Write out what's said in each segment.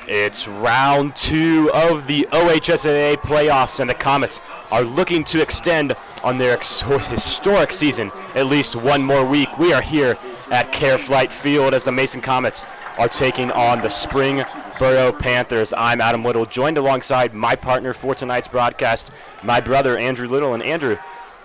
It's round 2 of the OHSAA playoffs, and the Comets are looking to extend on their historic season at least one more week. We are here at Care Flight Field as the Mason Comets are taking on the Springboro Panthers. I'm Adam Little, joined alongside my partner for tonight's broadcast, my brother Andrew Little. And Andrew,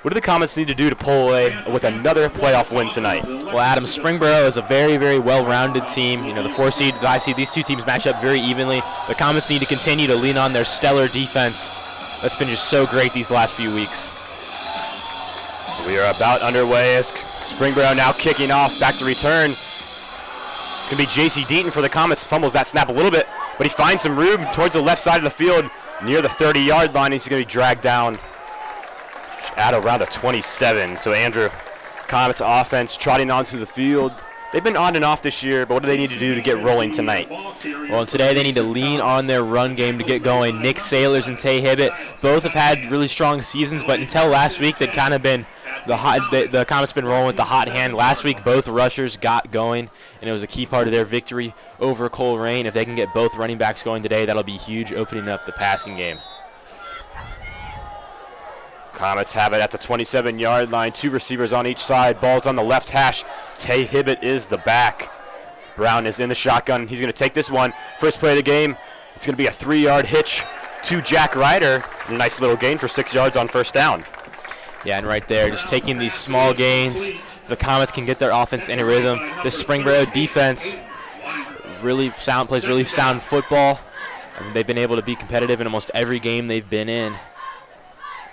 what do the Comets need to do to pull away with another playoff win tonight? Well, Adam, Springboro is a very, very well-rounded team. You know, the 4 seed, the 5 seed, these two teams match up very evenly. The Comets need to continue to lean on their stellar defense that's been just so great these last few weeks. We are about underway as Springboro now kicking off, back to return. It's going to be J.C. Deaton for the Comets. Fumbles that snap a little bit, but he finds some room towards the left side of the field near the 30-yard line. He's going to be dragged down at around the 27. So Andrew, Comets offense trotting onto the field. They've been on and off this year, but what do they need to do to get rolling tonight? Well, today they need to lean on their run game to get going. Nick Sailors and Tay Hibbett both have had really strong seasons, but until last week they'd kind of been the Comets been rolling with the hot hand. Last week both rushers got going, and it was a key part of their victory over Coleraine. If they can get both running backs going today, that'll be huge, opening up the passing game. Comets have it at the 27-yard line. 2 receivers on each side. Ball's on the left hash. Tay Hibbett is the back. Brown is in the shotgun. He's going to take this one. First play of the game. It's going to be a 3-yard hitch to Jack Ryder. A nice little gain for 6 yards on first down. Yeah, and right there, just taking these small gains, the Comets can get their offense in a rhythm. The Springboro defense plays really sound football. And they've been able to be competitive in almost every game they've been in,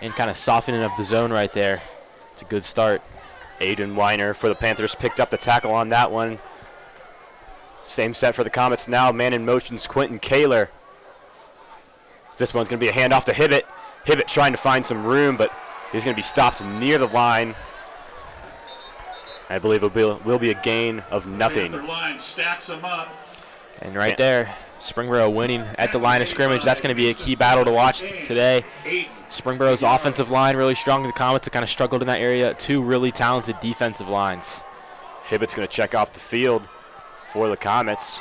and kind of softening up the zone right there. It's a good start. Aiden Weiner for the Panthers picked up the tackle on that one. Same set for the Comets now. Man in motion's Quentin Kaler. This one's going to be a handoff to Hibbett. Hibbett trying to find some room, but he's going to be stopped near the line. I believe it will be a gain of nothing. And right there, Springboro winning at the line of scrimmage. That's going to be a key battle to watch today. Springboro's offensive line really strong. The Comets have kind of struggled in that area. 2 really talented defensive lines. Hibbett's going to check off the field for the Comets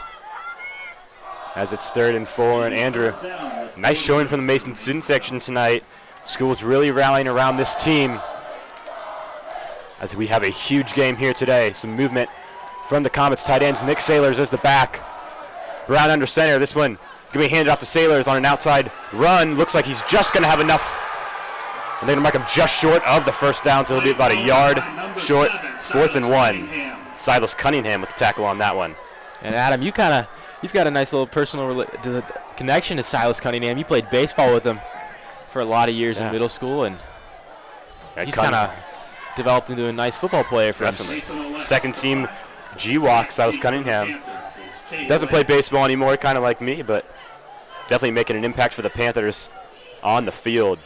as it's 3rd and 4. And Andrew, nice showing from the Mason student section tonight. School's really rallying around this team as we have a huge game here today. Some movement from the Comets tight ends. Nick Sailors is the back. Brown under center. This one going to be handed off to Sailors on an outside run. Looks like he's just going to have enough. And they're going to mark him just short of the first down, so he'll be about a yard short. 4th and 1. Silas Cunningham with the tackle on that one. And Adam, you've got a nice little personal connection to Silas Cunningham. You played baseball with him for a lot of years in middle school, and he's kind of developed into a nice football player for us. Second team GWalk, Silas Cunningham. Doesn't play baseball anymore, kind of like me, but definitely making an impact for the Panthers on the field.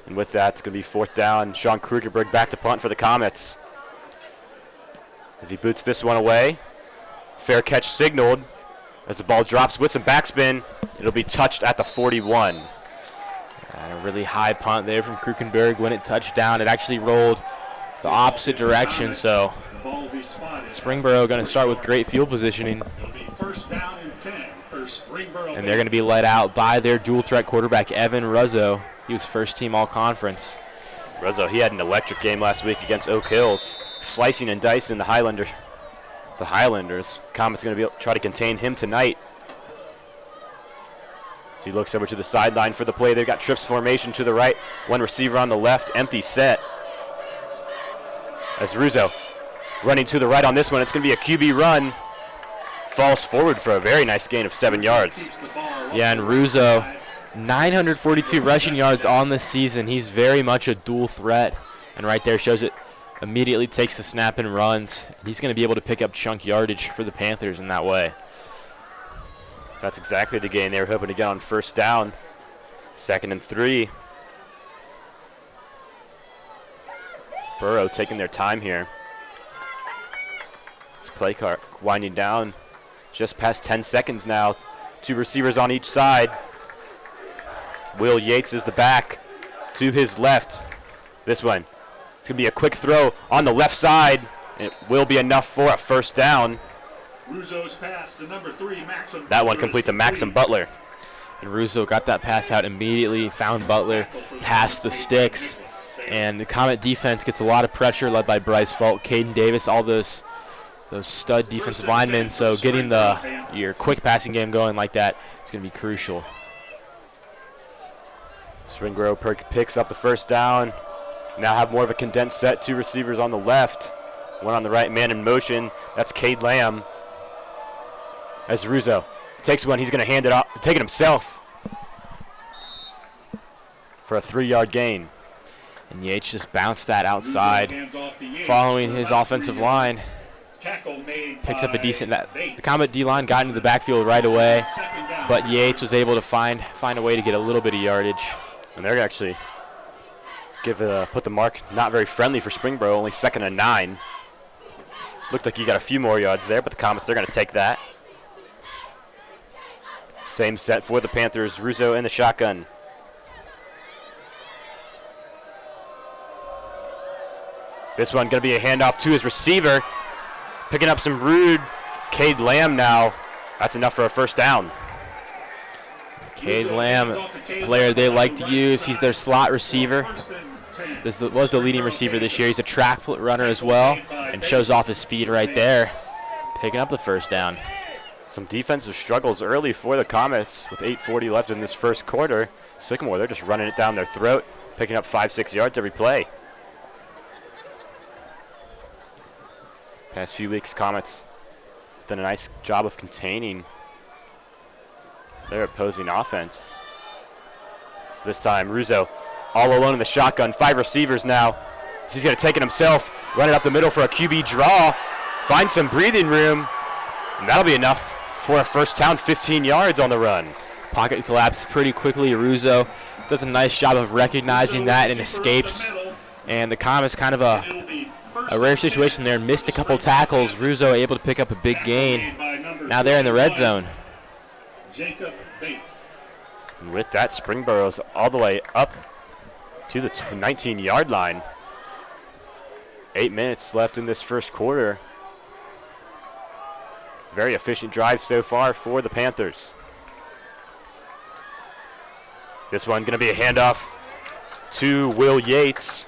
And with that, it's going to be 4th down. Sean Krugerberg back to punt for the Comets as he boots this one away. Fair catch signaled as the ball drops with some backspin. It'll be touched at the 41. And a really high punt there from Krukenberg. When it touched down, it actually rolled the opposite direction, so Springboro going to start with great field positioning. And they're going to be led out by their dual threat quarterback, Evan Ruzzo. He was first team all-conference. Ruzzo, he had an electric game last week against Oak Hills, slicing and dicing the Highlanders. Comets going to try to contain him tonight. As he looks over to the sideline for the play. They've got trips formation to the right. 1 receiver on the left, empty set. As Ruzzo running to the right on this one. It's going to be a QB run. Falls forward for a very nice gain of 7 yards. Yeah, and Ruzzo, 942 rushing yards on the season. He's very much a dual threat. And right there shows it. Immediately takes the snap and runs. He's going to be able to pick up chunk yardage for the Panthers in that way. That's exactly the gain they were hoping to get on first down. 2nd and 3. Burrow taking their time here. This play clock winding down. Just past 10 seconds now. 2 receivers on each side. Will Yates is the back to his left. This one, it's going to be a quick throw on the left side. It will be enough for a first down. That one complete to Maxim Butler. And Russo got that pass out immediately, found Butler, passed the sticks, and the Comet defense gets a lot of pressure led by Bryce Fulk, Caden Davis, all those stud defensive linemen. So getting your quick passing game going like that is going to be crucial. Springboro picks up the first down. Now have more of a condensed set. 2 receivers on the left, 1 on the right, man in motion. That's Cade Lamb. As Russo takes one, he's going to hand it off, take it himself for a 3-yard gain. And Yates just bounced that outside, following his offensive line. Picks up a decent. The Comet D-line got into the backfield right away, but Yates was able to find a way to get a little bit of yardage. And they're actually put the mark not very friendly for Springboro, only 2nd and 9. Looked like you got a few more yards there, but the Comets, they're going to take that. Same set for the Panthers. Russo in the shotgun. This one going to be a handoff to his receiver. Picking up some rude. Cade Lamb now. That's enough for a first down. Cade Lamb, player they like to use. He's their slot receiver. This was the leading receiver this year. He's a track runner as well and shows off his speed right there. Picking up the first down. Some defensive struggles early for the Comets with 8:40 left in this first quarter. Sycamore, they're just running it down their throat, picking up 5-6 yards every play. Past few weeks, Comets done a nice job of containing their opposing offense. This time, Russo all alone in the shotgun. 5 receivers now. He's going to take it himself, run it up the middle for a QB draw, find some breathing room, and that'll be enough for a first down, 15 yards on the run. Pocket collapsed pretty quickly. Russo does a nice job of recognizing that and escapes. And the Comets kind of a rare situation there, missed a couple tackles. Russo able to pick up a big gain. Now they're in the red zone. And with that, Springboro's all the way up to the 19-yard line. 8 minutes left in this first quarter. Very efficient drive so far for the Panthers. This one going to be a handoff to Will Yates.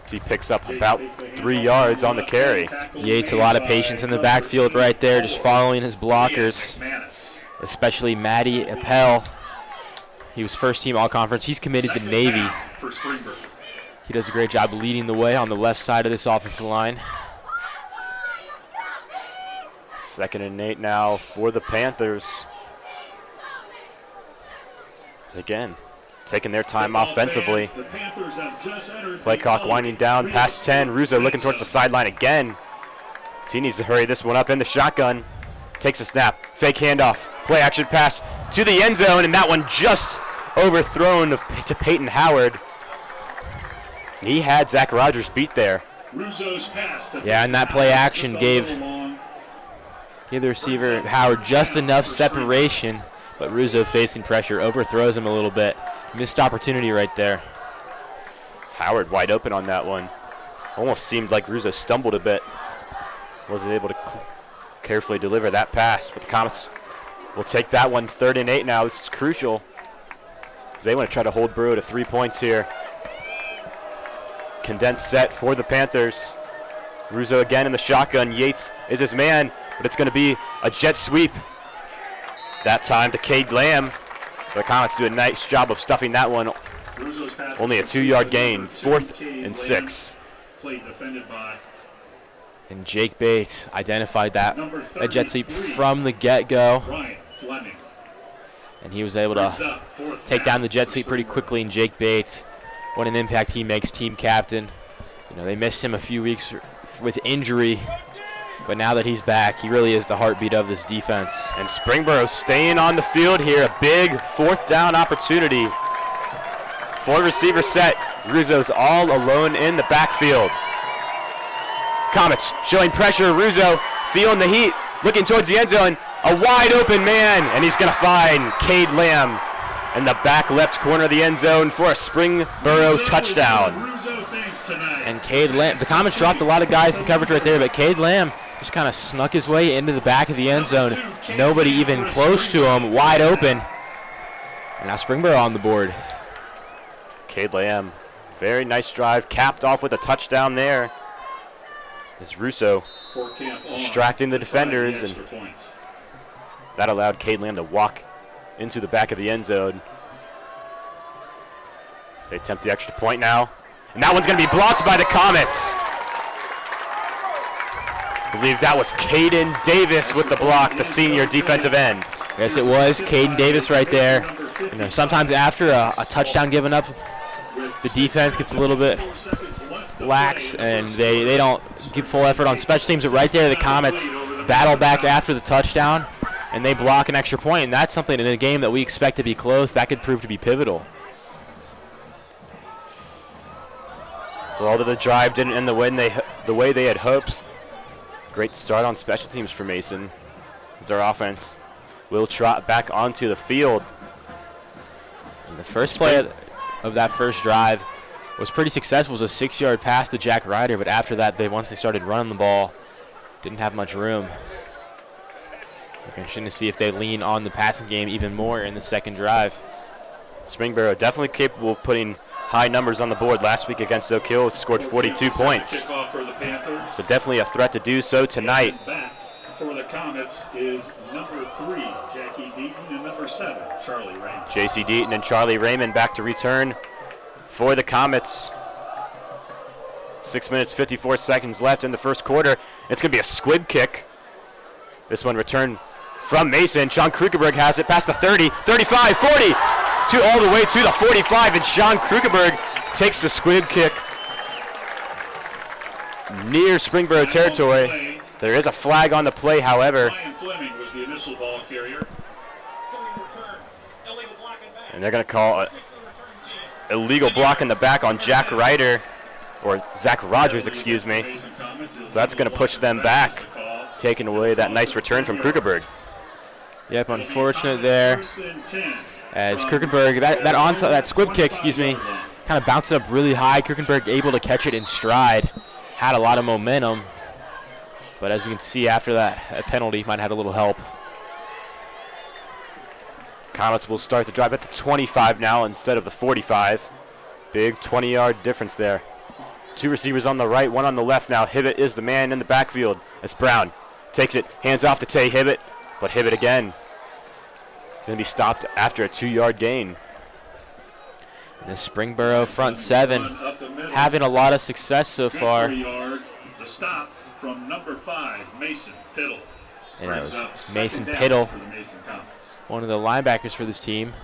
He picks up about 3 yards on the carry. Yates, a lot of patience in the backfield right there, just following his blockers, especially Matty Appel. He was first team all-conference. He's committed to Navy. He does a great job leading the way on the left side of this offensive line. 2nd and 8 now for the Panthers. Again, taking their time offensively. Play clock winding down, past 10. Russo looking towards the sideline again. So he needs to hurry this one up in the shotgun. Takes a snap, fake handoff, play action pass to the end zone, and that one just overthrown to Peyton Howard. He had Zach Rogers beat there. Yeah, and that play action gave the receiver Howard just enough separation, but Russo facing pressure, overthrows him a little bit. Missed opportunity right there. Howard wide open on that one. Almost seemed like Russo stumbled a bit. Wasn't able to carefully deliver that pass, but the Comets will take that one. 3rd and 8 now. This is crucial, because they want to try to hold Brewer to 3 points here. Condensed set for the Panthers. Russo again in the shotgun. Yates is his man, but it's going to be a jet sweep. That time to Cade Lamb. The Comets do a nice job of stuffing that one. Only a 2-yard gain. 4th and 6. And Jake Bates identified that jet sweep from the get-go. And he was able to take down the jet sweep pretty quickly. And Jake Bates, what an impact he makes, team captain. You know, they missed him a few weeks with injury, but now that he's back, he really is the heartbeat of this defense. And Springboro staying on the field here. A big 4th down opportunity. 4 receiver set. Russo's all alone in the backfield. Comets showing pressure. Russo feeling the heat, looking towards the end zone. A wide open man, and he's going to find Cade Lamb in the back left corner of the end zone for a Springboro touchdown. And Cade Lamb, the Comets dropped a lot of guys in coverage right there, but Cade Lamb just kind of snuck his way into the back of the end zone. Nobody even close to him, wide open. And now Springboro on the board. Cade Lamb, very nice drive, capped off with a touchdown there. Is Russo distracting the defenders, and that allowed Cade Lamb to walk into the back of the end zone. They attempt the extra point now, and that one's going to be blocked by the Comets. I believe that was Caden Davis with the block, the senior defensive end. Yes, it was Caden Davis right there. You know, sometimes after a touchdown given up, the defense gets a little bit lax, and they don't give full effort on special teams. But right there, the Comets battle back after the touchdown, and they block an extra point. And that's something in a game that we expect to be close that could prove to be pivotal. So although the drive didn't end the way they had hoped, great start on special teams for Mason as our offense will trot back onto the field. And the first play of that first drive was pretty successful. It was a 6-yard pass to Jack Ryder, but after that, once they started running the ball, didn't have much room. We're interested to see if they lean on the passing game even more in the second drive. Springboro definitely capable of putting high numbers on the board. Last week against Oak Hill, scored 42 points. So definitely a threat to do so tonight. For the Comets is number 3, Jackie Deaton, and number 7, Charlie Raymond. J.C. Deaton and Charlie Raymond back to return for the Comets. 6 minutes, 54 seconds left in the first quarter. It's going to be a squib kick. This one returned from Mason. Sean Krugerberg has it past the 30, 35, 40, all the way to the 45, and Sean Krugerberg takes the squib kick near Springboro territory. There is a flag on the play, however. Ryan Fleming was the initial ball carrier. And they're going to call an illegal block in the back on Jack Ryder, or Zach Rogers, excuse me. So that's going to push them back, taking away that nice return from Krugerberg. Yep, unfortunate there. As Krugerberg, that squib kick, kind of bounced up really high. Krugerberg able to catch it in stride. Had a lot of momentum. But as we can see after that, a penalty might have had a little help. Comets will start the drive at the 25 now instead of the 45. Big 20-yard difference there. 2 receivers on the right, 1 on the left now. Hibbett is the man in the backfield. It's Brown. Takes it, hands off to Tay Hibbett, but Hibbett again. Going to be stopped after a 2-yard gain. The Springboro front 7 having a lot of success so far. The stop from number 5, Mason Piddle. And it was Mason Piddle, one of the linebackers for this team.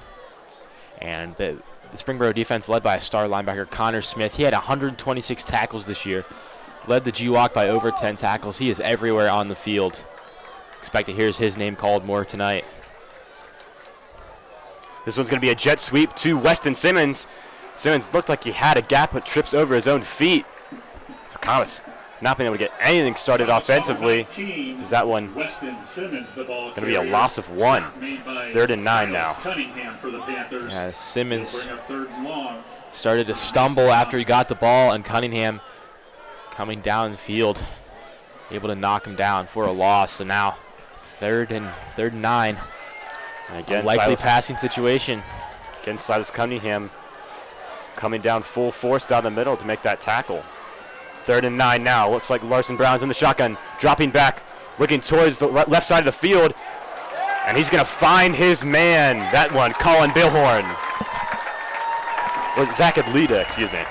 And the Springboro defense led by a star linebacker, Connor Smith. He had 126 tackles this year. Led the GWAC by over 10 tackles. He is everywhere on the field. Expect to hear his name called more tonight. This one's going to be a jet sweep to Weston Simmons. Simmons looked like he had a gap, but trips over his own feet. So Comets not being able to get anything started offensively. Is that one going to be a loss of 1? 3rd and 9 now. Yeah, Simmons started to stumble after he got the ball, and Cunningham coming down the field, able to knock him down for a loss. So now 3rd and 9. And again, likely passing situation. Again, Silas Cunningham coming down full force down the middle to make that tackle. 3rd and 9 now. Looks like Larson Brown's in the shotgun, dropping back, looking towards the left side of the field, and he's going to find his man. That one, Colin Billhorn. Or Zach Adlita, excuse me.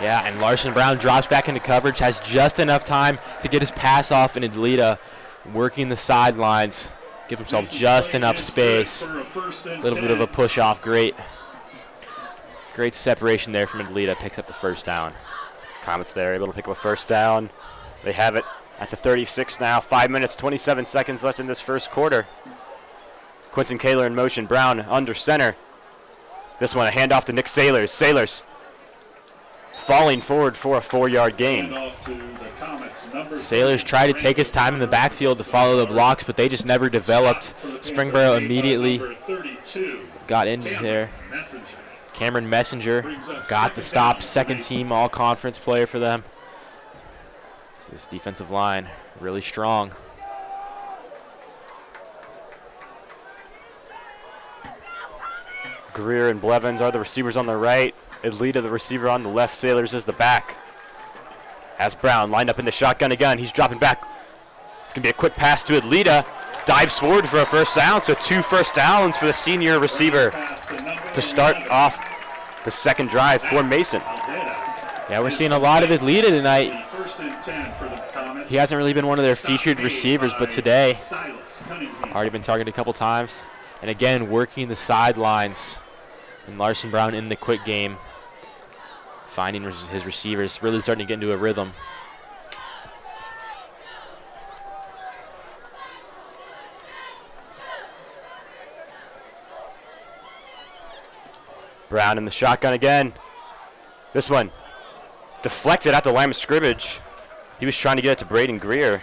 Yeah, and Larson Brown drops back into coverage, has just enough time to get his pass off, and Adlita working the sidelines. Give himself just enough space. A little bit of a push off. Great separation there from Adlita. Picks up the first down. Comets there, able to pick up a first down. They have it at the 36 now. 5 minutes, 27 seconds left in this first quarter. Quentin Kaler in motion. Brown under center. This one, a handoff to Nick Sailors. Sailors falling forward for a 4-yard gain. Sailors tried to take his time in the backfield to follow the blocks, but they just never developed. Springboro immediately got into there. Cameron Messenger got the stop, second team all-conference player for them. This defensive line really strong. Greer and Blevins are the receivers on the right. Alita, the receiver on the left. Sailors is the back. Has Brown lined up in the shotgun again. He's dropping back. It's going to be a quick pass to Alita. Dives forward for a first down. So 2 first downs for the senior receiver to start off the second drive for Mason. Yeah, we're seeing a lot of Alita tonight. He hasn't really been one of their featured receivers, but today, already been targeted a couple times. And again, working the sidelines. And Larson Brown in the quick game, finding his receivers, really starting to get into a rhythm. Brown in the shotgun again. This one deflected at the line of scrimmage. He was trying to get it to Braden Greer.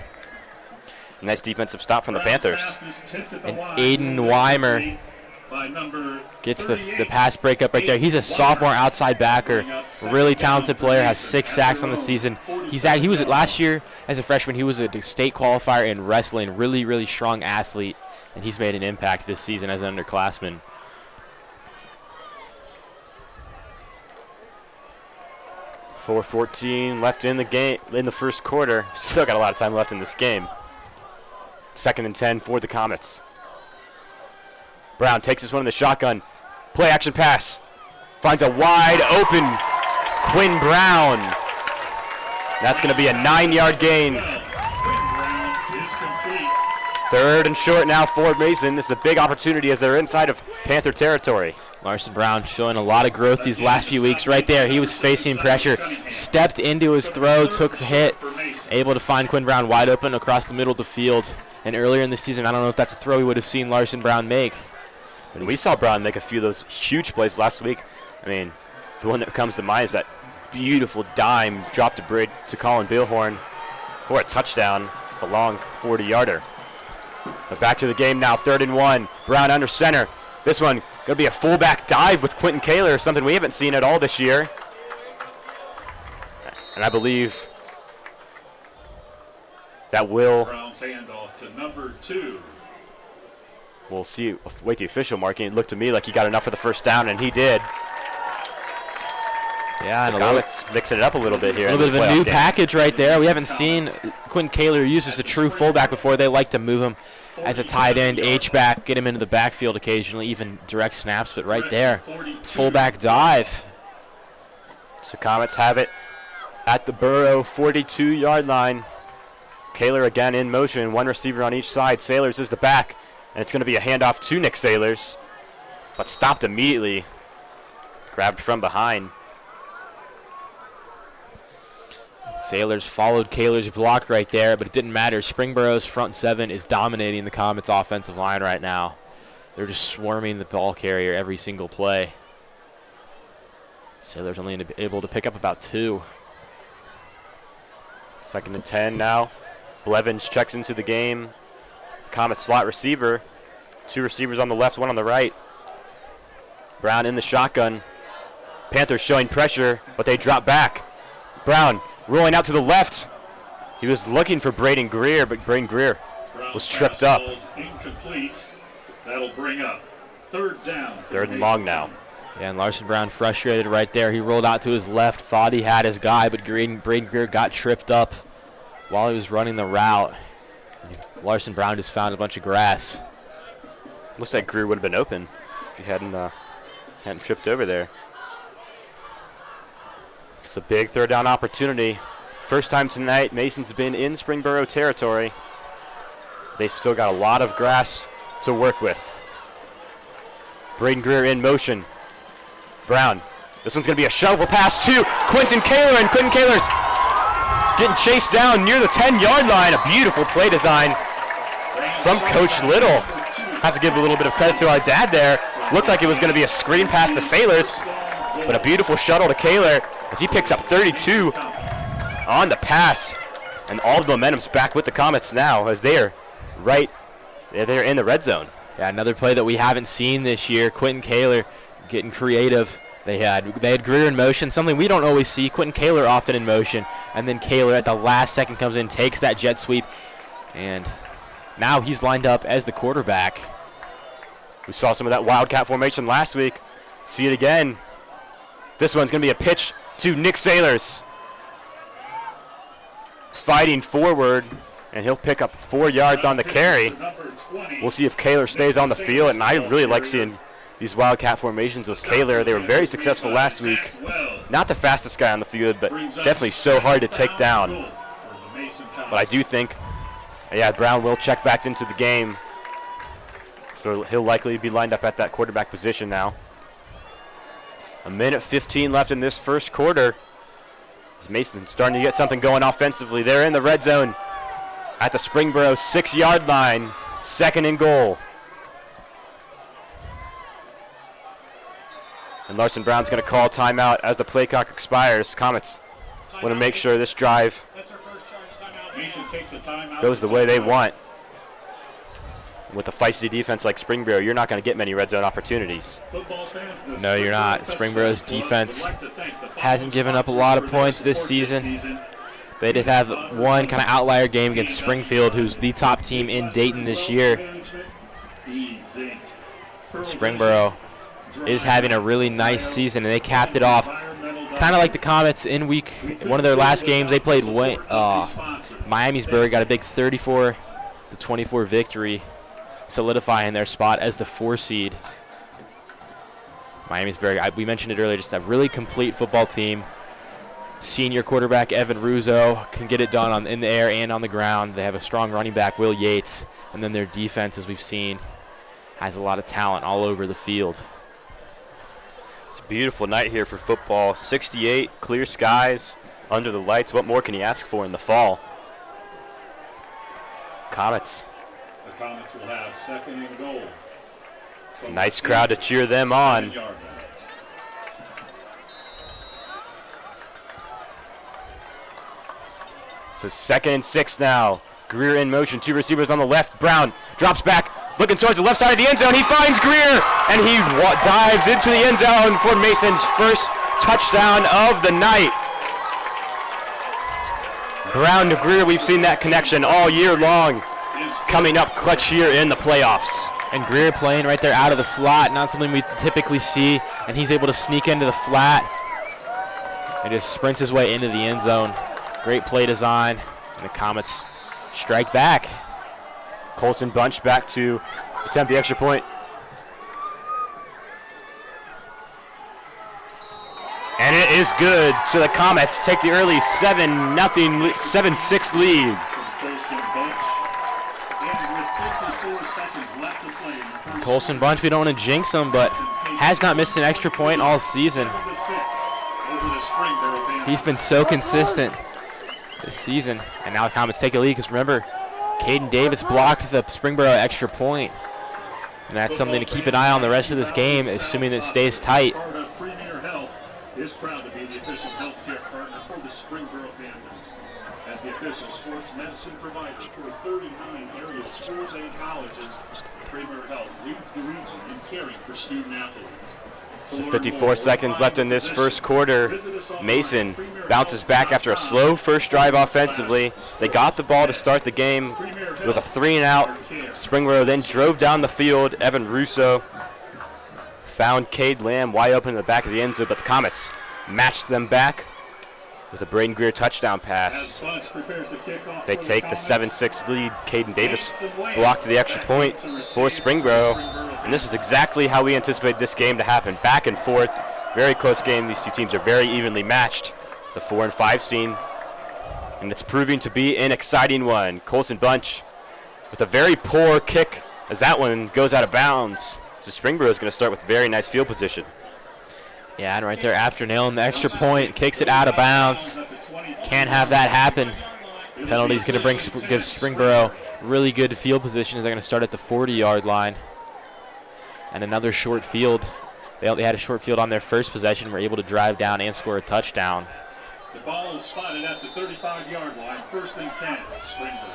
Nice defensive stop from the Panthers. And Aiden Weimer gets the pass breakup right there. He's a sophomore outside backer, really talented player, has 6 sacks on the season. He was last year as a freshman. He was a state qualifier in wrestling, really strong athlete, and he's made an impact this season as an underclassman. .4:14 left in the game in the first quarter. Still got a lot of time left in this game. 2nd and 10 for the Comets. Brown takes this one in the shotgun. Play action pass. Finds a wide open Quinn Brown. That's going to be a 9-yard gain. 3rd and short now for Mason. This is a big opportunity as they're inside of Panther territory. Larson Brown showing a lot of growth these last few weeks. Right there, he was facing pressure, stepped into his throw, took a hit, able to find Quinn Brown wide open across the middle of the field. And earlier in the season, I don't know if that's a throw we would have seen Larson Brown make. And we saw Brown make a few of those huge plays last week. I mean, the one that comes to mind is that beautiful dime drop to Colin Billhorn for a touchdown, a long 40-yarder. But back to the game now, 3rd and 1. Brown under center. This one going to be a fullback dive with Quentin Kaler, something we haven't seen at all this year. And I believe that will. Brown's handoff to number 2. We'll see. Wait, the official marking. It looked to me like he got enough for the first down, and he did. Yeah, and Comets mixing it up a little bit here. A little bit of a new package right there. We haven't seen Quentin Kaler used as a true fullback before. They like to move him as a tight end, H-back, get him into the backfield occasionally, even direct snaps, but right there, fullback dive. So Comets have it at the Borough 42-yard line. Kaler again in motion, 1 receiver on each side. Sailors is the back, and it's going to be a handoff to Nick Sailors, but stopped immediately, grabbed from behind. Sailors followed Kaler's block right there, but it didn't matter. Springboro's front 7 is dominating the Comets' offensive line right now. They're just swarming the ball carrier every single play. Sailors only able to pick up about 2. 2nd and 10 now. Blevins checks into the game. Comets slot receiver. 2 receivers on the left, 1 on the right. Brown in the shotgun. Panthers showing pressure, but they drop back. Brown rolling out to the left. He was looking for Braden Greer, but Braden Greer was tripped up. Incomplete. That'll bring up 3rd down. 3rd and long now. Yeah, and Larson Brown frustrated right there. He rolled out to his left, thought he had his guy, but Braden Greer got tripped up while he was running the route. Larson Brown just found a bunch of grass. Looks like Greer would have been open if he hadn't tripped over there. It's a big 3rd down opportunity. First time tonight Mason's been in Springboro territory. They've still got a lot of grass to work with. Braden Greer in motion. Brown. This one's going to be a shovel pass to Quentin Kaler, and Quentin Kaler's getting chased down near the 10-yard line. A beautiful play design from Coach Little. Have to give a little bit of credit to our dad there. Looked like it was going to be a screen pass to Sailors, but a beautiful shuttle to Kaler as he picks up 32 on the pass. And all the momentum's back with the Comets now as they're in the red zone. Yeah, another play that we haven't seen this year. Quentin Kaler getting creative They had Greer in motion, something we don't always see. Quentin Kaler often in motion, and then Kaler at the last second comes in, takes that jet sweep, and now he's lined up as the quarterback. We saw some of that wildcat formation last week. See it again. This one's going to be a pitch to Nick Sailors. Fighting forward, and he'll pick up 4 yards on the carry. We'll see if Kaler stays on the field, and I really like seeing these wildcat formations with Kaler. They were very successful last week. Not the fastest guy on the field, but definitely so hard to take down. But I do think, yeah, Brown will check back into the game. So he'll likely be lined up at that quarterback position now. 1:15 left in this first quarter. Mason starting to get something going offensively. They're in the red zone at the Springboro 6-yard line. 2nd and goal. And Larson Brown's going to call timeout as the play clock expires. Comets want to make sure this drive goes the way they want. With a feisty defense like Springboro, you're not going to get many red zone opportunities. No, you're not. Springboro's defense hasn't given up a lot of points this season. They did have one kind of outlier game against Springfield, who's the top team in Dayton this year. Springboro is having a really nice season, and they capped it off kind of like the Comets in one of their last games. They played Miamisburg, got a big 34-24 victory, solidifying their spot as the 4 seed. Miamisburg, we mentioned it earlier, just a really complete football team. Senior quarterback Evan Russo can get it done in the air and on the ground. They have a strong running back, Will Yates, and then their defense, as we've seen, has a lot of talent all over the field. It's a beautiful night here for football. 68, clear skies, under the lights. What more can you ask for in the fall? Comets. The Comets will have 2nd and goal. Nice crowd to cheer them on. So 2nd and 6 now. Greer in motion, 2 receivers on the left. Brown drops back, looking towards the left side of the end zone. He finds Greer, and he dives into the end zone for Mason's first touchdown of the night. Brown to Greer, we've seen that connection all year long. Coming up clutch here in the playoffs. And Greer playing right there out of the slot, not something we typically see, and he's able to sneak into the flat and just sprints his way into the end zone. Great play design, and the Comets strike back. Colson Bunch back to attempt the extra point. And it is good. So the Comets take the early 7-6 lead. Colson Bunch, we don't want to jinx him, but has not missed an extra point all season. He's been so consistent this season. And now the Comets take a lead because remember, Caden Davis blocked the Springboro extra point. And that's something to keep an eye on the rest of this game, assuming it stays tight. Is proud to be the official healthcare partner for the Springboro Panthers as the official sports medicine provider for 39 area schools and colleges. Premier Health leads the region in caring for student athletes. So 54 seconds left in this first quarter. Mason bounces back after a slow first drive offensively. They got the ball to start the game. It was a 3-and-out. Springboro then drove down the field. Evan Russo found Cade Lamb wide open in the back of the end zone, but the Comets matched them back with a Braden Greer touchdown pass. They take the 7-6 lead. Caden Davis blocked the extra point for Springboro. And this was exactly how we anticipated this game to happen. Back and forth, very close game. These two teams are very evenly matched. The 4 and 5 team. And it's proving to be an exciting one. Colson Bunch with a very poor kick as that one goes out of bounds. So Springboro is going to start with very nice field position. Yeah, and right there after nailing the extra point, kicks it out of bounds. Can't have that happen. Penalty's going to give Springboro really good field position as they're going to start at the 40-yard line. And another short field. They had a short field on their first possession. Were able to drive down and score a touchdown. The ball is spotted at the 35-yard line. 1st and 10, Springboro.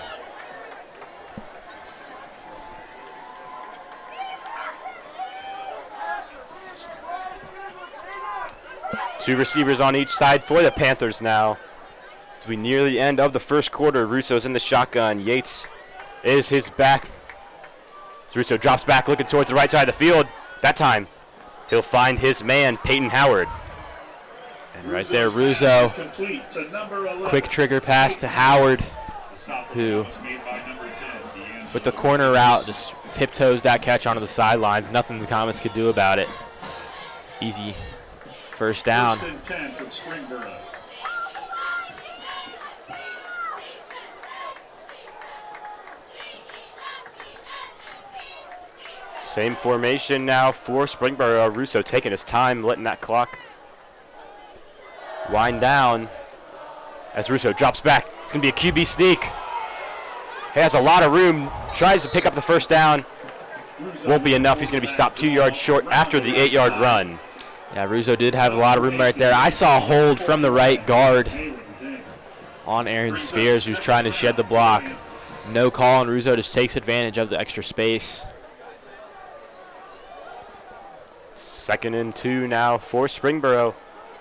Two receivers on each side for the Panthers now. As we near the end of the first quarter, Russo's in the shotgun. Yates is his back. As Russo drops back looking towards the right side of the field. That time, he'll find his man, Peyton Howard. And right there, Russo, quick trigger pass to Howard, who, with the corner route, just tiptoes that catch onto the sidelines. Nothing the Comets could do about it. Easy first down. Same formation now for Springboro. Russo taking his time, letting that clock wind down. As Russo drops back, it's going to be a QB sneak. He has a lot of room, tries to pick up the first down. Won't be enough. He's going to be stopped 2 yards short after the 8-yard run. Yeah, Russo did have a lot of room right there. I saw a hold from the right guard on Aaron Spears, who's trying to shed the block. No call, and Russo just takes advantage of the extra space. 2nd and 2 now for Springboro.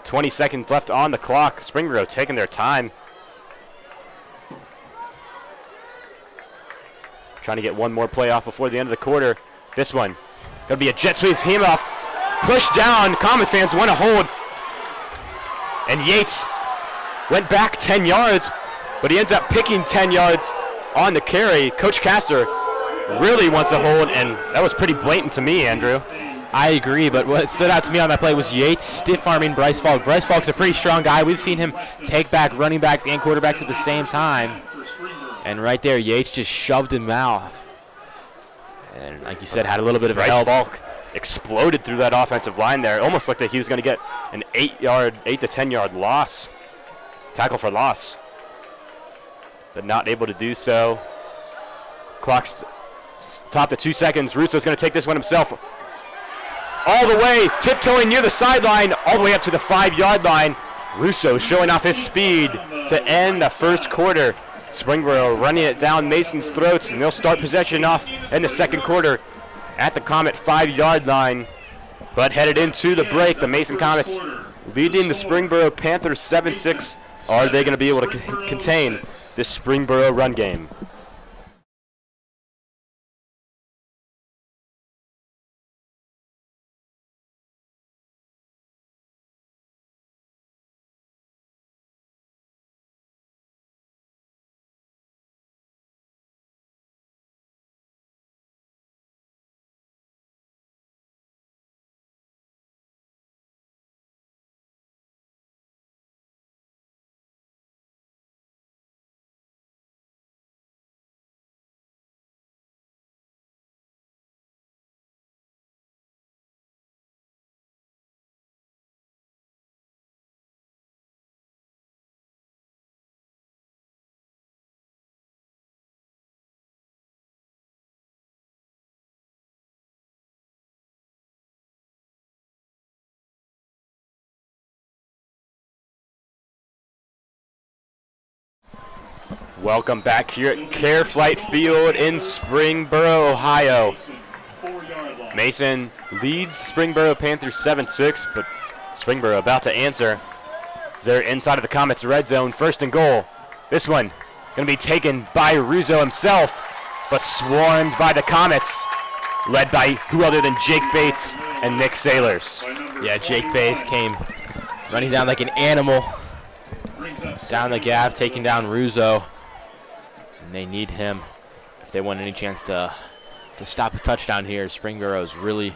20 seconds left on the clock. Springboro taking their time. Trying to get one more play off before the end of the quarter. This one, going to be a jet sweep handoff. Push down. Comets fans want to hold. And Yates went back 10 yards, but he ends up picking 10 yards on the carry. Coach Castor really wants a hold, and that was pretty blatant to me, Andrew. I agree, but what stood out to me on that play was Yates stiff-arming Bryce Falk. Bryce Falk's a pretty strong guy. We've seen him take back running backs and quarterbacks at the same time. And right there, Yates just shoved him out. And like you said, had a little bit of help. Bryce Falk exploded through that offensive line there. It almost looked like he was going to get an 8 to 10 yard loss. Tackle for loss. But not able to do so. Clock's stopped at 2 seconds. Russo's going to take this one himself. All the way, tiptoeing near the sideline, all the way up to the 5-yard line. Russo showing off his speed to end the first quarter. Springboro running it down Mason's throats, and they'll start possession off in the second quarter at the Comet 5-yard line. But headed into the break, the Mason Comets leading the Springboro Panthers 7-6. Are they going to be able to contain this Springboro run game? Welcome back here at Care Flight Field in Springboro, Ohio. Mason leads Springboro Panthers 7-6, but Springboro about to answer. They're inside of the Comets' red zone, 1st and goal. This one going to be taken by Russo himself, but swarmed by the Comets, led by who other than Jake Bates and Nick Sailors. Yeah, Jake Bates came running down like an animal down the gap, taking down Russo. And they need him if they want any chance to stop a touchdown here. Springboro's really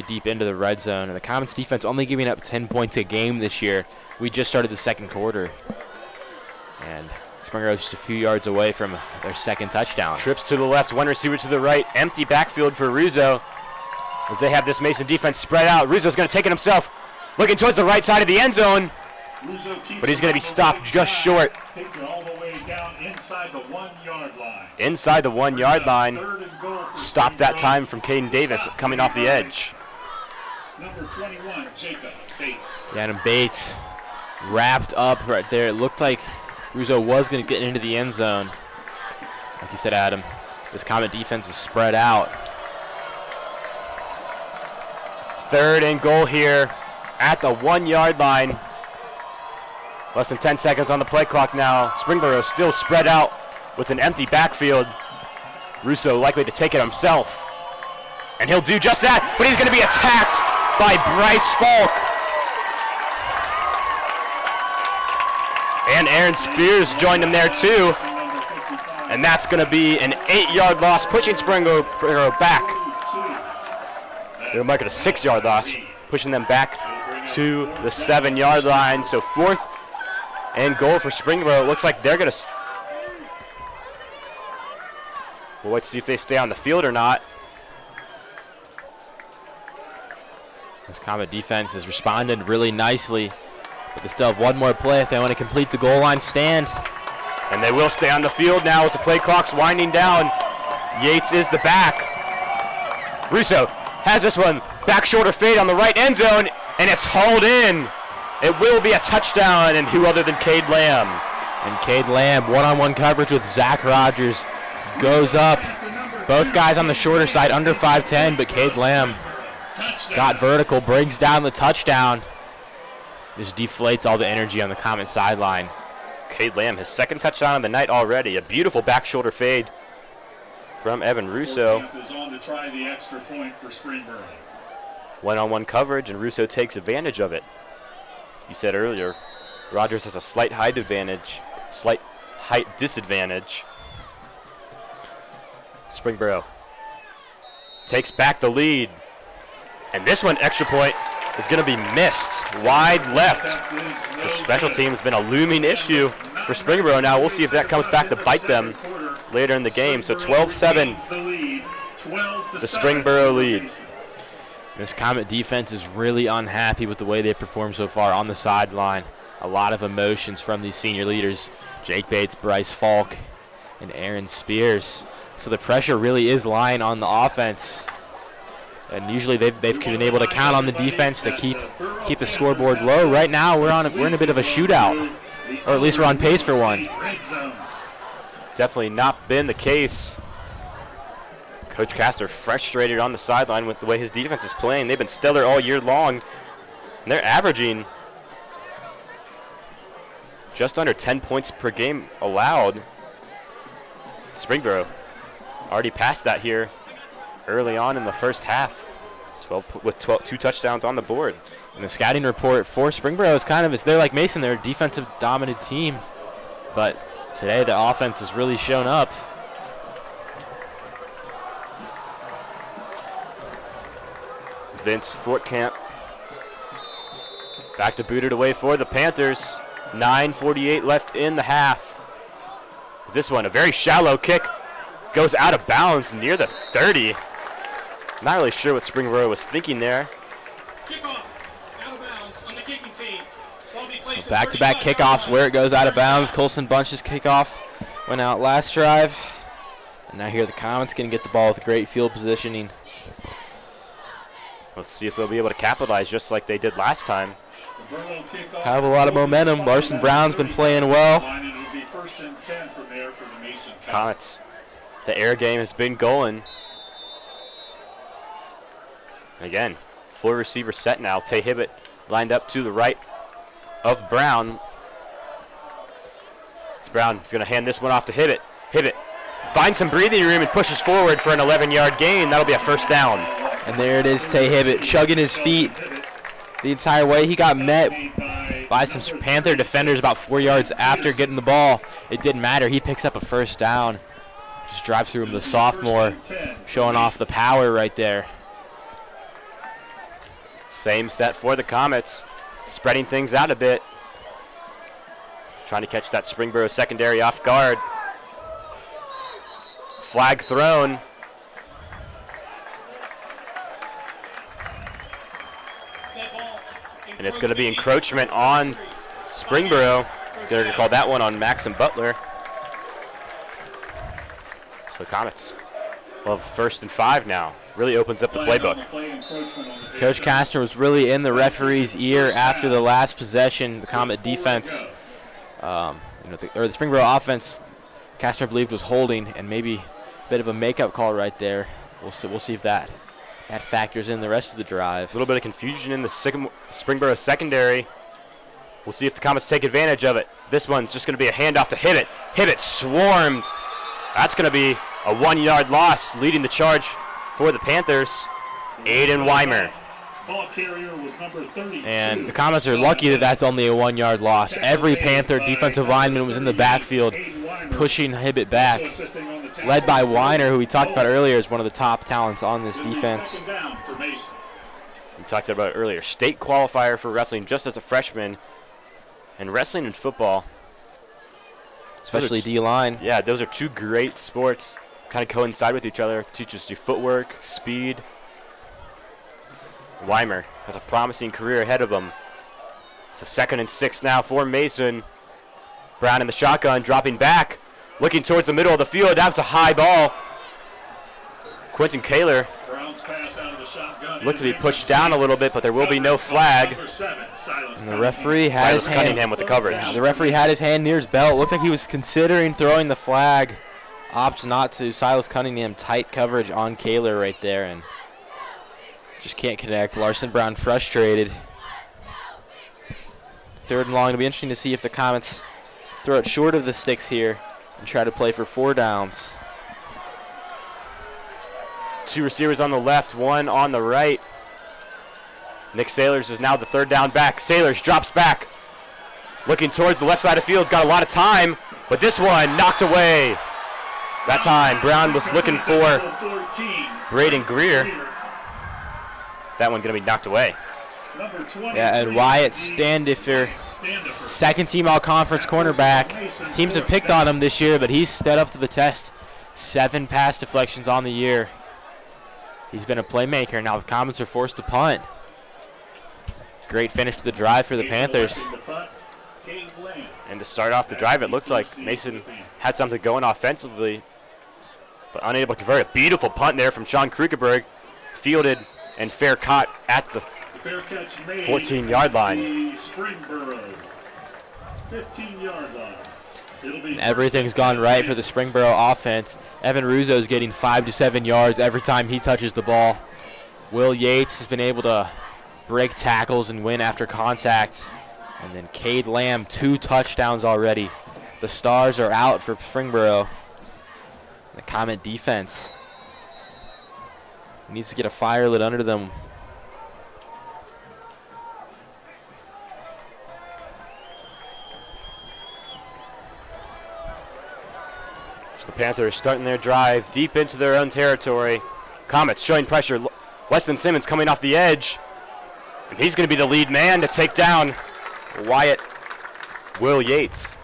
deep into the red zone. And the Comets defense only giving up 10 points a game this year. We just started the second quarter. And Springboro's just a few yards away from their second touchdown. Trips to the left, one receiver to the right. Empty backfield for Russo as they have this Mason defense spread out. Russo's going to take it himself, looking towards the right side of the end zone. But he's going to be stopped just short. Takes it all the way down inside the 1-yard line. Inside the 1-yard line. Stopped that time from Caden Davis coming off the edge. Number 21, Jacob Bates. Yeah, and Bates wrapped up right there. It looked like Russo was going to get into the end zone. Like you said, Adam, this Comet defense is spread out. 3rd and goal here at the 1 yard line. Less than 10 seconds on the play clock now. Springboro still spread out with an empty backfield. Russo likely to take it himself. And he'll do just that, but he's going to be attacked by Bryce Falk. And Aaron Spears joined him there too. And that's going to be an 8-yard loss, pushing Springboro back. They'll make it a 6-yard loss, pushing them back to the 7-yard line. So 4th and goal for Springboro. It looks like they're going to... We'll wait to see if they stay on the field or not. This Comet defense has responded really nicely, but they still have one more play if they want to complete the goal line stand. And they will stay on the field now as the play clock's winding down. Yates is the back. Russo has this one. Back shoulder fade on the right end zone, and it's hauled in. It will be a touchdown, and who other than Cade Lamb. And Cade Lamb, one-on-one coverage with Zach Rogers, goes up. Both guys on the shorter side, under 5'10", but Cade Lamb got vertical, brings down the touchdown. Just deflates all the energy on the Comet sideline. Cade Lamb, his 2nd touchdown of the night already. A beautiful back shoulder fade from Evan Russo. One-on-one coverage, and Russo takes advantage of it. You said earlier, Rogers has a slight height disadvantage. Springboro takes back the lead. And this one, extra point, is going to be missed. Wide left. So special team has been a looming issue for Springboro now. We'll see if that comes back to bite them later in the game. So 12-7, the Springboro lead. This Comet defense is really unhappy with the way they performed so far on the sideline. A lot of emotions from these senior leaders, Jake Bates, Bryce Falk, and Aaron Spears. So the pressure really is lying on the offense. And usually they've been able to count on the defense to keep the scoreboard low. Right now we're in a bit of a shootout, or at least we're on pace for one. Definitely not been the case. Coach Castor frustrated on the sideline with the way his defense is playing. They've been stellar all year long, and they're averaging just under 10 points per game allowed. Springboro already passed that here early on in the first half, 2 touchdowns on the board. And the scouting report for Springboro is they're like Mason, they're a defensive dominant team, but today the offense has really shown up. Vince Fortcamp back to boot it away for the Panthers. 9:48 left in the half. This one, a very shallow kick, goes out of bounds near the 30. Not really sure what Springboro was thinking there. So back-to-back kickoffs where it goes out of bounds. Colson Bunch's kickoff went out last drive. And now here the Comets can get the ball with great field positioning. Let's see if they'll be able to capitalize just like they did last time. Have a lot of momentum. Larson Brown's been playing well. Comets, the air game has been going. Again, full receiver set now. Tay Hibbett lined up to the right of Brown. It's Brown is going to hand this one off to Hibbett. Hibbett finds some breathing room and pushes forward for an 11-yard gain. That'll be a first down. And there it is, Tay Hibbett chugging his feet the entire way. He got met by some Panther defenders about 4 yards after getting the ball. It didn't matter. He picks up a first down. Just drives through him, the sophomore, showing off the power right there. Same set for the Comets, spreading things out a bit. Trying to catch that Springboro secondary off guard. Flag thrown. And it's going to be encroachment on Springboro. They're going to call that one on Maxim Butler. So Comets will have 1st and 5 now. Really opens up the playbook. Coach Castor was really in the referee's ear after the last possession. The Comet defense, the Springboro offense, Castor believed was holding, and maybe a bit of a makeup call right there. We'll see if that That factors in the rest of the drive. A little bit of confusion in the Springboro secondary. We'll see if the Comets take advantage of it. This one's just going to be a handoff to Hibbett. Hibbett swarmed. That's going to be a 1-yard loss, leading the charge for the Panthers. Aiden Weimer. Ball carrier was number 32. And the Comets are lucky that that's only a 1-yard loss. Every Panther defensive lineman was in the backfield pushing Hibbett back. Led by Weiner, who we talked about earlier, is one of the top talents on this defense. We talked about it earlier. State qualifier for wrestling just as a freshman. And wrestling and football. Especially D-line. Yeah, those are two great sports. Kind of coincide with each other. Teaches you footwork, speed. Weimer has a promising career ahead of him. So 2nd and 6 now for Mason. Brown in the shotgun, dropping back. Looking towards the middle of the field. That was a high ball. Quentin Kaler looked to be pushed down a little bit, but there will be no flag. And the referee had his hand. Cunningham with the coverage. The referee had his hand near his belt. Looked like he was considering throwing the flag. Opts not to. Silas Cunningham, tight coverage on Kaler right there, and just can't connect. Larson Brown frustrated. 3rd and long. It'll be interesting to see if the Comets throw it short of the sticks here and try to play for 4 downs. 2 receivers on the left, 1 on the right. Nick Sailors is now the 3rd down back. Sailors drops back. Looking towards the left side of the field. He's got a lot of time, but this one knocked away. That time, Brown was looking for Braden Greer. That one going to be knocked away. Yeah, and Wyatt Standifer, 2nd team all-conference cornerback. Teams have picked on him this year, but he's stood up to the test. 7 pass deflections on the year. He's been a playmaker. Now the Comets are forced to punt. Great finish to the drive for the Panthers. And to start off the drive, it looked like Mason had something going offensively, but unable to convert. A beautiful punt there from Sean Krugerberg, fielded and fair caught at the 14-yard line. And everything's gone right for the Springboro offense. Evan Russo is getting 5 to 7 yards every time he touches the ball. Will Yates has been able to break tackles and win after contact. And then Cade Lamb, 2 touchdowns already. The Stars are out for Springboro. The Comet defense needs to get a fire lit under them. So the Panthers starting their drive deep into their own territory. Comets showing pressure. Weston Simmons coming off the edge. And he's going to be the lead man to take down Will Yates.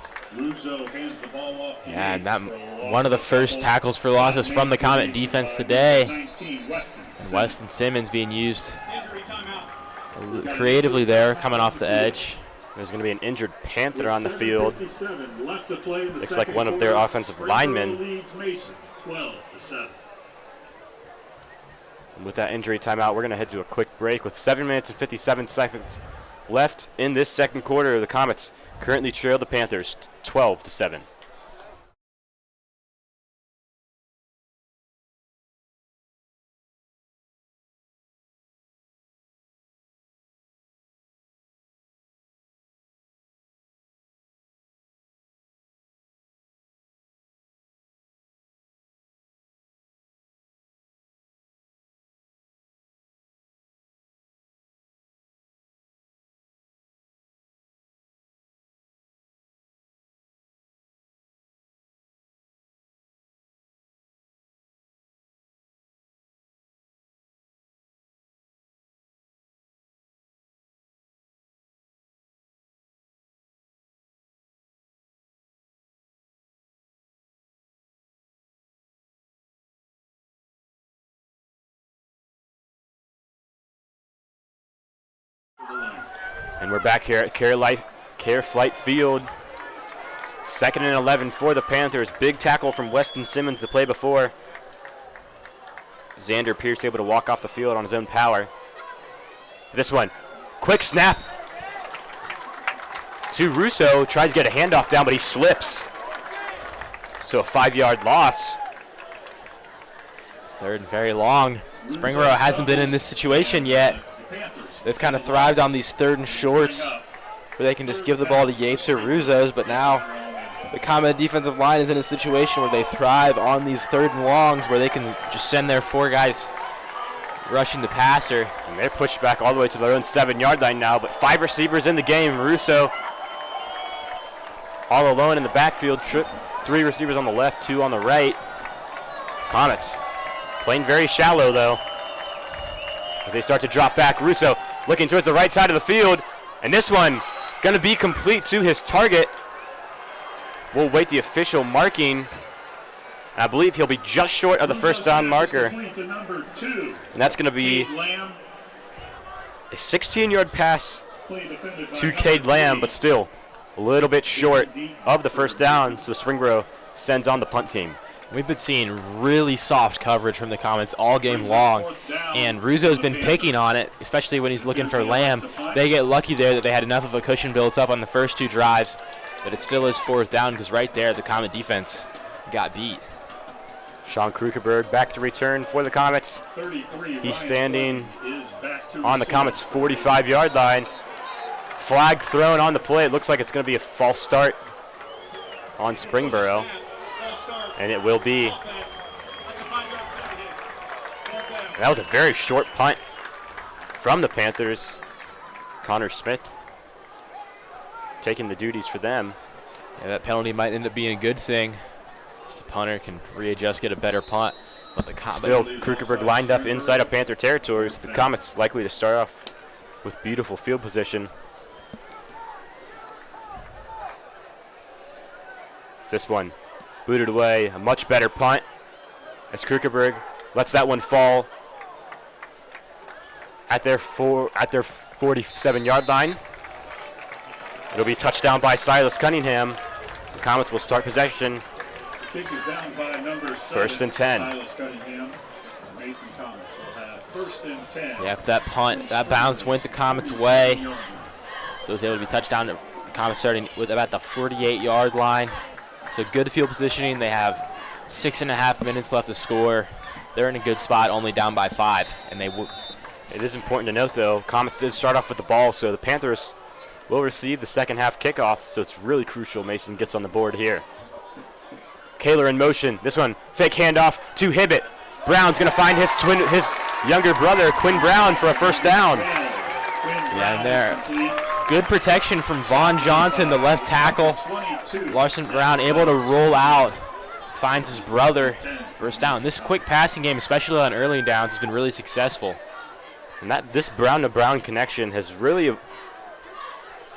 Yeah, and that one of the first tackles for losses from the Comet defense today. And Weston Simmons being used creatively there, coming off the edge. There's going to be an injured Panther on the field. Looks like one of their offensive linemen. And with that injury timeout, we're going to head to a quick break with 7 minutes and 57 seconds left in this second quarter. The Comets currently trail the Panthers 12-7. And we're back here at Care Flight Field. 2nd and 11 for the Panthers. Big tackle from Weston Simmons the play before. Xander Pierce able to walk off the field on his own power. This one, quick snap to Russo. Tries to get a handoff down, but he slips. So a 5-yard loss. 3rd and very long. Springboro hasn't been in this situation yet. They've kind of thrived on these 3rd and shorts where they can just give the ball to Yates or Ruzos, but now the Comet defensive line is in a situation where they thrive on these 3rd and longs where they can just send their 4 guys rushing the passer. And they're pushed back all the way to their own 7-yard line now, but 5 receivers in the game. Russo all alone in the backfield. 3 receivers on the left, 2 on the right. Comets playing very shallow, though, as they start to drop back. Russo looking towards the right side of the field, and this one going to be complete to his target. We'll wait the official marking. I believe he'll be just short of the first down marker. And that's going to be a 16-yard pass to Cade Lamb, but still a little bit short of the first down, so Springboro sends on the punt team. We've been seeing really soft coverage from the Comets all game long, and Ruzzo's been picking on it, especially when he's looking for Lamb. They get lucky there that they had enough of a cushion built up on the first 2 drives, but it still is 4th down because right there the Comet defense got beat. Sean Krugerberg back to return for the Comets. He's standing on the Comets' 45-yard line. Flag thrown on the play. It looks like it's going to be a false start on Springboro. And it will be. That was a very short punt from the Panthers. Connor Smith taking the duties for them. Yeah, that penalty might end up being a good thing. The punter can readjust, get a better punt. But the still, Krugerberg lined up inside of Panther territory, so the Comets likely to start off with beautiful field position. This one booted away, a much better punt as Krugerberg lets that one fall at their 47-yard line. It'll be touchdown by Silas Cunningham. The Comets will start possession. First and 10. Yep, that punt, that bounce went the Comets' way. So it was able to be touchdown. The Comets starting with about the 48-yard line. So good field positioning. They have 6.5 minutes left to score. They're in a good spot, only down by 5. And it is important to note, though, Comets did start off with the ball, so the Panthers will receive the second half kickoff. So it's really crucial Mason gets on the board here. Kaler in motion. This one, fake handoff to Hibbett. Brown's going to find his younger brother, Quinn Brown, for a first down. Yeah, and there. Good protection from Vaughn Johnson, the left tackle. Larson Brown able to roll out, finds his brother, first down. This quick passing game, especially on early downs, has been really successful. And this Brown-to-Brown connection has really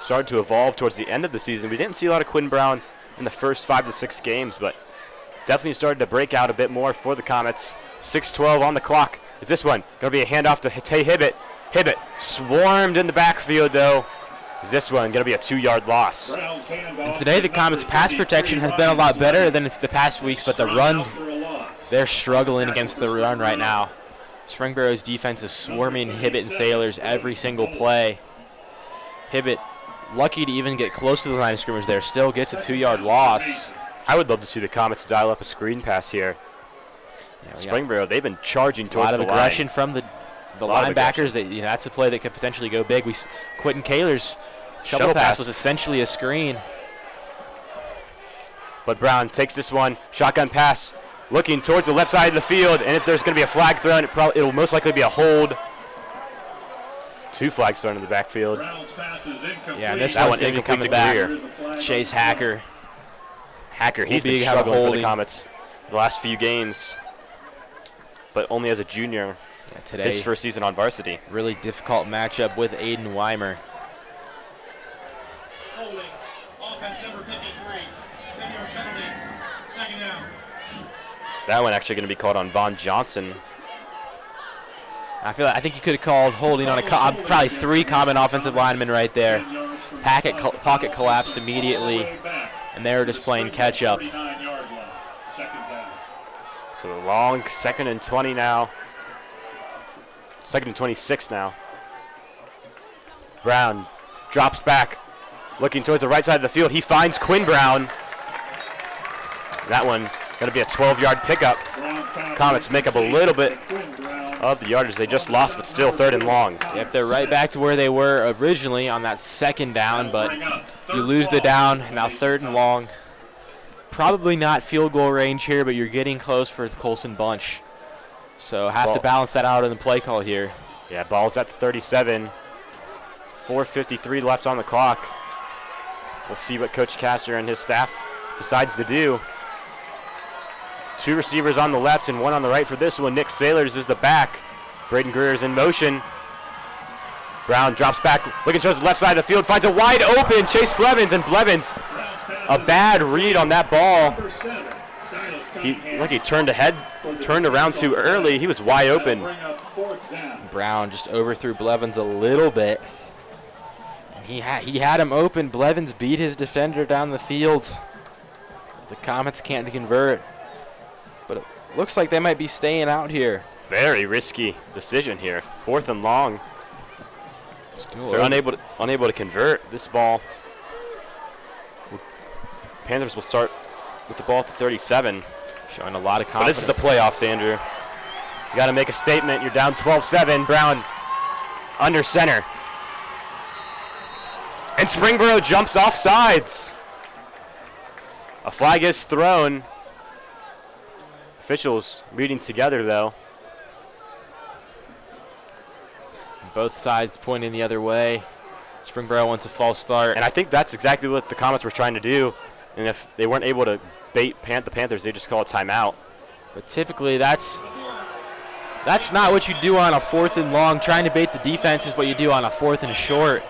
started to evolve towards the end of the season. We didn't see a lot of Quinn Brown in the first 5 to 6 games, but definitely started to break out a bit more for the Comets. 6:12 on the clock. Is this one going to be a handoff to Tay Hibbett? Hibbett swarmed in the backfield, though. Is this one going to be a 2-yard loss? And today the Comets' pass protection has been a lot better than the past weeks, but the run, they're struggling against the run right now. Springboro's defense is swarming Hibbett and Sailors every single play. Hibbett, lucky to even get close to the line of scrimmage there, still gets a 2-yard loss. I would love to see the Comets dial up a screen pass here. Yeah, Springboro, they've been charging towards the line. A lot of aggression from the linebackers. That's a play that could potentially go big. Quentin Kaler's shuttle pass was essentially a screen. But Brown takes this one, shotgun pass, looking towards the left side of the field, and if there's going to be a flag thrown, it will most likely be a hold. 2 flags thrown in the backfield. Yeah, and this one's going to be coming back. Chase Hacker. He's been struggling for the Comets the last few games, but only as a junior. Yeah, today, his first season on varsity. Really difficult matchup with Aiden Weimer. Holding, offense number 53, 10-yard penalty, second down. That one actually going to be called on Vaughn Johnson. I think you could have called holding on probably 3 common offensive linemen right there. Pocket collapsed immediately, and they were just playing catch up. So the long 2nd and 20 now. 2nd and 26 now. Brown drops back, looking towards the right side of the field. He finds Quinn Brown. That one going to be a 12-yard pickup. Comets make up a little bit of the yardage they just lost, but still 3rd and long. Yep, they're right back to where they were originally on that 2nd down, but you lose the down, now 3rd and long. Probably not field goal range here, but you're getting close for the Colson bunch. So have to balance that out in the play call here. Yeah, ball's at the 37. 4:53 left on the clock. We'll see what Coach Castor and his staff decides to do. 2 receivers on the left and 1 on the right for this one. Nick Sailors is the back. Braden Greer's in motion. Brown drops back, looking towards the left side of the field, finds a wide open Chase Blevins, and Blevins, a bad read on that ball. He turned around too early. He was wide open. Brown just overthrew Blevins a little bit. He had him open. Blevins beat his defender down the field. The Comets can't convert, but it looks like they might be staying out here. Very risky decision here. 4th and long. They're unable to convert this ball. Panthers will start with the ball at the 37. Showing a lot of confidence. But this is the playoffs, Andrew. You got to make a statement. You're down 12-7. Brown under center. And Springboro jumps off sides. A flag is thrown. Officials meeting together, though. Both sides pointing the other way. Springboro wants a false start. And I think that's exactly what the Comets were trying to do. And if they weren't able to bait the Panthers, they just call a timeout. But typically that's not what you do on a 4th and long. Trying to bait the defense is what you do on a 4th and short.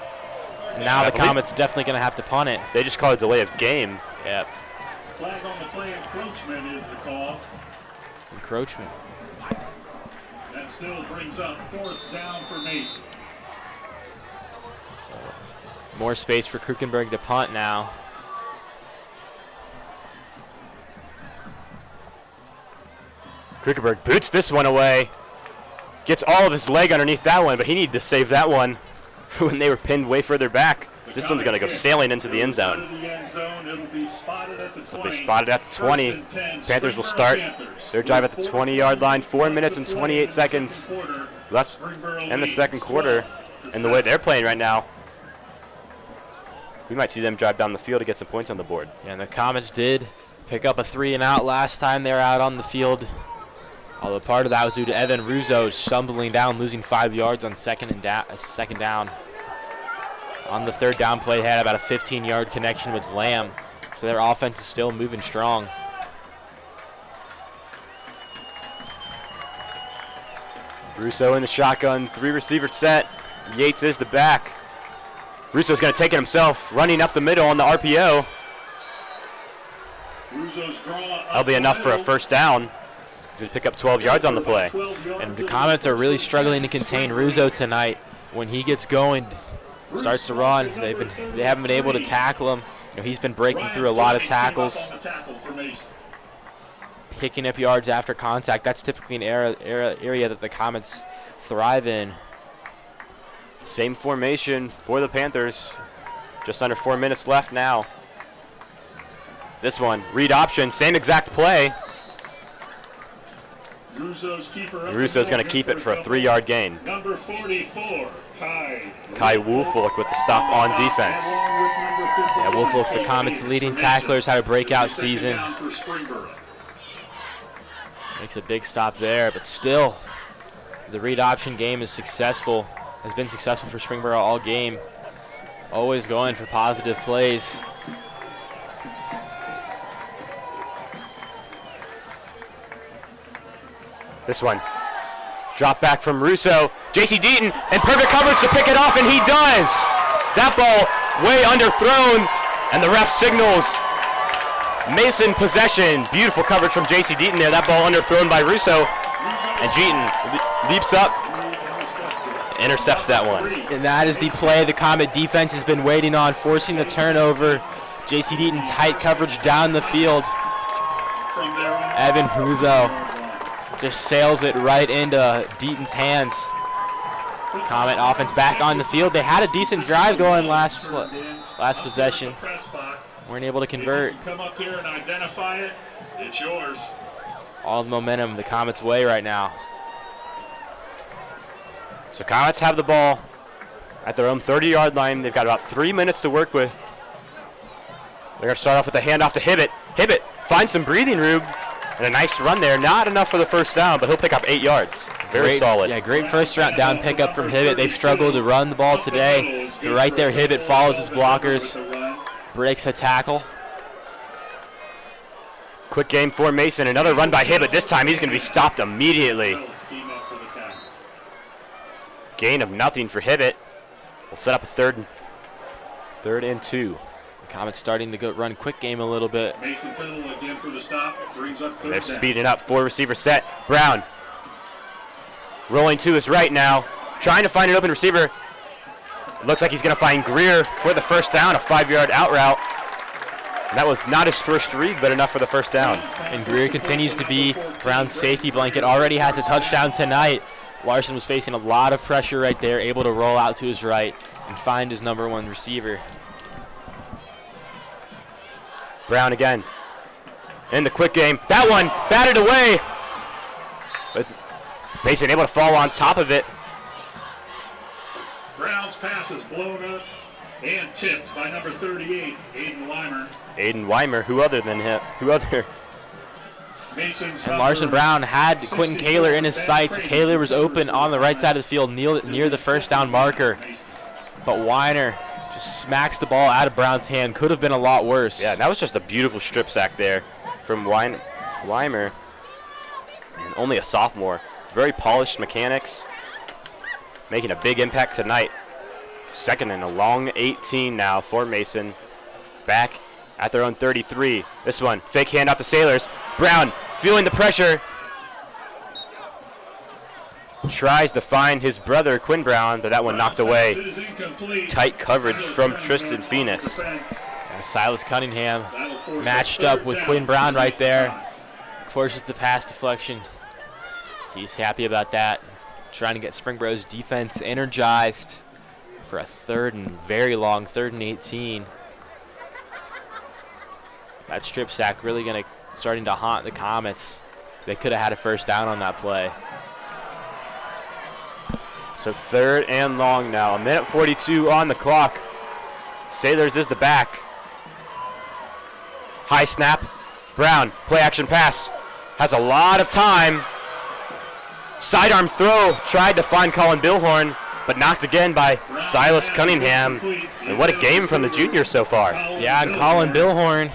And now the Comets definitely going to have to punt it. They just call a delay of game. Yep. Flag on the play, encroachment is the call. Encroachment. That still brings up 4th down for Mason. So more space for Krukenberg to punt now. Krukenberg boots this one away. Gets all of his leg underneath that one, but he needed to save that one when they were pinned way further back. This one's going to go sailing into the end zone. It'll be spotted at the 20. They'll be spotted at the 20. Panthers will start their drive at the 20-yard line. 4 minutes and 28 seconds left in the 2nd quarter. And the way they're playing right now, we might see them drive down the field to get some points on the board. Yeah, and the Comets did pick up a 3-and-out last time they were out on the field. Although part of that was due to Evan Russo stumbling down, losing 5 yards on second down. On the 3rd down play, they had about a 15-yard connection with Lamb. So their offense is still moving strong. Russo in the shotgun, 3-receiver set. Yates is the back. Russo's going to take it himself, running up the middle on the RPO. That'll be enough for a 1st down. He's going to pick up 12 yards on the play. And the Comets are really struggling to contain Russo tonight. When he gets going, starts to run, they haven't been able to tackle him. He's been breaking through a lot of tackles, picking up yards after contact. That's typically an area that the Comets thrive in. Same formation for the Panthers. Just under 4 minutes left now. This one, read option, same exact play. Russo's going to keep it for a 3-yard gain. Number 44, Kai Woolfolk with the stop on defense. Yeah, Woolfolk, the Comets' leading tacklers, had a breakout season. Makes a big stop there, but still, the read option game is successful. Has been successful for Springboro all game. Always going for positive plays. This one, drop back from Russo. J.C. Deaton, and perfect coverage to pick it off, and he does. That ball way underthrown, and the ref signals Mason possession. Beautiful coverage from J.C. Deaton there. That ball underthrown by Russo, and Deaton leaps up, intercepts that one. And that is the play the Comet defense has been waiting on, forcing the turnover. J.C. Deaton tight coverage down the field. Evan Russo just sails it right into Deaton's hands. Comet offense back on the field. They had a decent drive going last possession. Weren't able to convert. Come up here and identify it. It's yours. All the momentum the Comets' way right now. So Comets have the ball at their own 30-yard line. They've got about 3 minutes to work with. They're going to start off with a handoff to Hibbett. Hibbett finds some breathing room and a nice run there. Not enough for the first down, but he'll pick up 8 yards. Very solid. Yeah, great first down pickup from Hibbett. They've struggled to run the ball today. They're right there. Hibbett follows his blockers, breaks a tackle. Quick game for Mason. Another run by Hibbett. This time he's going to be stopped immediately. Gain of nothing for Hibbett. We'll set up a third and 2. The Comets starting to go run quick game a little bit. Mason Fiddle again for the stop. Brings up They're speeding up. 4 receiver set. Brown rolling to his right now. Trying to find an open receiver. Looks like he's going to find Greer for the first down. A 5-yard out route. That was not his first read, but enough for the first down. And Greer continues to be Brown's safety blanket. Already has a touchdown tonight. Larson was facing a lot of pressure right there, able to roll out to his right and find his number 1 receiver. Brown again in the quick game. That one batted away. But Mason able to fall on top of it. Brown's pass is blown up and tipped by number 38, Aiden Weimer. Aiden Weimer, who other than him? Who other? And Larson Brown had Quentin Kaler in his sights. Kaler was open on the right side of the field near the first down marker. But Weiner just smacks the ball out of Brown's hand. Could have been a lot worse. Yeah, that was just a beautiful strip sack there from Weimer. And only a sophomore. Very polished mechanics. Making a big impact tonight. Second and a long 18 now for Mason. Back at their own 33. This one, fake handoff to Sailors. Brown feeling the pressure. Tries to find his brother, Quinn Brown, but that one knocked away. Tight coverage from Tristan Phoenix. Silas Cunningham matched up with Quinn Brown right there. Forces the pass deflection. He's happy about that. Trying to get Springboro's defense energized for a third and 18. That strip sack really starting to haunt the Comets. They could have had a first down on that play. So third and long now. 1:42 on the clock. Sailors is the back. High snap. Brown, play action pass. Has a lot of time. Sidearm throw. Tried to find Colin Billhorn, but knocked again by Silas Cunningham. And what a game from the junior so far. Yeah, and Colin Billhorn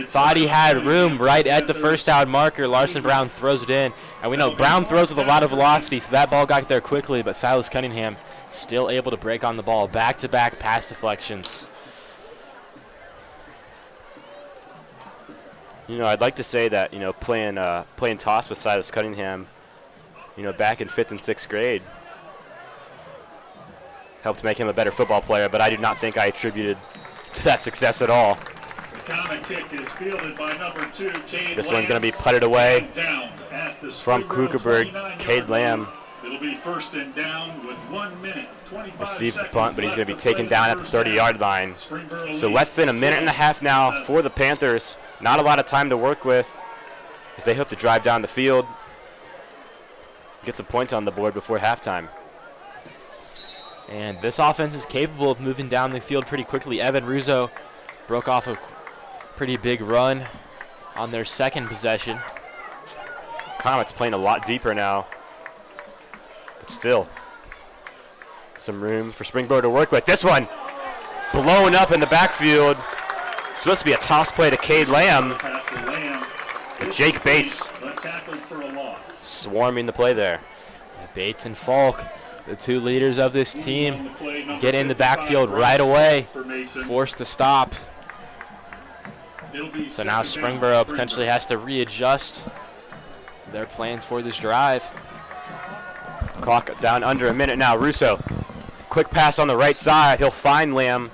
thought he had room right at the first down marker. Larson Brown throws it in. And we know Brown throws with a lot of velocity, so that ball got there quickly, but Silas Cunningham still able to break on the ball. Back-to-back pass deflections. You know, I'd like to say that, you know, playing toss with Silas Cunningham, you know, back in 5th and 6th grade helped make him a better football player, but I do not think I attributed to that success at all. Kick is fielded by number 2, Cade This Lamb. one's going to be putted away Down at the from Springboro Krugerberg. 29-yard Cade Lamb line. It'll be first and down with 1 minute, 25 receives the seconds punt, but he's going to be left taken play down at the first down. 30-yard line. Springboro So leads less than a minute and a half now for the Panthers. Not a lot of time to work with as they hope to drive down the field, get some points on the board before halftime. And this offense is capable of moving down the field pretty quickly. Evan Russo broke off a pretty big run on their second possession. Comets playing a lot deeper now, but still some room for Springboro to work with. This one blown up in the backfield. Supposed to be a toss play to Cade Lamb. But Jake Bates swarming the play there. Bates and Falk, the 2 leaders of this team, get in the backfield right away, force the stop. So now Springboro potentially has to readjust their plans for this drive. Clock down under a minute now. Russo, quick pass on the right side. He'll find Lamb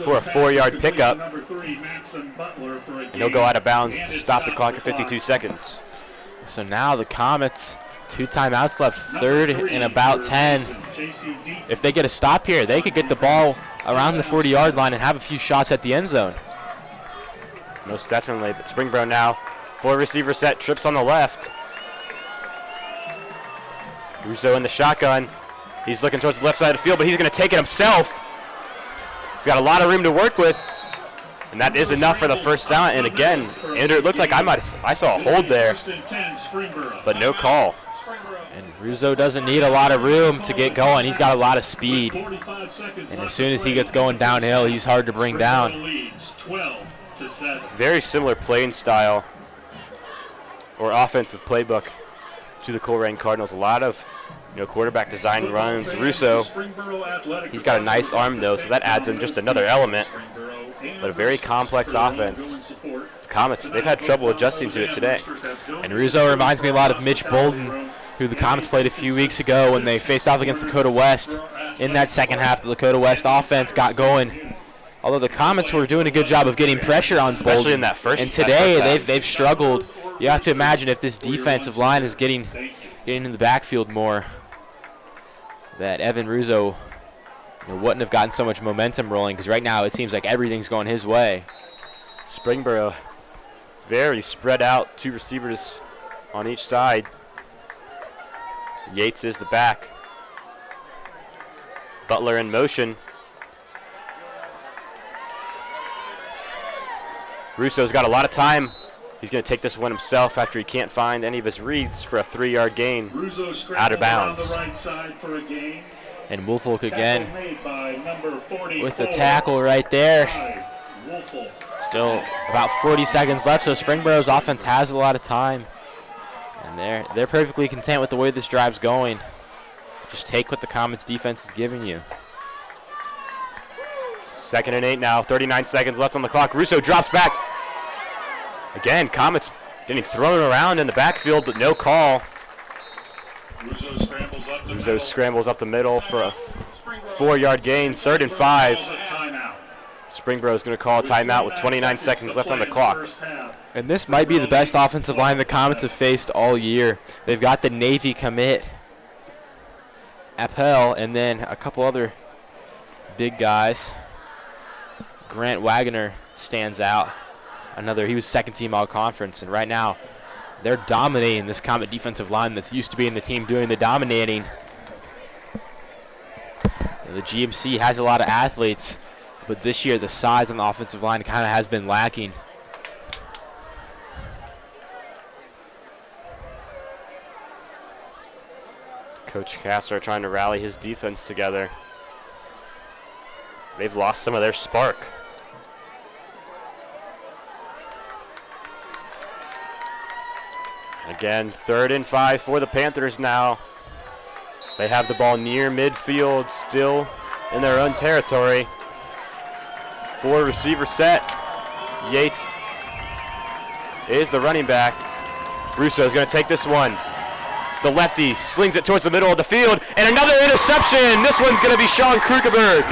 for a 4-yard pickup. And he'll go out of bounds to stop the clock at 52 seconds. So now the Comets, 2 timeouts left, third and about 10. If they get a stop here, they could get the ball around the 40-yard line and have a few shots at the end zone. Most definitely, but Springboro now, 4 receiver set, trips on the left. Russo in the shotgun, He's looking towards the left side of the field, but he's going to take it himself. He's got a lot of room to work with, and that is enough for the first down. And again, Andrew, it looked like I saw a hold there, but no call. And Russo doesn't need a lot of room to get going. He's got a lot of speed. And as soon as he gets going downhill, he's hard to bring down. Very similar playing style or offensive playbook to the Coleraine Cardinals. A lot of quarterback design runs. Russo, he's got a nice arm though, so that adds in just another element. But a very complex offense. The Comets, they've had trouble adjusting to it today. And Russo reminds me a lot of Mitch Bolden, who the Comets played a few weeks ago when they faced off against Dakota West. In that second half, the Dakota West offense got going. Although the Comets were doing a good job of getting pressure on especially Bolden. In that first. And today they've struggled. You have to imagine if this defensive line is getting in the backfield more, that Evan Russo wouldn't have gotten so much momentum rolling, because right now it seems like everything's going his way. Springboro very spread out, 2 receivers on each side. Yates is the back. Butler in motion. Russo's got a lot of time. He's going to take this one himself after he can't find any of his reads for a 3-yard gain out of bounds. And Woolfolk again with the tackle right there. Still about 40 seconds left, so Springboro's offense has a lot of time. And they're perfectly content with the way this drive's going. Just take what the Comets defense is giving you. 2nd and 8 now, 39 seconds left on the clock. Russo drops back. Again, Comets getting thrown around in the backfield, but no call. Russo scrambles up the middle for a 4-yard gain, 3rd and 5. Springboro is going to call a timeout with 29 seconds left on the clock. And this might be the best offensive line the Comets have faced all year. They've got the Navy commit, Appel, and then a couple other big guys. Grant Wagner stands out. He was 2nd team all-conference, and right now they're dominating this Comet defensive line that's used to being the team doing the dominating. The GMC has a lot of athletes, but this year the size on the offensive line kind of has been lacking. Coach Castro trying to rally his defense together. They've lost some of their spark. Again, 3rd and 5 for the Panthers now. They have the ball near midfield, still in their own territory. 4 receiver set. Yates is the running back. Russo is going to take this one. The lefty slings it towards the middle of the field, and another interception. This one's going to be Sean Krukenberg.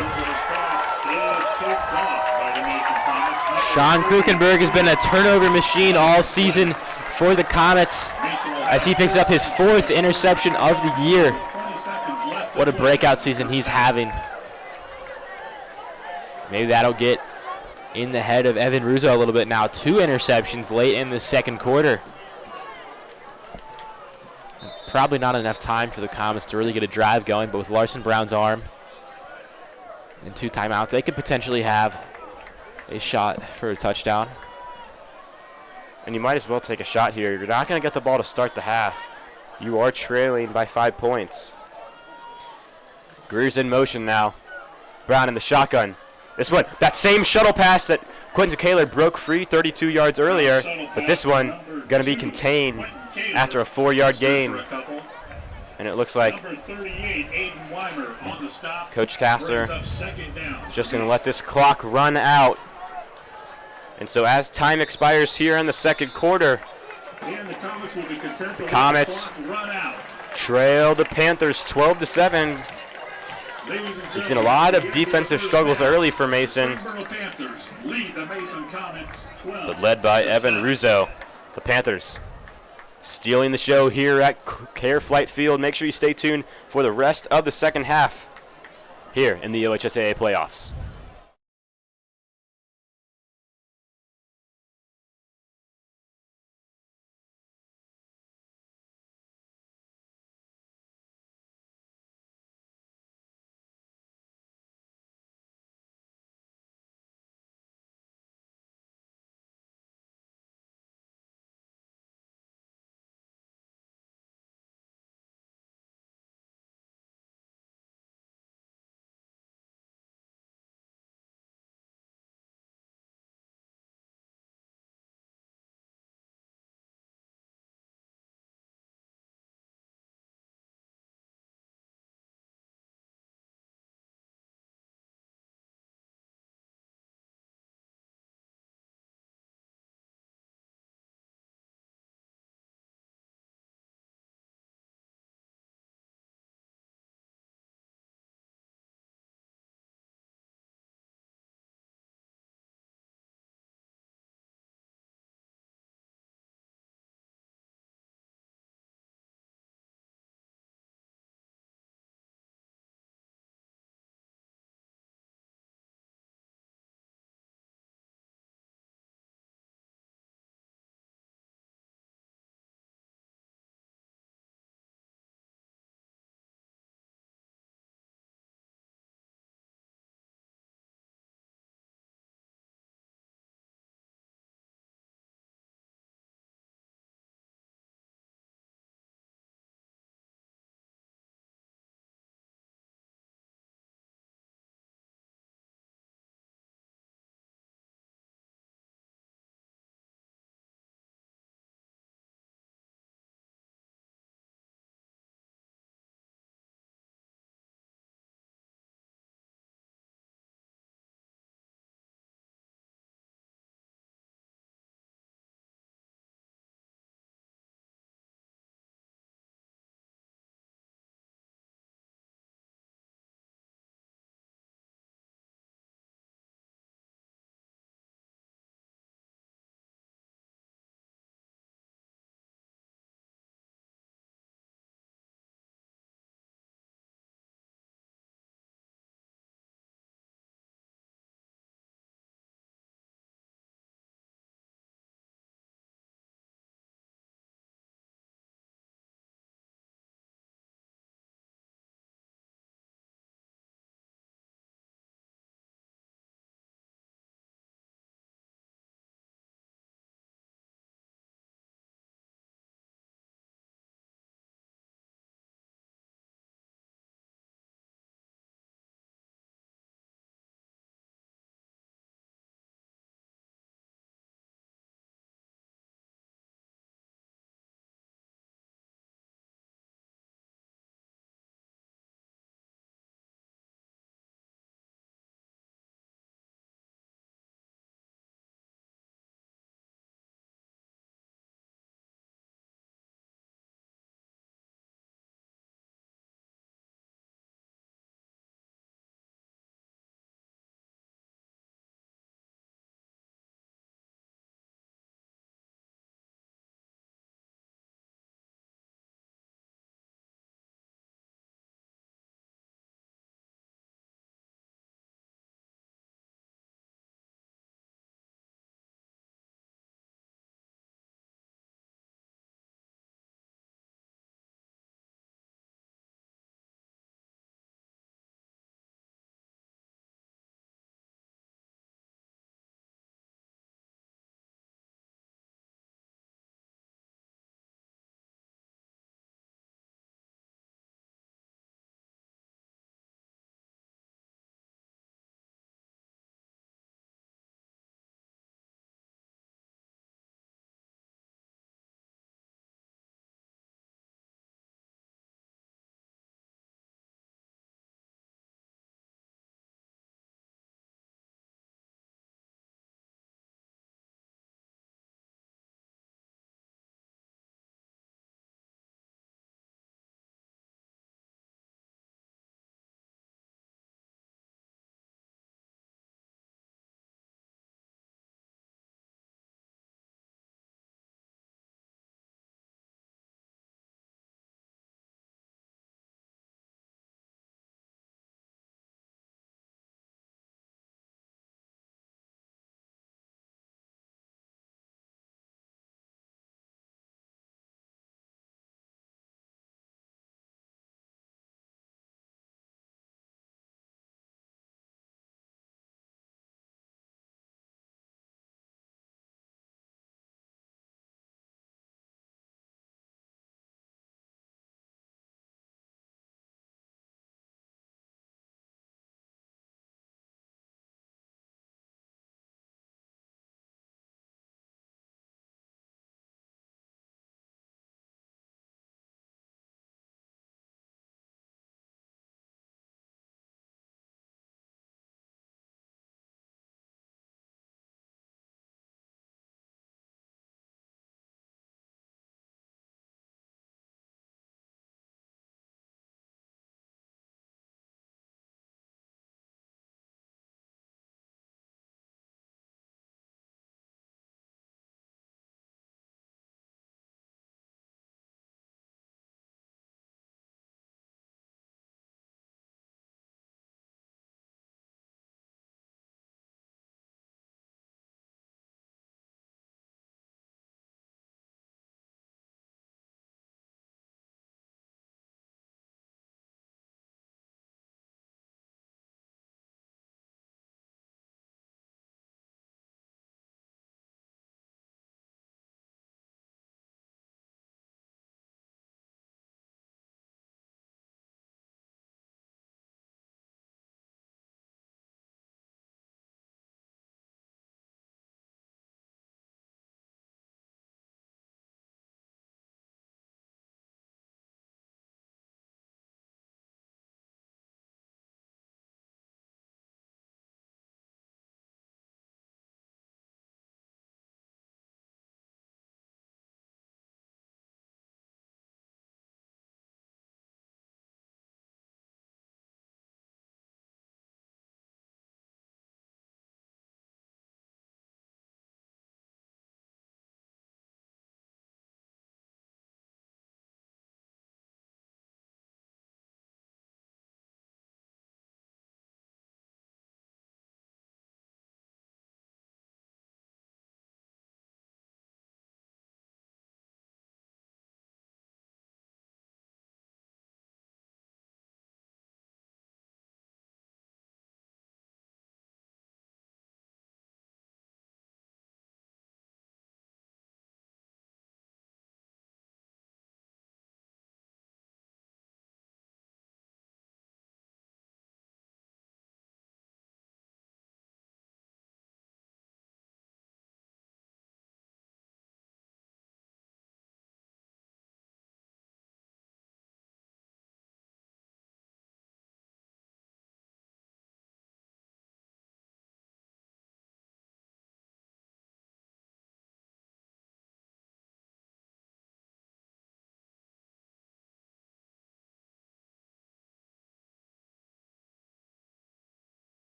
Sean Krukenberg has been a turnover machine all season for the Comets as he picks up his 4th interception of the year. What a breakout season he's having. Maybe that'll get in the head of Evan Russo a little bit now. 2 interceptions late in the 2nd quarter. Probably not enough time for the Comets to really get a drive going, but with Larson Brown's arm and 2 timeouts, they could potentially have a shot for a touchdown. And you might as well take a shot here. You're not going to get the ball to start the half. You are trailing by 5 points. Greer's in motion now. Brown in the shotgun. This one, that same shuttle pass that Quentin Kaler broke free 32 yards earlier, but this one going to be contained after a 4-yard gain. And it looks like Coach Kassler is just going to let this clock run out. And so as time expires here in the 2nd quarter, the Comets trail the Panthers 12-7. We've seen a lot of defensive struggles early for Mason, but led by Evan Russo. The Panthers stealing the show here at Care Flight Field. Make sure you stay tuned for the rest of the 2nd half here in the OHSAA playoffs.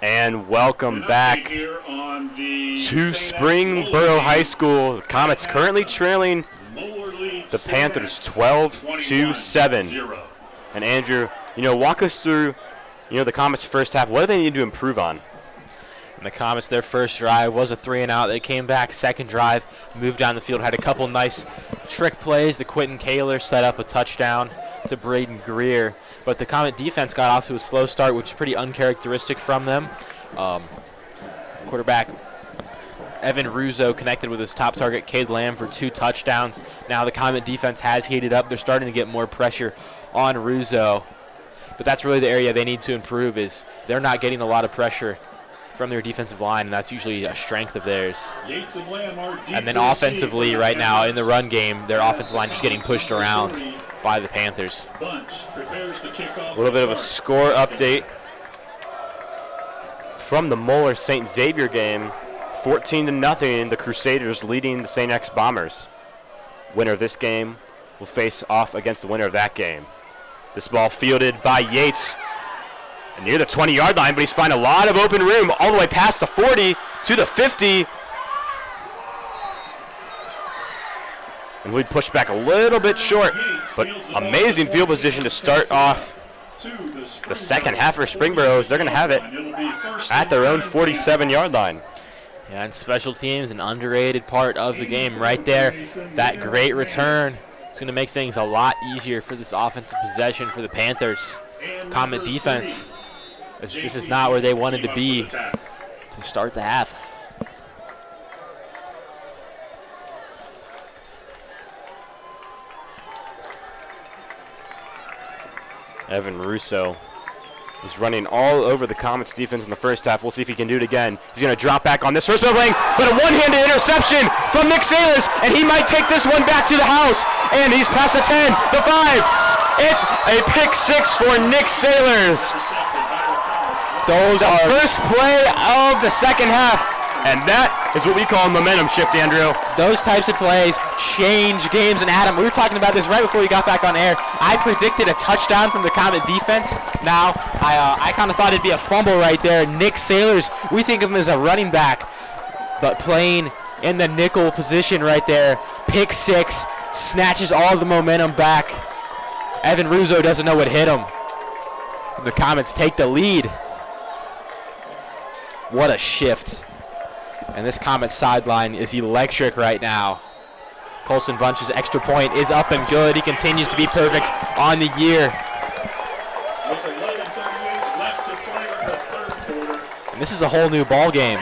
And welcome back Here on the to Springboro High School. The Comets currently trailing the Panthers 12-7. And Andrew, walk us through, the Comets' first half. What do they need to improve on? And the Comets, their first drive was a 3-and-out. They came back, second drive, moved down the field, had a couple nice trick plays. The Quentin Kaler set up a touchdown to Braden Greer. But the Comet defense got off to a slow start, which is pretty uncharacteristic from them. Quarterback Evan Russo connected with his top target, Cade Lamb, for 2 touchdowns. Now the Comet defense has heated up. They're starting to get more pressure on Russo. But that's really the area they need to improve, is they're not getting a lot of pressure from their defensive line, and that's usually a strength of theirs. And then offensively right now in the run game, their offensive line just getting pushed around by the Panthers. A little bit of a score update from the Moeller St. Xavier game. 14-0, the Crusaders leading the St. X Bombers. Winner of this game will face off against the winner of that game. This ball fielded by Yates near the 20-yard line, but he's finding a lot of open room all the way past the 40 to the 50. And we pushed back a little bit short, but amazing field position to start off the second half for Springboro. They're going to have it at their own 47-yard line. Yeah, and special teams, an underrated part of the game right there. That great return is going to make things a lot easier for this offensive possession for the Panthers. Comet defense, this is not where they wanted to be to start the half. Evan Russo is running all over the Comets defense in the first half. We'll see if he can do it again. He's going to drop back on this first playing, but a one-handed interception from Nick Sailors, and he might take this one back to the house. And he's past the 10, the 5. It's a pick 6 for Nick Sailors. Those the are first play of the second half, and that is what we call momentum shift, Andrew. Those types of plays change games. And Adam, we were talking about this right before we got back on air. I predicted a touchdown from the Comet defense. Now, I kind of thought it'd be a fumble right there. Nick Sailors, we think of him as a running back, but playing in the nickel position right there. Pick 6, snatches all the momentum back. Evan Russo doesn't know what hit him. The Comets take the lead. What a shift. And this Comet sideline is electric right now. Colson Bunch's extra point is up and good. He continues to be perfect on the year. And this is a whole new ball game.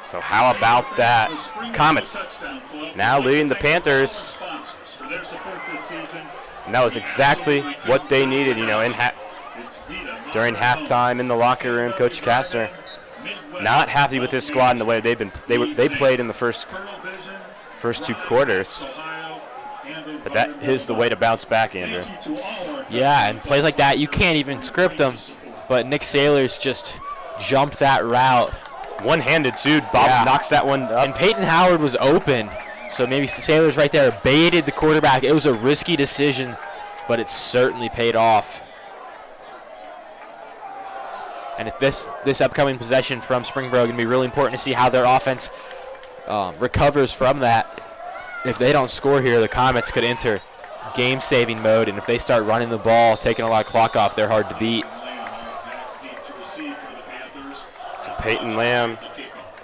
So how about that? Comets now leading the Panthers. And that was exactly what they needed, during halftime in the locker room. Coach Kastner not happy with this squad and the way they played in the first 2 quarters. But that is the way to bounce back, Andrew. Yeah, and plays like that, you can't even script them. But Nick Sailors just jumped that route. One-handed, too. Bob knocks that one up. And Peyton Howard was open. So maybe Sailors right there baited the quarterback. It was a risky decision, but it certainly paid off. And if this upcoming possession from Springboro going to be really important to see how their offense recovers from that. If they don't score here, the Comets could enter game-saving mode, and if they start running the ball, taking a lot of clock off, they're hard to beat. So Peyton Lamb,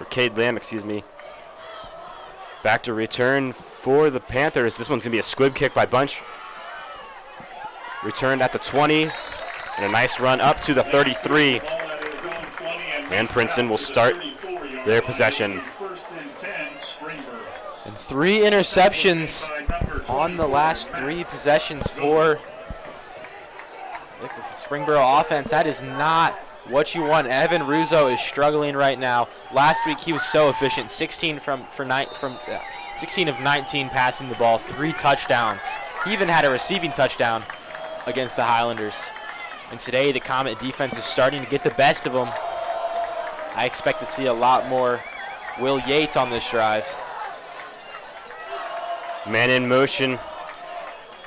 or Cade Lamb, excuse me. Back to return for the Panthers. This one's going to be a squib kick by Bunch. Returned at the 20. And a nice run up to the 33. And Princeton will start their possession. And 3 interceptions on the last 3 possessions for the Springboro offense. That is not what you want. Evan Russo is struggling right now. Last week he was so efficient, 16 of 19 passing the ball, 3 touchdowns. He even had a receiving touchdown against the Highlanders. And today the Comet defense is starting to get the best of them. I expect to see a lot more Will Yates on this drive. Man in motion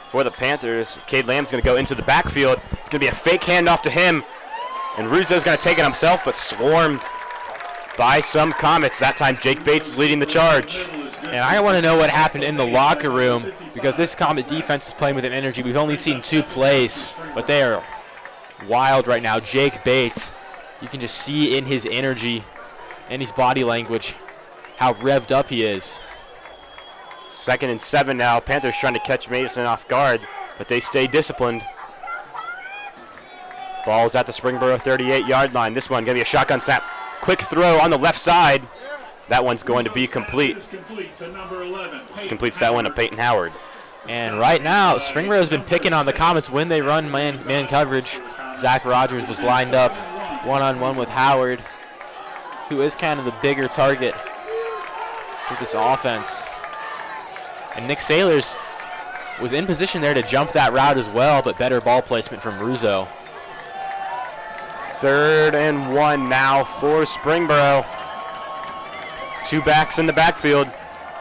for the Panthers. Cade Lamb's going to go into the backfield. It's going to be a fake handoff to him. And Russo's going to take it himself, but swarmed by some Comets. That time Jake Bates is leading the charge. And I want to know what happened in the locker room, because this Comet defense is playing with an energy. We've only seen 2 plays, but they are wild right now. Jake Bates, you can just see in his energy and his body language how revved up he is. 2nd and 7 now. Panthers trying to catch Mason off guard, but they stay disciplined. Ball's at the Springboro 38-yard line. This one going to be a shotgun snap. Quick throw on the left side. That one's going to be complete. Completes that one to Peyton Howard. And right now, Springboro's been picking on the Comets when they run man coverage. Zach Rogers was lined up one-on-one with Howard, who is kind of the bigger target for this offense. And Nick Sailors was in position there to jump that route as well, but better ball placement from Russo. 3rd and 1 now for Springboro. 2 backs in the backfield.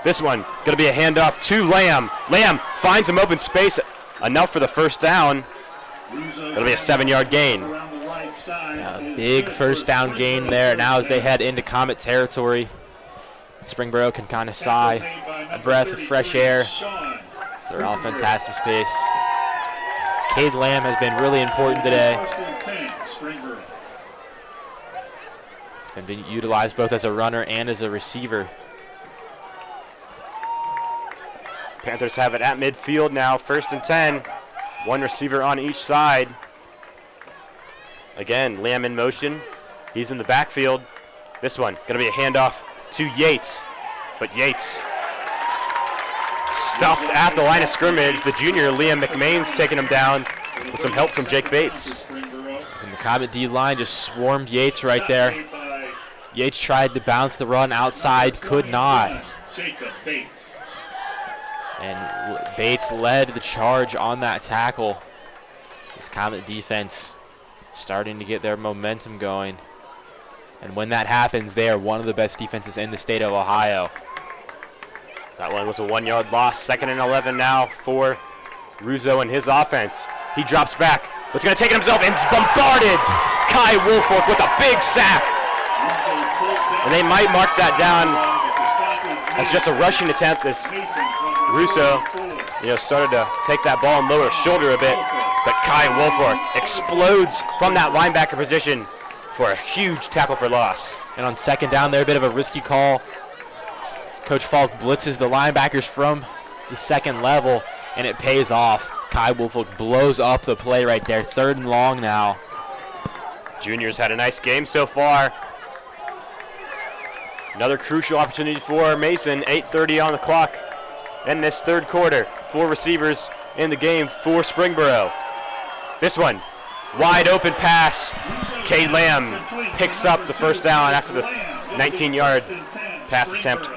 This one going to be a handoff to Lamb. Lamb finds some open space, enough for the first down. It'll be a 7-yard gain. A big first down gain there. Now as they head into Comet territory, Springboro can kind of sigh a breath of fresh air as their offense has some space. Cade Lamb has been really important today. He's been utilized both as a runner and as a receiver. Panthers have it at midfield now, 1st and 10. 1 receiver on each side. Again, Lamb in motion. He's in the backfield. This one going to be a handoff to Yates. But Yates stuffed at the line of scrimmage. The junior, Liam McMain's taking him down with some help from Jake Bates. And the Comet D-line just swarmed Yates right there. Yates tried to bounce the run outside, could not. And Bates led the charge on that tackle. This Comet defense starting to get their momentum going. And when that happens, they are one of the best defenses in the state of Ohio. That one was a 1-yard loss. 2nd and 11 now for Russo and his offense. He drops back. But he's going to take it himself and bombarded. Kai Woolfolk with a big sack. And they might mark that down as just a rushing attempt as Russo, started to take that ball and lower his shoulder a bit. But Kai Woolfolk explodes from that linebacker position for a huge tackle for loss. And on 2nd down there, a bit of a risky call. Coach Falk blitzes the linebackers from the 2nd level, and it pays off. Kai Woolfolk blows up the play right there. 3rd and long now. Juniors had a nice game so far. Another crucial opportunity for Mason. 8:30 on the clock in this 3rd quarter. 4 receivers in the game for Springboro. This one, wide open pass. Cade Lamb picks up the first down after the 19-yard pass attempt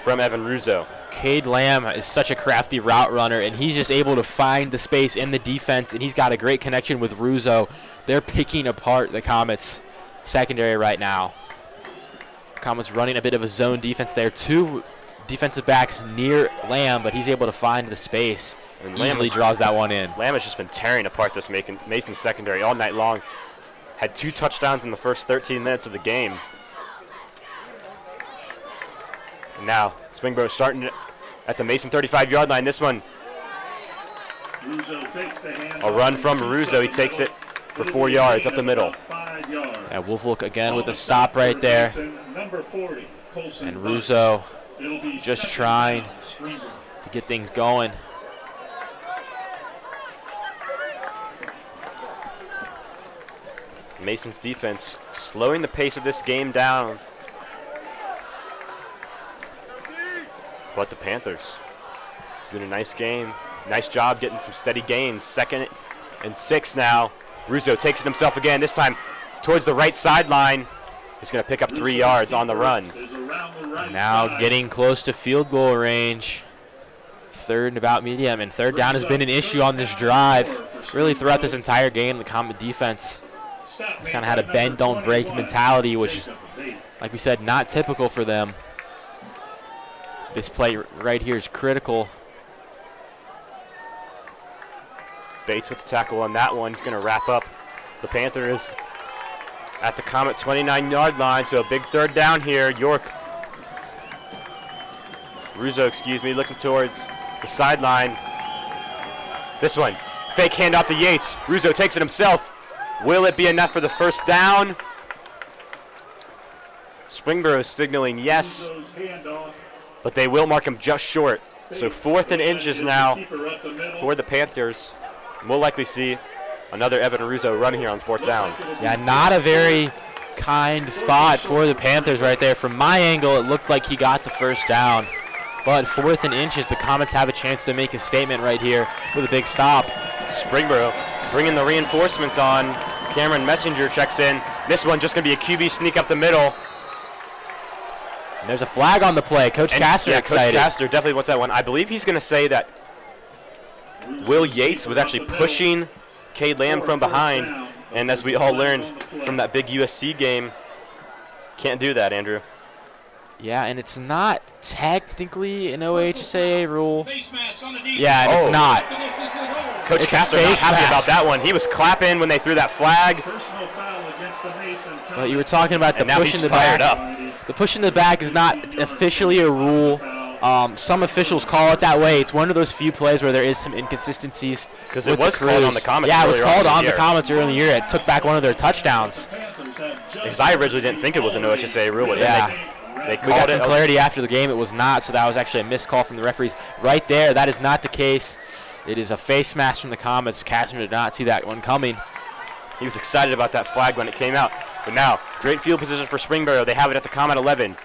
from Evan Russo. Cade Lamb is such a crafty route runner, and he's just able to find the space in the defense, and he's got a great connection with Russo. They're picking apart the Comets secondary right now. Comets running a bit of a zone defense there. 2 defensive backs near Lamb, but he's able to find the space and easily draws that one in. Lamb has just been tearing apart this Mason secondary all night long. Had 2 touchdowns in the first 13 minutes of the game. And now Springboro starting at the Mason 35-yard line. This one, a run from Russo. He takes it for 4 yards up the middle. And Woolfolk again with a stop right there. And Russo just trying to get things going. Mason's defense slowing the pace of this game down. But the Panthers doing a nice game. Nice job getting some steady gains. 2nd and 6 now. Russo takes it himself again, this time towards the right sideline. He's going to pick up 3 yards on the run. Now getting close to field goal range. 3rd and about medium, and 3rd down has been an issue on this drive. Really throughout this entire game, the Comet defense has kind of had a bend, don't break mentality, which is, like we said, not typical for them. This play right here is critical Bates with the tackle on that one. He's going to wrap up the Panthers at the Comet 29-yard line, so a big third down here. Russo, looking towards the sideline. This one, fake handoff to Yates. Russo takes it himself. Will it be enough for the first down? Springboro signaling yes, but they will mark him just short. So 4th and inches now for the Panthers. We'll likely see another Evan Russo run here on 4th down. Yeah, not a very kind spot for the Panthers right there. From my angle, it looked like he got the first down. But 4th and inches, the Comets have a chance to make a statement right here with a big stop. Springboro bringing the reinforcements on. Cameron Messenger checks in. This one just going to be a QB sneak up the middle. And there's a flag on the play. Coach Castor excited. Coach Castor definitely wants that one. I believe he's going to say that Will Yates was actually pushing Cade Lamb from behind. And as we all learned from that big USC game, can't do that, Andrew. Yeah, and it's not technically an OHSAA rule. Yeah, and it's not. Coach Castor not happy about that one. He was clapping when they threw that flag. But you were talking about the push in the back. The push in the back is not officially a rule. Some officials call it that way. It's one of those few plays where there is some inconsistencies. Because it was called on the Comets. Yeah, it was called on the Comets earlier in the year. It took back one of their touchdowns. Because I originally didn't think it was an OHSAA rule. But yeah. They We got some clarity after the game. It was not, so that was actually a missed call from the referees. Right there, that is not the case. It is a face mask from the Comets. Castor did not see that one coming. He was excited about that flag when it came out. But now, great field position for Springboro. They have it at the Comet 11.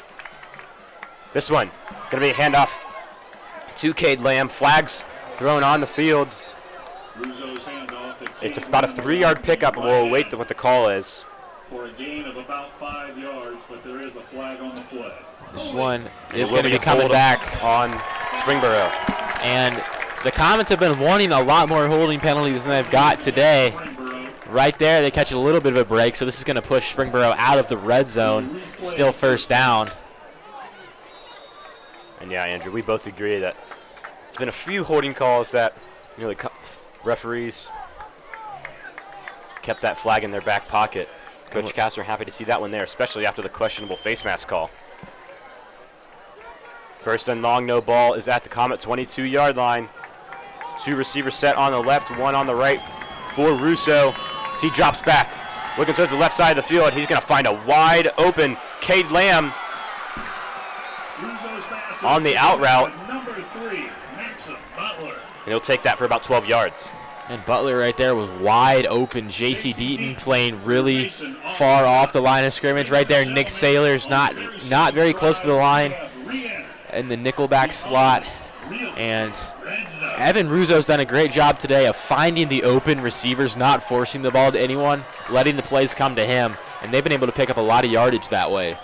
This one, going to be a handoff to Cade Lamb. Flags thrown on the field. It's about a 3-yard pickup, and we'll wait what the call is. For a gain of about 5 yards, but there is a flag on the play. This one is going to be coming back on Springboro. And the Comets have been wanting a lot more holding penalties than they've got today. Right there, they catch a little bit of a break, so this is going to push Springboro out of the red zone. Still first down. And yeah, Andrew, we both agree that there's been a few holding calls that the referees kept that flag in their back pocket. Coach Castor happy to see that one there, especially after the questionable face mask call. First and long, no ball is at the Comet 22-yard line. 2 receivers set on the left, 1 on the right for Russo. As he drops back, looking towards the left side of the field. He's going to find a wide open Cade Lamb on the out route. And he'll take that for about 12 yards. And Butler right there was wide open. J.C. Deaton playing really far off the line of scrimmage right there. Nick Saylor's not very close to the line in the nickelback slot. And Evan Russo's done a great job today of finding the open receivers, not forcing the ball to anyone, letting the plays come to him. And they've been able to pick up a lot of yardage that way.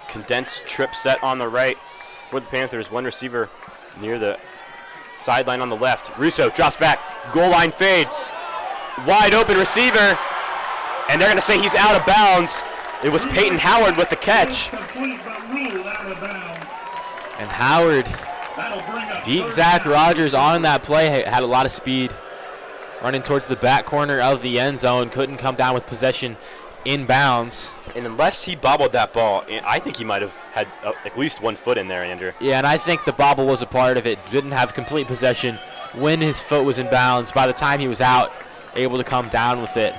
Condensed trip set on the right for the Panthers. 1 receiver near the sideline on the left. Russo drops back. Goal line fade. Wide open receiver. And they're going to say he's out of bounds. It was Peyton Howard with the catch. And Howard beat Zach Rogers on that play. Had a lot of speed. Running towards the back corner of the end zone. Couldn't come down with possession in bounds. And unless he bobbled that ball, I think he might have had at least 1 foot in there, Andrew. Yeah, and I think the bobble was a part of it. Didn't have complete possession when his foot was in bounds. By the time he was out, able to come down with it.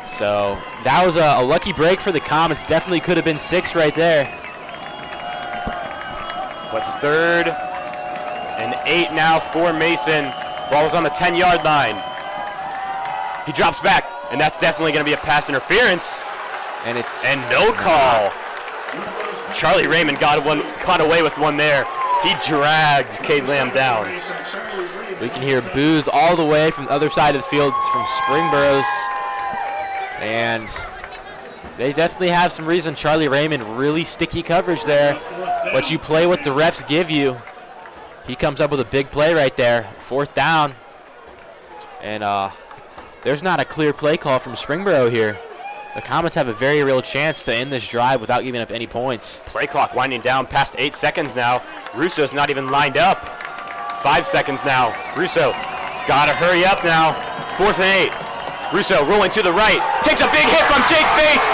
So that was a lucky break for the Comets. Definitely could have been 6 right there. But 3rd and 8 now for Mason. Ball is on the 10-yard line. He drops back, and that's definitely going to be a pass interference. And no call. Charlie Raymond got away with one there. He dragged Cade Lamb down. We can hear boos all the way from the other side of the field from Springboro's. And they definitely have some reason. Charlie Raymond, really sticky coverage there. But you play what the refs give you. He comes up with a big play right there. 4th down. And there's not a clear play call from Springboro here. The Comets have a very real chance to end this drive without giving up any points. Play clock winding down past 8 seconds now. Russo's not even lined up. 5 seconds now. Russo, gotta hurry up now. 4th and 8. Russo rolling to the right. Takes a big hit from Jake Bates.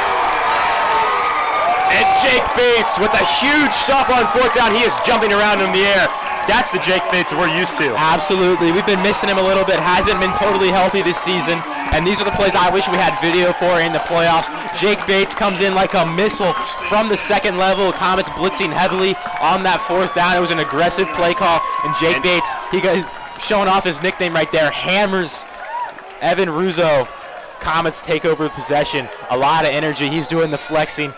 And Jake Bates with a huge stop on 4th down. He is jumping around in the air. That's the Jake Bates we're used to. Absolutely. We've been missing him a little bit. Hasn't been totally healthy this season. And these are the plays I wish we had video for in the playoffs. Jake Bates comes in like a missile from the second level. Comets blitzing heavily on that 4th down. It was an aggressive play call. And Jake Bates, he got showing off his nickname right there, hammers Evan Russo. Comets take over possession. A lot of energy. He's doing the flexing.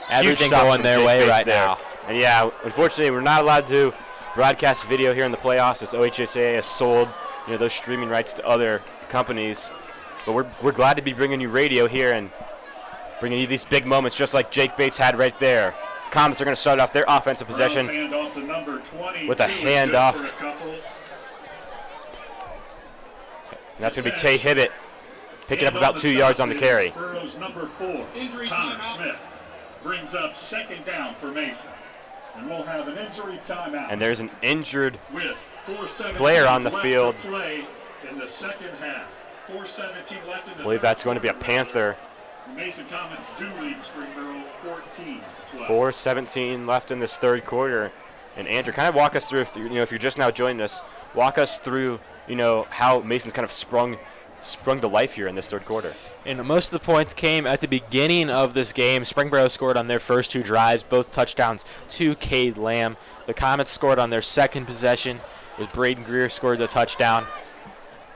Everything going their way right now. And yeah, unfortunately, we're not allowed to broadcast video here in the playoffs as OHSAA has sold, those streaming rights to other companies. But we're glad to be bringing you radio here and bringing you these big moments just like Jake Bates had right there. Comets are going to start off their offensive possession with a handoff. And that's going to be Tay Hibbett picking up about 2 yards on the carry. Number 4, Connor Smith, brings up 2nd down for Mason. And we'll have an injury timeout. And there's an injured with player on the field. Play in the second half. 4:17 left in the I believe that's going to be a Panther. Mason Comets do lead Springboro 14-12. 4:17 left in this third quarter. And Andrew, kind of walk us through, if you're just now joining us, walk us through, how Mason's kind of sprung to life here in this third quarter. And most of the points came at the beginning of this game. Springboro scored on their first 2 drives, both touchdowns to Cade Lamb. The Comets scored on their second possession, with Braden Greer scored the touchdown.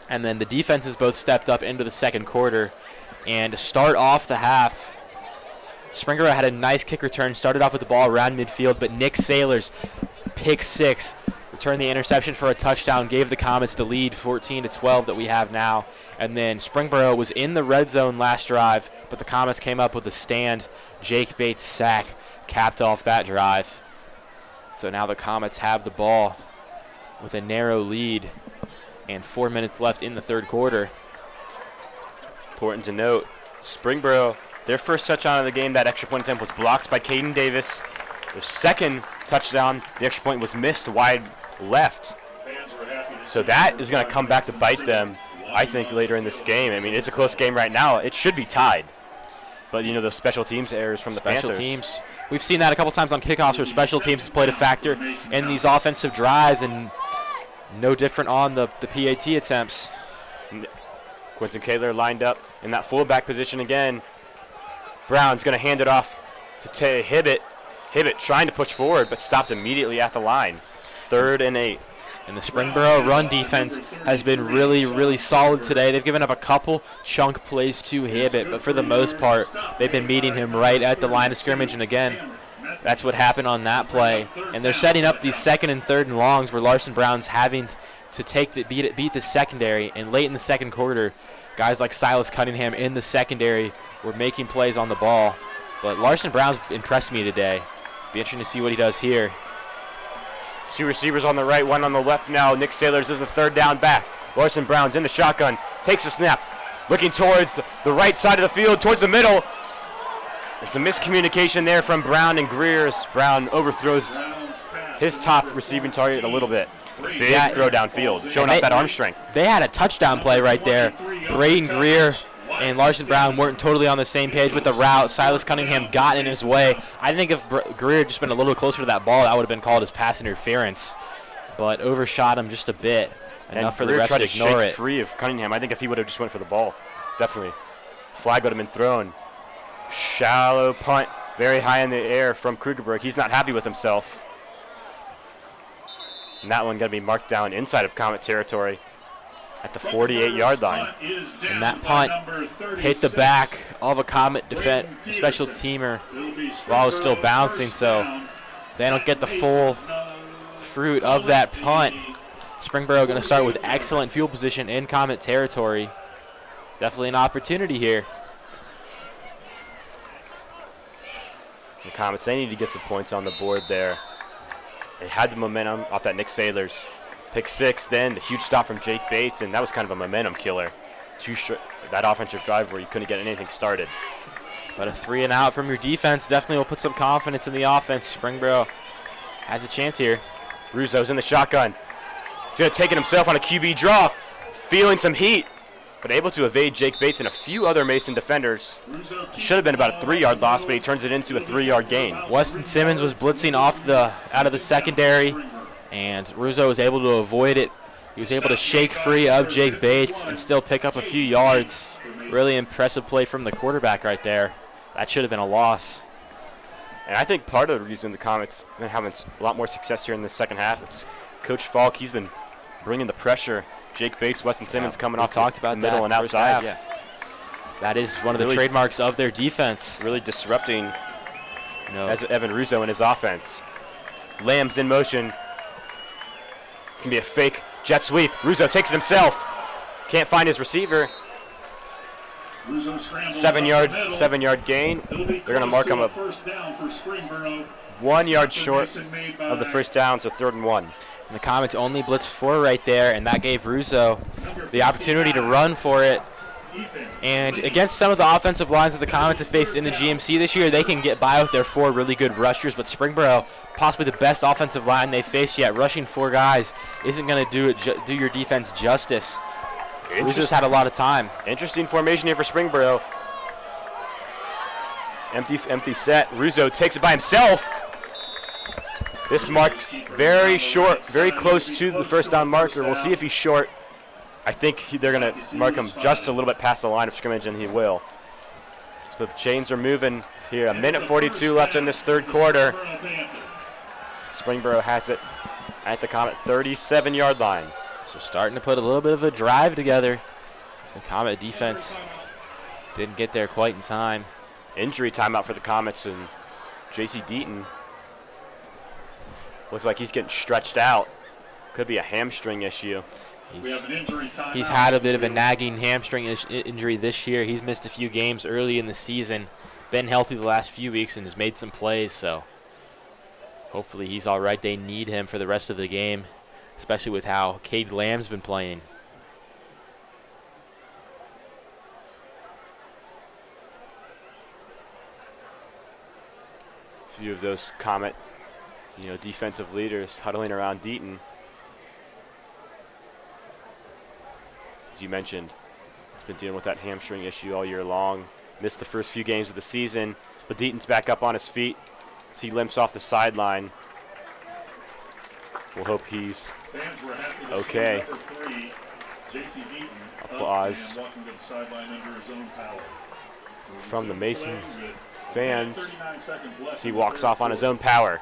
And then the defenses both stepped up into the second quarter. And to start off the half, Springboro had a nice kick return, started off with the ball around midfield, but Nick Sailors, pick 6, returned the interception for a touchdown, gave the Comets the lead 14-12 that we have now. And then Springboro was in the red zone last drive, but the Comets came up with a stand. Jake Bates' sack capped off that drive. So now the Comets have the ball with a narrow lead and 4 minutes left in the third quarter. Important to note, Springboro, their first touchdown of the game, that extra point attempt was blocked by Caden Davis. Their second touchdown, the extra point was missed wide left. So that is going to come back to bite them, I think, later in this game. I mean, it's a close game right now. It should be tied. But, the special teams errors from the Panthers. Special teams. We've seen that a couple times on kickoffs where special teams has played a factor in these offensive drives, and no different on the PAT attempts. Quentin Kaler lined up in that fullback position again. Brown's going to hand it off to Tay Hibbett. Hibbett trying to push forward, but stopped immediately at the line. 3rd and 8. And the Springboro run defense has been really, really solid today. They've given up a couple chunk plays to Hibbett, but for the most part, they've been meeting him right at the line of scrimmage. And again, that's what happened on that play. And they're setting up these 2nd and 3rd and longs where Larson Brown's having to beat the secondary. And late in the second quarter, guys like Silas Cunningham in the secondary were making plays on the ball. But Larson Brown's impressed me today. Be interesting to see what he does here. 2 receivers on the right, 1 on the left now. Nick Sailors is the 3rd down back. Larson Brown's in the shotgun, takes a snap, looking towards the right side of the field, towards the middle. It's a miscommunication there from Brown and Greer. Brown overthrows his top receiving target a little bit. Big throw downfield, showing off that arm strength. They had a touchdown play right there. Braden Greer and Larson Brown weren't totally on the same page with the route. Silas Cunningham got in his way. I think if Greer had just been a little closer to that ball, that would have been called as pass interference. But overshot him just a bit. Enough for the refs to ignore it. Free of Cunningham. I think if he would have just went for the ball, definitely. Flag would have been thrown. Shallow punt, very high in the air from Krugerberg. He's not happy with himself. And that one going to be marked down inside of Comet territory at the 48-yard line. And that punt hit the back of a Comet special teamer while it was still bouncing, so they don't get the full fruit of that punt. Springboro going to start with excellent field position in Comet territory. Definitely an opportunity here. The Comets, they need to get some points on the board there. They had the momentum off that Nick Sailors pick 6, then the huge stop from Jake Bates, and that was kind of a momentum killer. That offensive drive where you couldn't get anything started. But a 3 and out from your defense definitely will put some confidence in the offense. Springboro has a chance here. Russo's in the shotgun. He's going to take it himself on a QB draw, feeling some heat, but able to evade Jake Bates and a few other Mason defenders. It should have been about a 3-yard loss, but he turns it into a 3-yard gain. Weston Simmons was blitzing out of the secondary, and Russo was able to avoid it. He was able to shake free of Jake Bates and still pick up a few yards. Really impressive play from the quarterback right there. That should have been a loss. And I think part of the reason the Comets have been having a lot more success here in the second half is Coach Falk. He's been bringing the pressure. Jake Bates, Weston Simmons coming off talked about the middle and outside. Yeah. That is one of the trademarks of their defense. Really disrupting as Evan Russo in his offense. Lamb's in motion. It's going to be a fake jet sweep. Russo takes it himself. Can't find his receiver. 7-yard gain. They're going to mark him a 1 yard short of the first down, so 3rd and 1. And the Comets only blitzed 4 right there, and that gave Russo the opportunity to run for it. And against some of the offensive lines that the Comets have faced in the GMC this year, they can get by with their 4 really good rushers, but Springboro, possibly the best offensive line they've faced yet, rushing 4 guys isn't going to do your defense justice. Russo's had a lot of time. Interesting formation here for Springboro. Empty set. Russo takes it by himself. This marked very short, very close to the first down marker. We'll see if he's short. I think they're going to mark him just a little bit past the line of scrimmage, and he will. So the chains are moving here. 1:42 left in this 3rd quarter. Springboro has it at the Comet 37-yard line. So starting to put a little bit of a drive together. The Comet defense didn't get there quite in time. Injury timeout for the Comets, and J.C. Deaton looks like he's getting stretched out. Could be a hamstring issue. He's had a bit of a nagging hamstring injury this year. He's missed a few games early in the season, been healthy the last few weeks, and has made some plays, so hopefully he's all right. They need him for the rest of the game, especially with how Cade Lamb's been playing. A few of those Comet, defensive leaders huddling around Deaton. As you mentioned, he's been dealing with that hamstring issue all year long. Missed the first few games of the season, but Deaton's back up on his feet as he limps off the sideline. We'll hope he's okay. Applause from the Mason fans as he walks off on his own power.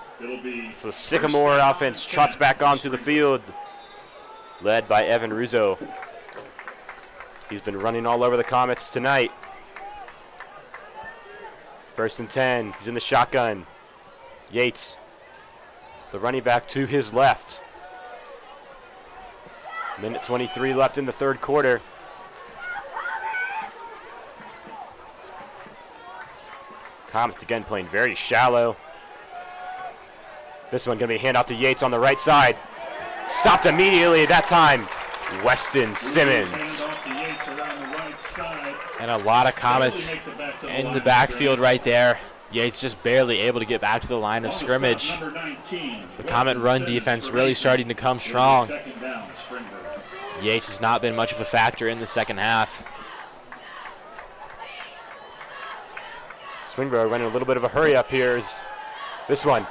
So the Sycamore offense trots back onto the field, led by Evan Russo. He's been running all over the Comets tonight. 1st and 10. He's in the shotgun. Yates, the running back, to his left. 1:23 left in the 3rd quarter. Comets again playing very shallow. This one going to be a handoff to Yates on the right side. Stopped immediately at that time. Weston Simmons. And a lot of Comets in the backfield right there. Yates just barely able to get back to the line of scrimmage. The Comet run defense really starting to come strong. Yates has not been much of a factor in the second half. Springboro running a little bit of a hurry up here. This one,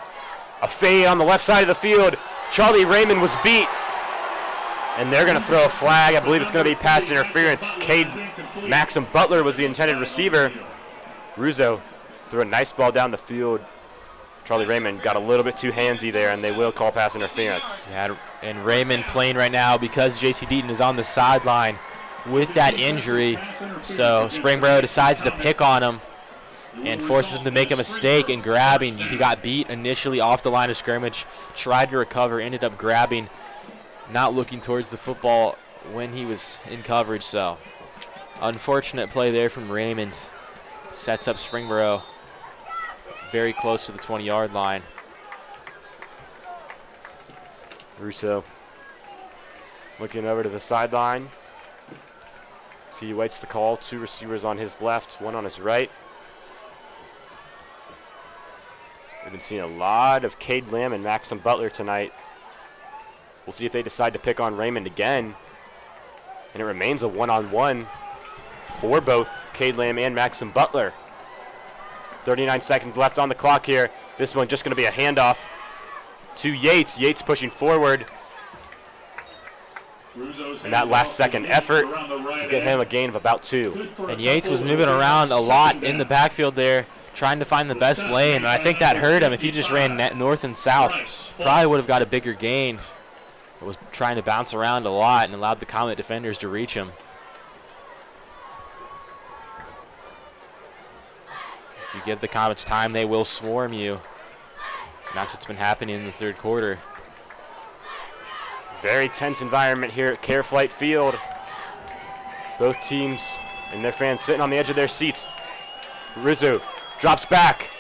a fade on the left side of the field. Charlie Raymond was beat, and they're going to throw a flag. I believe it's going to be pass interference. Cade Maxim Butler was the intended receiver. Russo threw a nice ball down the field. Charlie Raymond got a little bit too handsy there, and they will call pass interference. Yeah, and Raymond playing right now because J.C. Deaton is on the sideline with that injury. So Springboro decides to pick on him and forces him to make a mistake in grabbing. He got beat initially off the line of scrimmage, tried to recover, ended up grabbing, not looking towards the football when he was in coverage. So unfortunate play there from Raymond. Sets up Springboro very close to the 20-yard line. Russo looking over to the sideline. So he waits the call. 2 receivers on his left, 1 on his right. We've been seeing a lot of Cade Lamb and Maxim Butler tonight. We'll see if they decide to pick on Raymond again. And it remains a one-on-one for both Cade Lamb and Maxim Butler. 39 seconds left on the clock here. This one just going to be a handoff to Yates. Yates pushing forward. And that last second effort will get him a gain of about 2. And Yates was moving around a lot in the backfield there, trying to find the best lane. And I think that hurt him. If he just ran north and south, probably would have got a bigger gain. But was trying to bounce around a lot and allowed the Comet defenders to reach him. If you give the Comets time, they will swarm you. And that's what's been happening in the third quarter. Very tense environment here at Care Flight Field. Both teams and their fans sitting on the edge of their seats. Rizzo drops back.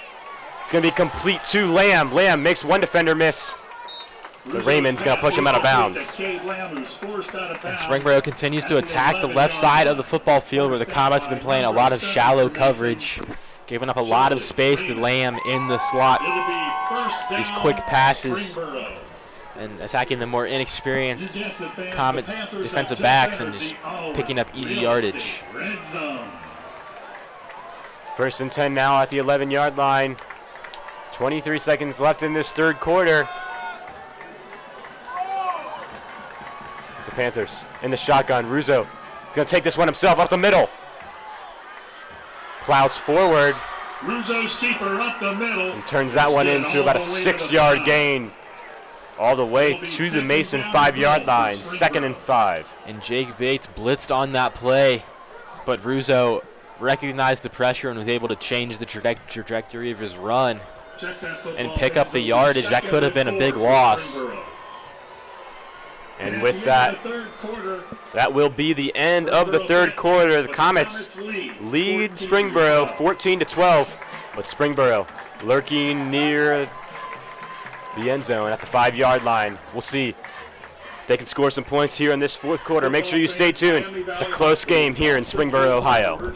It's going to be complete to Lamb. Lamb makes one defender miss. But Raymond's going to push him out of bounds. And Springboro continues to attack the left side of the football field where the Comets have been playing a lot of shallow coverage, giving up a lot of space to Lamb in the slot. These quick passes and attacking the more inexperienced Comet defensive backs and just picking up easy yardage. 1st and 10 now at the 11-yard line. 23 seconds left in this third quarter. It's the Panthers in the shotgun. Russo is going to take this one himself up the middle. Plows forward. Russo's keeper up the middle. And turns that one into about a 6-yard gain. All the way to the Mason 5-yard line. 2nd and 5. And Jake Bates blitzed on that play, but Russo recognized the pressure and was able to change the trajectory of his run and pick up the yardage. That could have been a big loss. And with that, that will be the end of the third quarter. The Comets lead Springboro 14-12, with Springboro lurking near the end zone at the 5-yard line. We'll see if they can score some points here in this fourth quarter. Make sure you stay tuned. It's a close game here in Springboro, Ohio.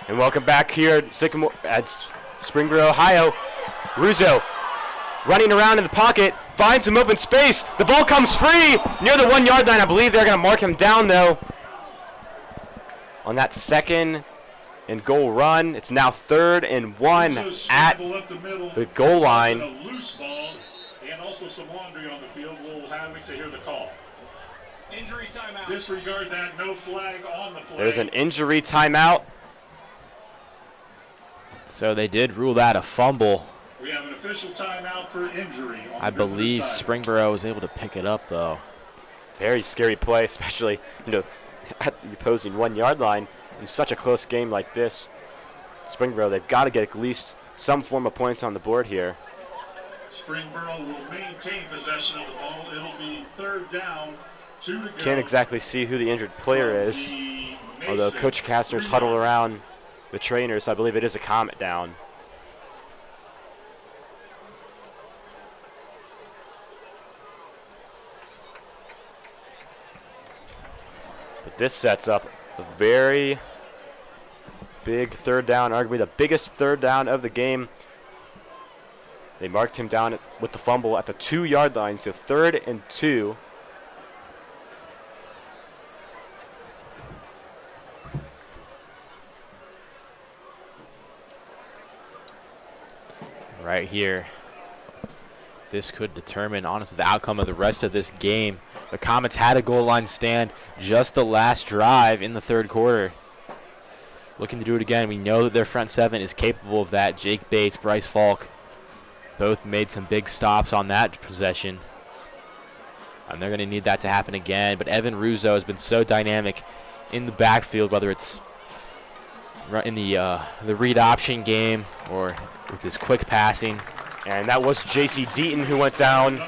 And welcome back here at Springboro, Ohio. Russo running around in the pocket, finds some open space. The ball comes free near the 1-yard line. I believe they're going to mark him down, though. On that 2nd and goal run, it's now 3rd and 1 at the goal line. A loose ball and also some laundry on the field. We'll have to hear the call. Injury timeout. Disregard that. No flag on the play. There's an injury timeout. So they did rule that a fumble. We have an official timeout for injury. I believe Springboro was able to pick it up, though. Very scary play, especially at the opposing 1-yard line in such a close game like this. Springboro, they've got to get at least some form of points on the board here. Springboro will maintain possession of the ball. It'll be 3rd down, 2 to go. Can't exactly see who the injured player is, although Coach Kastner's huddled around the trainers. I believe it is a Comet down. But this sets up a very big 3rd down, arguably the biggest 3rd down of the game. They marked him down with the fumble at the 2-yard line, so 3rd and 2. right here. This could determine, honestly, the outcome of the rest of this game. The Comets had a goal line stand just the last drive in the third quarter. Looking to do it again. We know that their front seven is capable of that. Jake Bates, Bryce Falk, both made some big stops on that possession. And they're going to need that to happen again. But Evan Russo has been so dynamic in the backfield, whether it's in the read option game or with his quick passing. And that was J.C. Deaton who went down,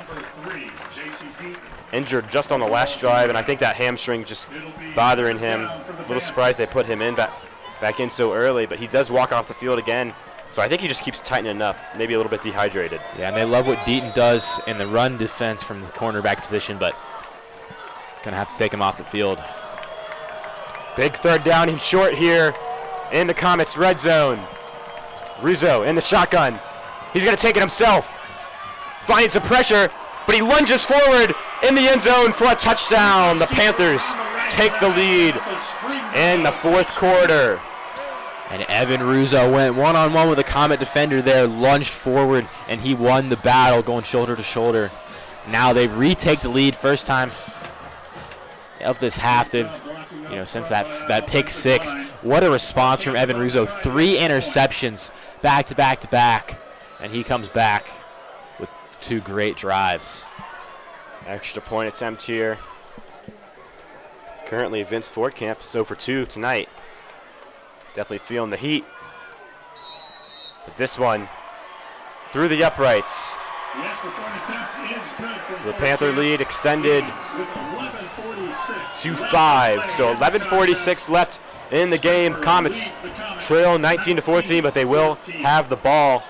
injured just on the last drive, and I think that hamstring just bothering him. A little surprised they put him in back in so early, but he does walk off the field again. So I think he just keeps tightening up, maybe a little bit dehydrated. Yeah, and they love what Deaton does in the run defense from the cornerback position, but going to have to take him off the field. Big third down and short here in the Comets' red zone. Rizzo in the shotgun. He's going to take it himself. Finding some pressure, but he lunges forward in the end zone for a touchdown. The Panthers take the lead in the fourth quarter. And Evan Russo went one-on-one with a Comet defender there, lunged forward, and he won the battle going shoulder to shoulder. Now they retake the lead, first time of this half. They've, since that pick six. What a response from Evan Russo. 3 interceptions back to back to back. And he comes back with 2 great drives. Extra point attempt here. Currently, Vince Fordkamp is 0 for 2 tonight. Definitely feeling the heat. But this one, through the uprights. So the Panther lead extended to 5. So 11:46 left in the game. Comets trail 19-14, but they will have the ball.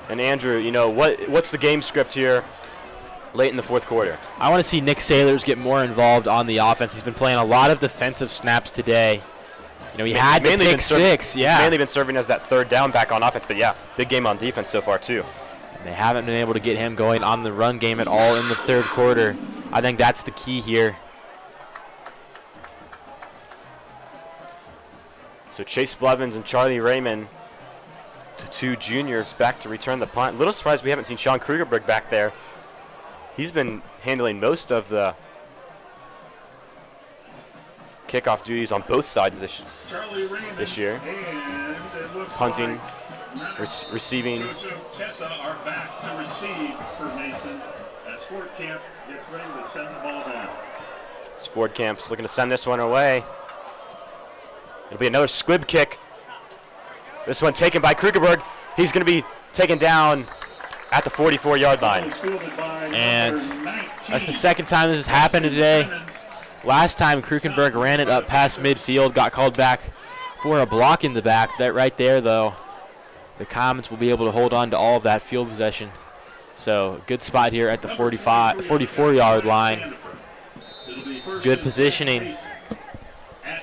And Andrew, what's the game script here late in the fourth quarter? I want to see Nick Sailors get more involved on the offense. He's been playing a lot of defensive snaps today. He had the pick six. Yeah, mainly been serving as that third down back on offense, but yeah, big game on defense so far too. And they haven't been able to get him going on the run game at all in the third quarter. I think that's the key here. So Chase Blevins and Charlie Raymond, the 2 juniors, back to return the punt. A little surprised we haven't seen Sean Krugerberg back there. He's been handling most of the kickoff duties on both sides this year. Punting, receiving. Tessa are back to receive for Mason as Fordkamp gets ready to send the ball down. Fordkamp's looking to send this one away. It'll be another squib kick. This one taken by Krugerberg. He's going to be taken down at the 44-yard line. And that's the second time this has happened today. Last time Krugenberg ran it up past midfield, got called back for a block in the back. That right there, though, the Comets will be able to hold on to all of that field possession. So good spot here at the 44-yard line. Good positioning.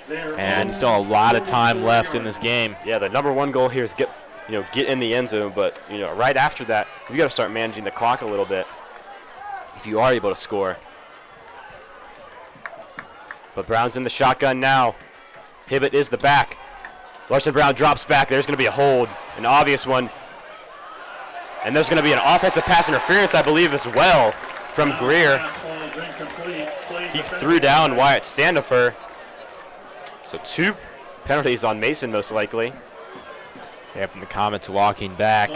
And still a lot of time left in this game. Yeah, the number one goal here is get in the end zone, but right after that, you got to start managing the clock a little bit if you are able to score. But Brown's in the shotgun now. Hibbett is the back. Larson Brown drops back. There's going to be a hold, an obvious one. And there's going to be an offensive pass interference, I believe, as well from Greer. He threw down Wyatt Standifer. So 2 penalties on Mason, most likely. Yep, and the Comets walking back.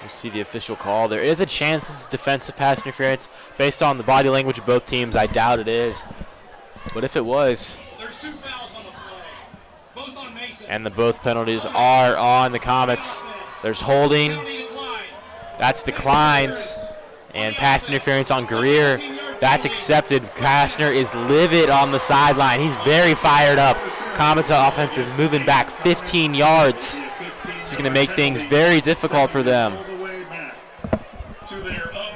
You see the official call. There is a chance this is defensive pass interference. Based on the body language of both teams, I doubt it is. But if it was, There's 2 fouls on the play, both on Mason. And both penalties are on the Comets. There's holding. That's declined. And pass interference on Greer. That's accepted. Kastner is livid on the sideline. He's very fired up. Comets offense is moving back 15 yards. This is going to make things very difficult for them. To their own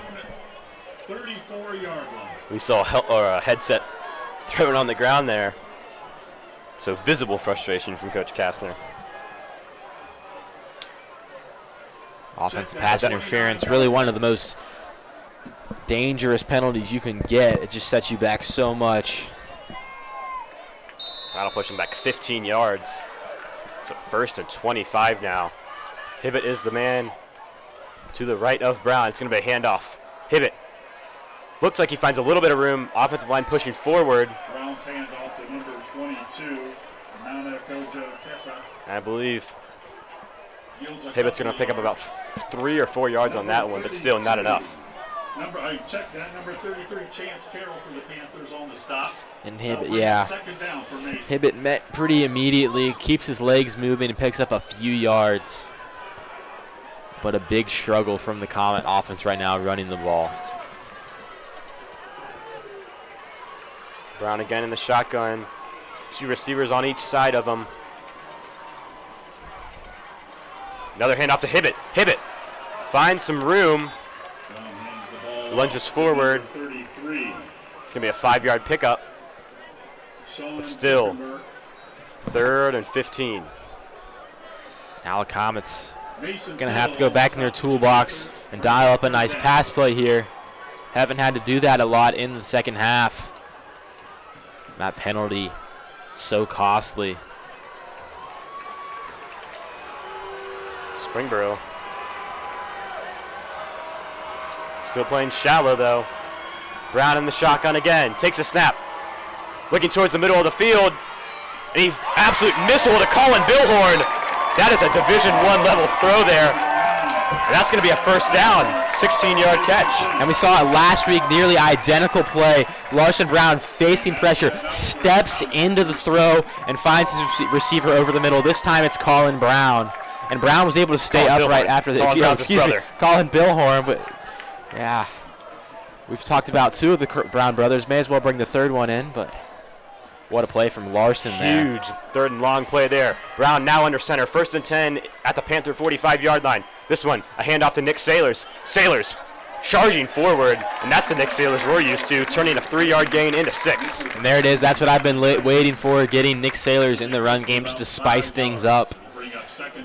34-yard line. We saw a headset thrown on the ground there. So visible frustration from Coach Kastner. Offensive pass interference, really one of the most dangerous penalties you can get. It just sets you back so much. That'll push him back 15 yards. So 1st and 25 now. Hibbett is the man to the right of Brown. It's going to be a handoff. Hibbett looks like he finds a little bit of room. Offensive line pushing forward. Brown's hands off to number 22, Amana Kojo Tessa. I believe Hibbett's going to pick up about 3 or 4 yards on that one, but still not enough. I checked that, number 33, Chance Carroll for the Panthers on the stop. And Hibbett, yeah. Second down for Mason. Hibbett met pretty immediately, keeps his legs moving, and picks up a few yards. But a big struggle from the Comet offense right now running the ball. Brown again in the shotgun. 2 receivers on each side of him. Another handoff to Hibbett. Hibbett finds some room. Lunges forward. It's going to be a 5-yard pickup. But still, 3rd and 15. Now the Comets going to have to go back in their toolbox and dial up a nice pass play here. Haven't had to do that a lot in the second half. That penalty, so costly. Springboro still playing shallow, though. Brown in the shotgun again. Takes a snap. Looking towards the middle of the field. And he absolute missile to Colin Billhorn. That is a Division I level throw there. And that's going to be a first down. 16-yard catch. And we saw it last week, nearly identical play. Larson Brown facing pressure, steps into the throw, and finds his receiver over the middle. This time it's Colin Brown. And Brown was able to stay upright after the Colin Billhorn, but yeah. We've talked about 2 of the Brown brothers. May as well bring the 3rd one in, but what a play from Larson there. Huge 3rd and long play there. Brown now under center. 1st and 10 at the Panther 45-yard line. This one, a handoff to Nick Sailors. Sailors charging forward, and that's the Nick Sailors we're used to, turning a 3-yard gain into 6. And there it is. That's what I've been waiting for, getting Nick Sailors in the run game just to spice things up.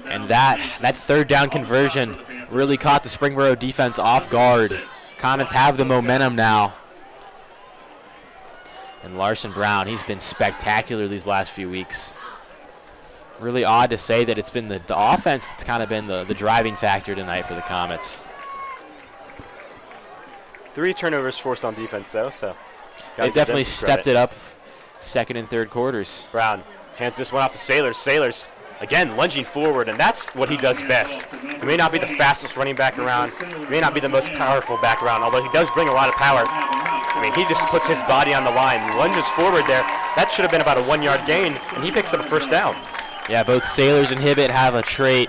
And that 3rd down conversion really caught the Springboro defense off guard. Comets have the momentum now. And Larson Brown, he's been spectacular these last few weeks. Really odd to say that it's been the offense that's kind of been the driving factor tonight for the Comets. 3 turnovers forced on defense, though, so they've definitely stepped it up 2nd and 3rd quarters. Brown hands this one off to Sailors. Sailors, again, lunging forward, and that's what he does best. He may not be the fastest running back around, he may not be the most powerful back around, although he does bring a lot of power. I mean, he just puts his body on the line, lunges forward there. That should have been about a 1-yard gain, and he picks up a first down. Yeah, both Sailors and Hibbett have a trait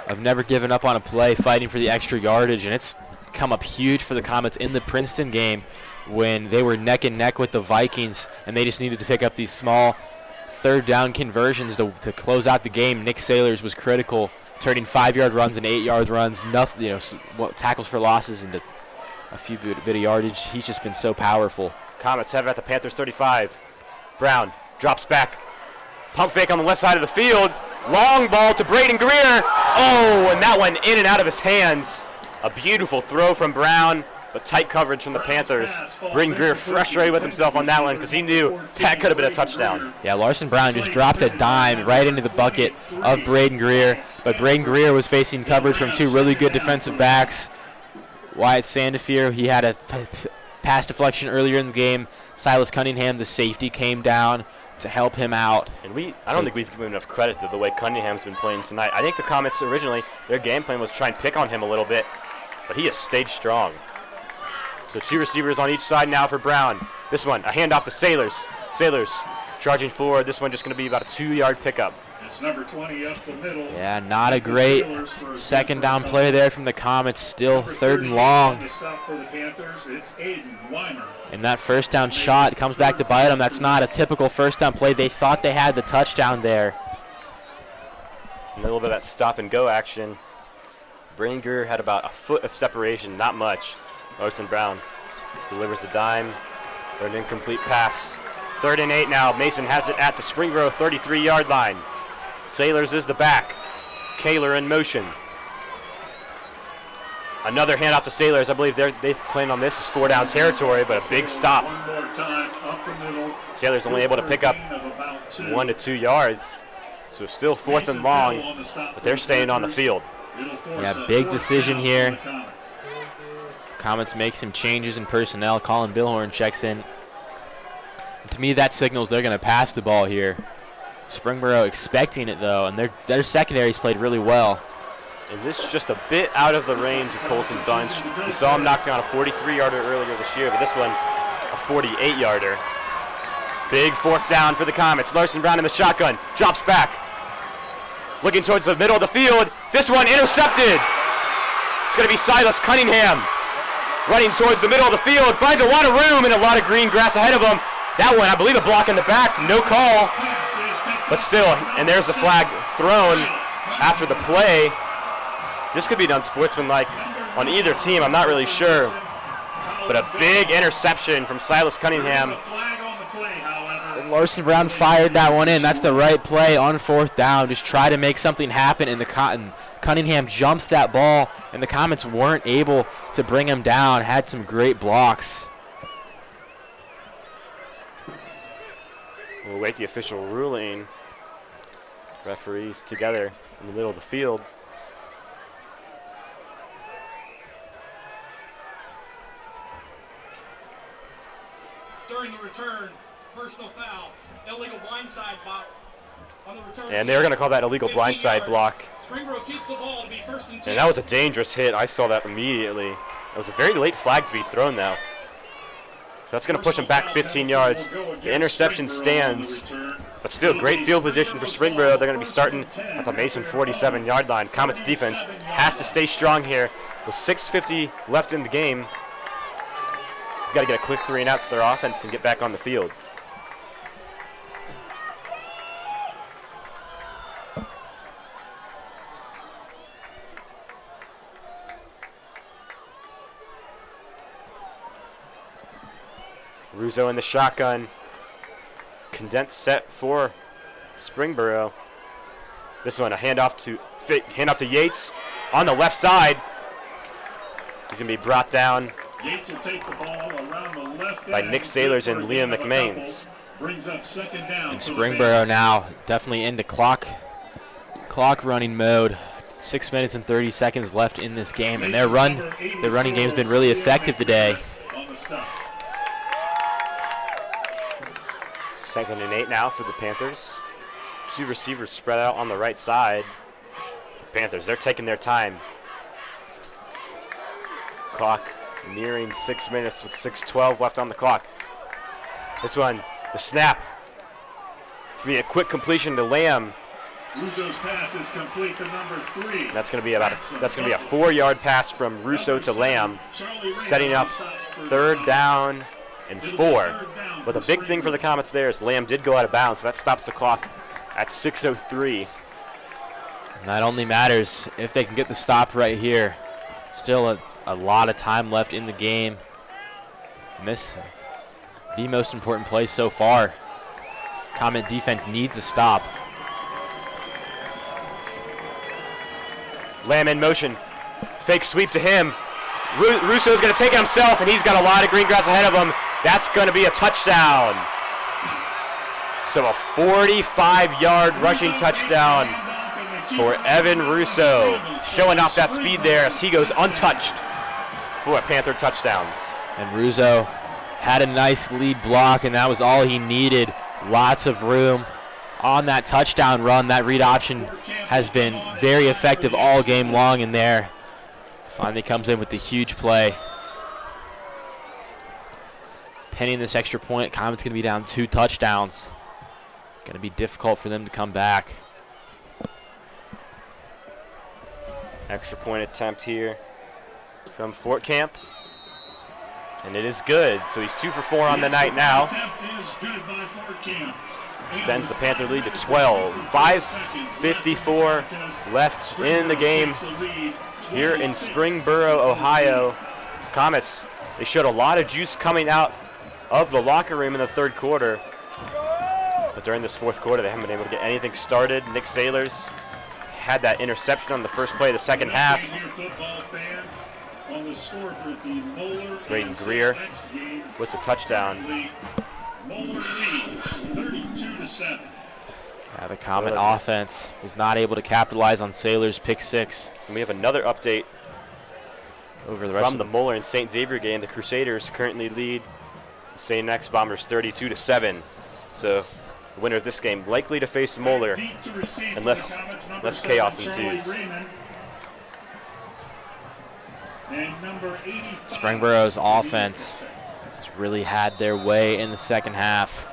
of never giving up on a play, fighting for the extra yardage, and it's come up huge for the Comets in the Princeton game when they were neck and neck with the Vikings, and they just needed to pick up these small 3rd down conversions to close out the game. Nick Sailors was critical, turning 5-yard runs and 8-yard runs, nothing, tackles for losses into a few bit of yardage. He's just been so powerful. Comets have it at the Panthers 35. Brown drops back. Pump fake on the left side of the field. Long ball to Braden Greer. Oh, and that went in and out of his hands. A beautiful throw from Brown, but tight coverage from the Panthers. Braden Greer frustrated with himself on that one because he knew that could have been a touchdown. Yeah, Larson Brown just dropped a dime right into the bucket of Braden Greer, but Braden Greer was facing coverage from 2 really good defensive backs. Wyatt Sandefur, he had a pass deflection earlier in the game. Silas Cunningham, the safety, came down to help him out. And I don't think we've given enough credit to the way Cunningham's been playing tonight. I think the Comets originally, their game plan was to try and pick on him a little bit, but he has stayed strong. So 2 receivers on each side now for Brown. This one, a handoff to Sailors. Sailors charging forward. This one just going to be about a 2-yard pickup. It's number 20 up the middle. Yeah, not a great 2nd down play there from the Comets. Still 3rd and long. And that 1st down shot comes back to bite them. That's not a typical 1st down play. They thought they had the touchdown there. A little bit of that stop and go action. Braden Greer had about a foot of separation, not much. Larson Brown delivers the dime for an incomplete pass. 3rd and 8 now. Mason has it at the Springboro 33-yard line. Sailors is the back. Kaler in motion. Another handoff to Sailors. I believe they plan on this as 4-down territory, but a big stop. One more time up the middle. Sailors only able to pick up 1 to 2 yards. So still 4th and long, but they're staying on the field. Yeah, big decision here. Comets make some changes in personnel. Colin Billhorn checks in. To me, that signals they're going to pass the ball here. Springboro expecting it, though, and their secondary's played really well. And this is just a bit out of the range of Colson's bunch. We saw him knock down a 43-yarder earlier this year, but this one, a 48-yarder. Big 4th down for the Comets. Larson Brown in the shotgun, drops back. Looking towards the middle of the field. This one intercepted. It's going to be Silas Cunningham. Running towards the middle of the field, finds a lot of room and a lot of green grass ahead of him. That one, I believe a block in the back, no call. But still, and there's the flag thrown after the play. This could be unsportsmanlike on either team, I'm not really sure. But a big interception from Silas Cunningham. And Larson Brown fired that one in. That's the right play on 4th down. Just try to make something happen in the cotton. Cunningham jumps that ball, and the Comets weren't able to bring him down. Had some great blocks. We'll wait the official ruling. Referees together in the middle of the field. During the return, personal foul, illegal blindside block. On the return, And they're going to call that illegal blindside block. Springboro keeps the ball to be 1st and 10. And that was a dangerous hit. I saw that immediately. It was a very late flag to be thrown, though. So that's going to push him back 15 yards. The interception stands, but still great field position for Springboro. They're going to be starting at the Mason 47-yard line. Comets defense has to stay strong here. With 6:50 left in the game, we've got to get a quick 3 and out so their offense can get back on the field. Russo in the shotgun. Condensed set for Springboro. This one, a handoff to Yates on the left side. He's going to be brought down Yates will take the ball around the left by edge. Nick Sailors and Liam McMains. Brings up 2nd down. And Springboro now definitely into clock running mode. 6 minutes and 30 seconds left in this game, and their running game's been really effective today. On the stop. 2nd and 8 now for the Panthers. 2 receivers spread out on the right side. Panthers, they're taking their time. Clock nearing 6 minutes with 6:12 left on the clock. This one, the snap. It's going to be a quick completion to Lamb. Russo's pass is complete to number 3. That's going to be a 4-yard pass from Russo to Lamb, setting up 3rd down and 4. But the big thing for the Comets there is Lamb did go out of bounds, so that stops the clock at 6:03. And that only matters if they can get the stop right here. Still a lot of time left in the game. And this, the most important play so far. Comet defense needs a stop. Lamb in motion. Fake sweep to him. Russo's going to take it himself, and he's got a lot of green grass ahead of him. That's going to be a touchdown. So a 45-yard rushing touchdown for Evan Russo. Showing off that speed there as he goes untouched for a Panther touchdown. And Russo had a nice lead block, and that was all he needed. Lots of room on that touchdown run. That read option has been very effective all game long in there. Finally comes in with the huge play. Penning this extra point, Comets going to be down 2 touchdowns. Going to be difficult for them to come back. Extra point attempt here from Fort Camp. And it is good. So he's 2 for 4 on the night now. Extends the Panther lead to 12. 5:54 left in the game here in Springboro, Ohio. Comets, they showed a lot of juice coming out of the locker room in the 3rd quarter. But during this 4th quarter, they haven't been able to get anything started. Nick Sailors had that interception on the first play of the 2nd half. Braden Greer with the touchdown. Moeller leads 32-7. Yeah, the Comet offense was not able to capitalize on Sailor's pick six. And we have another update Over the rest from the Moeller and St. Xavier game. The Crusaders currently lead the St. X Bombers 32-7. So the winner of this game likely to face Moeller unless chaos ensues. Springboro's offense has really had their way in the second half.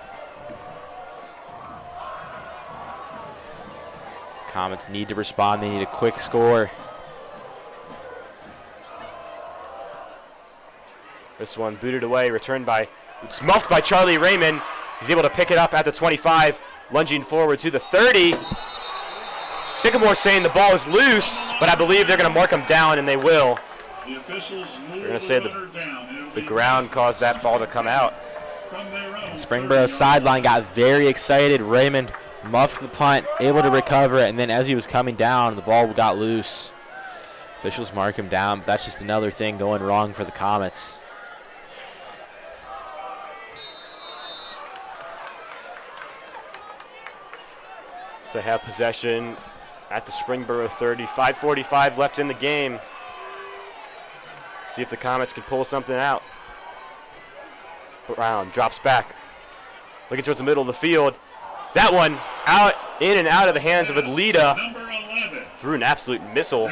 Comets need to respond. They need a quick score. This one booted away, returned by, it's muffed by Charlie Raymond. He's able to pick it up at the 25, lunging forward to the 30. Sycamore saying the ball is loose, but I believe they're going to mark him down, and they will. They're going to say the ground caused that ball to come out. Springboro's sideline got very excited. Raymond muffed the punt, able to recover it, and then as he was coming down, the ball got loose. Officials mark him down, but that's just another thing going wrong for the Comets. So they have possession at the Springboro 30. 5:45 left in the game. See if the Comets can pull something out. Brown drops back, looking towards the middle of the field. That one out, in and out of the hands of Adleta. Threw an absolute missile.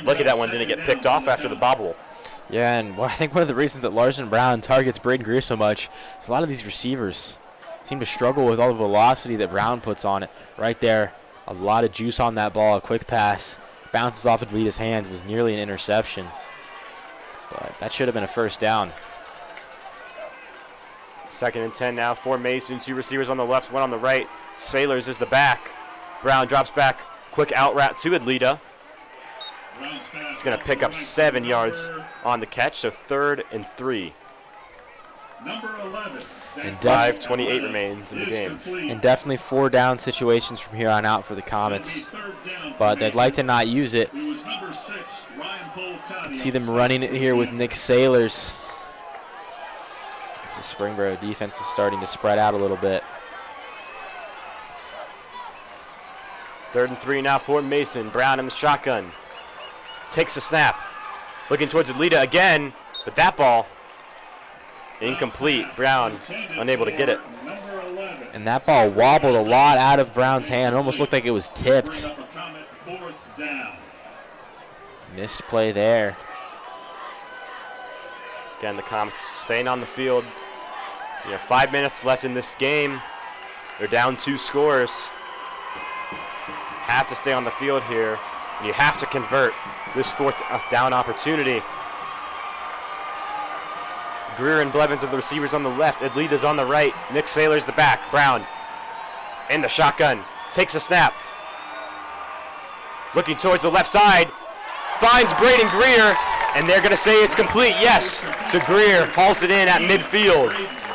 Lucky that one didn't get picked off after the bobble. Yeah, and I think one of the reasons that Larson Brown targets Braden Greer so much is a lot of these receivers seem to struggle with all the velocity that Brown puts on it. Right there, a lot of juice on that ball. A quick pass bounces off Adleta's hands, was nearly an interception. But that should have been a first down. 2nd and 10 now for Mason. 2 receivers on the left, 1 on the right. Sailors is the back. Brown drops back. Quick out route to Adleta. He's going to pick up 7 yards on the catch, so 3rd and 3. And 5:28 remains in the game. And definitely 4 down situations from here on out for the Comets. But they'd like to not use it. You can see them running it here with Nick Sailors. The Springboro defense is starting to spread out a little bit. 3rd and 3 now for Mason. Brown in the shotgun. Takes a snap. Looking towards Adleta again, but that ball incomplete. Brown unable to get it. And that ball wobbled a lot out of Brown's hand. It almost looked like it was tipped. Missed play there. Again, the Comets staying on the field. 5 minutes left in this game. They're down 2 scores. Have to stay on the field here. And you have to convert this 4th down opportunity. Greer and Blevins are the receivers on the left. Adleta's on the right. Nick Sailor's the back. Brown in the shotgun. Takes a snap. Looking towards the left side. Finds Braden Greer. And they're going to say it's complete. Yes. So Greer hauls it in at midfield.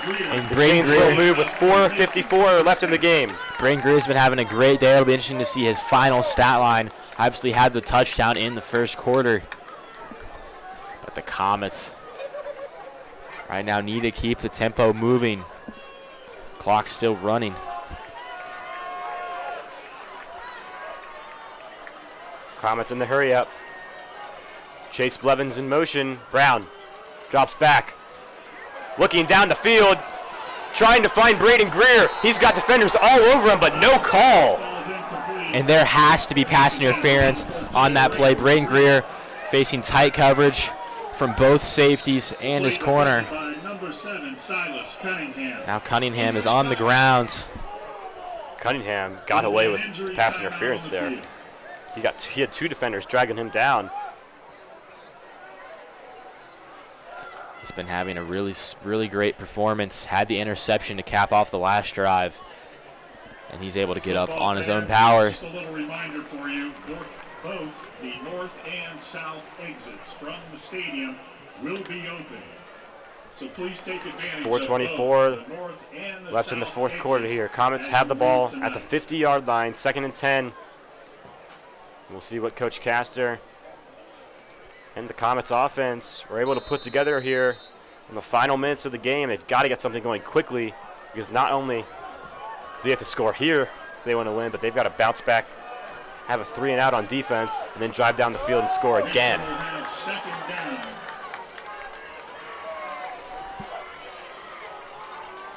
And The Chains will move with 4:54 left in the game. Braden Greer's been having a great day. It'll be interesting to see his final stat line. Obviously had the touchdown in the first quarter. But the Comets right now need to keep the tempo moving. Clock's still running. Comets in the hurry up. Chase Blevins in motion. Brown drops back. Looking down the field. Trying to find Braden Greer. He's got defenders all over him, but no call. And there has to be pass interference on that play. Braden Greer facing tight coverage from both safeties and his corner. Now Cunningham is on the ground. Cunningham got away with pass interference there. He had 2 defenders dragging him down. He's been having a really great performance. Had the interception to cap off the last drive. And he's able to get up on his own power. Just a little reminder for you, both the north and south exits from the stadium will be open. So please take advantage 4:24 of both the north and the left in the south 4th quarter exits here. Comets as have the we ball move at the tonight. 50-yard line, 2nd and 10. We'll see what Coach Castor and the Comets offense were able to put together here in the final minutes of the game. They've got to get something going quickly because not only They have to score here if they want to win, but they've got to bounce back, have a 3 and out on defense, and then drive down the field and score again.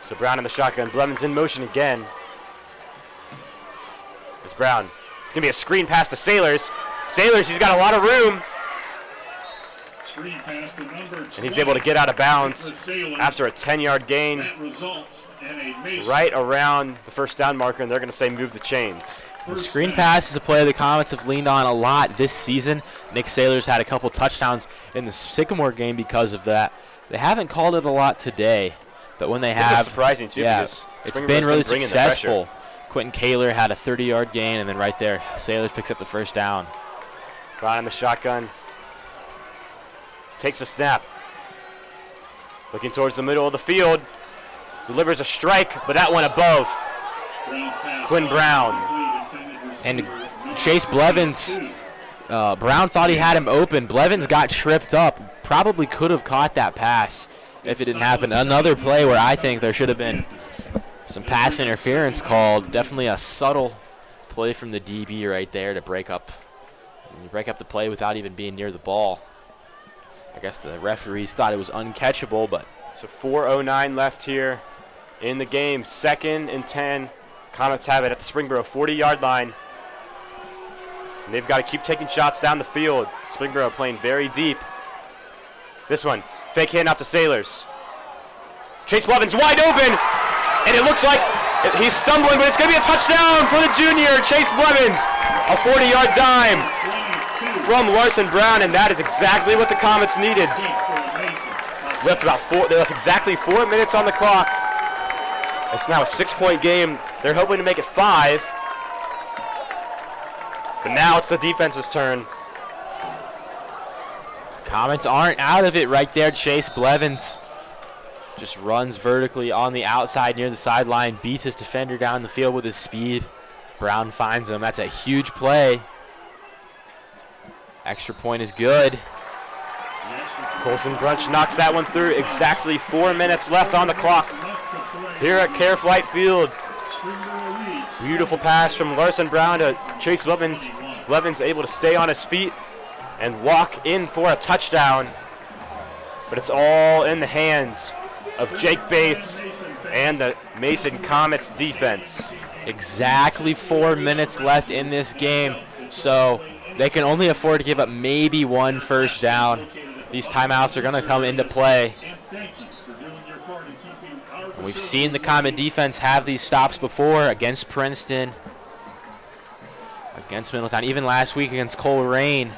So Brown in the shotgun. Blevins in motion again. It's Brown. It's going to be a screen pass to Sailors. Sailors, he's got a lot of room. And he's able to get out of bounds after a 10-yard gain right around the first down marker, and they're going to say move the chains. The screen pass is a play the Comets have leaned on a lot this season. Nick Sailors had a couple touchdowns in the Sycamore game because of that. They haven't called it a lot today, but when they have, it's surprising too, because it's been really successful. Quentin Kaler had a 30-yard gain, and then right there, Sailors picks up the first down. Brown in the shotgun. Takes a snap. Looking towards the middle of the field. Delivers a strike, but that one above. Quinn Brown. And Chase Blevins, Brown thought he had him open. Blevins got tripped up. Probably could have caught that pass if it didn't happen. Another play where I think there should have been some pass interference called. Definitely a subtle play from the DB right there to break up. You break up the play without even being near the ball. I guess the referees thought it was uncatchable, but so 4:09 left here in the game. 2nd and 10. Comets have it at the Springboro 40-yard line. And they've got to keep taking shots down the field. Springboro playing very deep. This one, fake handoff to Sailors. Chase Blevins wide open, and it looks like he's stumbling, but it's going to be a touchdown for the junior, Chase Blevins. A 40-yard dime from Larson Brown, and that is exactly what the Comets needed. They left exactly 4 minutes on the clock. It's now a 6-point game. They're hoping to make it 5. But now it's the defense's turn. Comets aren't out of it right there. Chase Blevins just runs vertically on the outside near the sideline, beats his defender down the field with his speed. Brown finds him. That's a huge play. Extra point is good. Colson Brunch knocks that one through. Exactly 4 minutes left on the clock here at Care Flight Field. Beautiful pass from Larson Brown to Chase Blevins. Blevins able to stay on his feet and walk in for a touchdown. But it's all in the hands of Jake Bates and the Mason Comets defense. Exactly 4 minutes left in this game, so they can only afford to give up maybe one first down. These timeouts are going to come into play. And we've seen the Comet defense have these stops before against Princeton, against Middletown, even last week against Coleraine,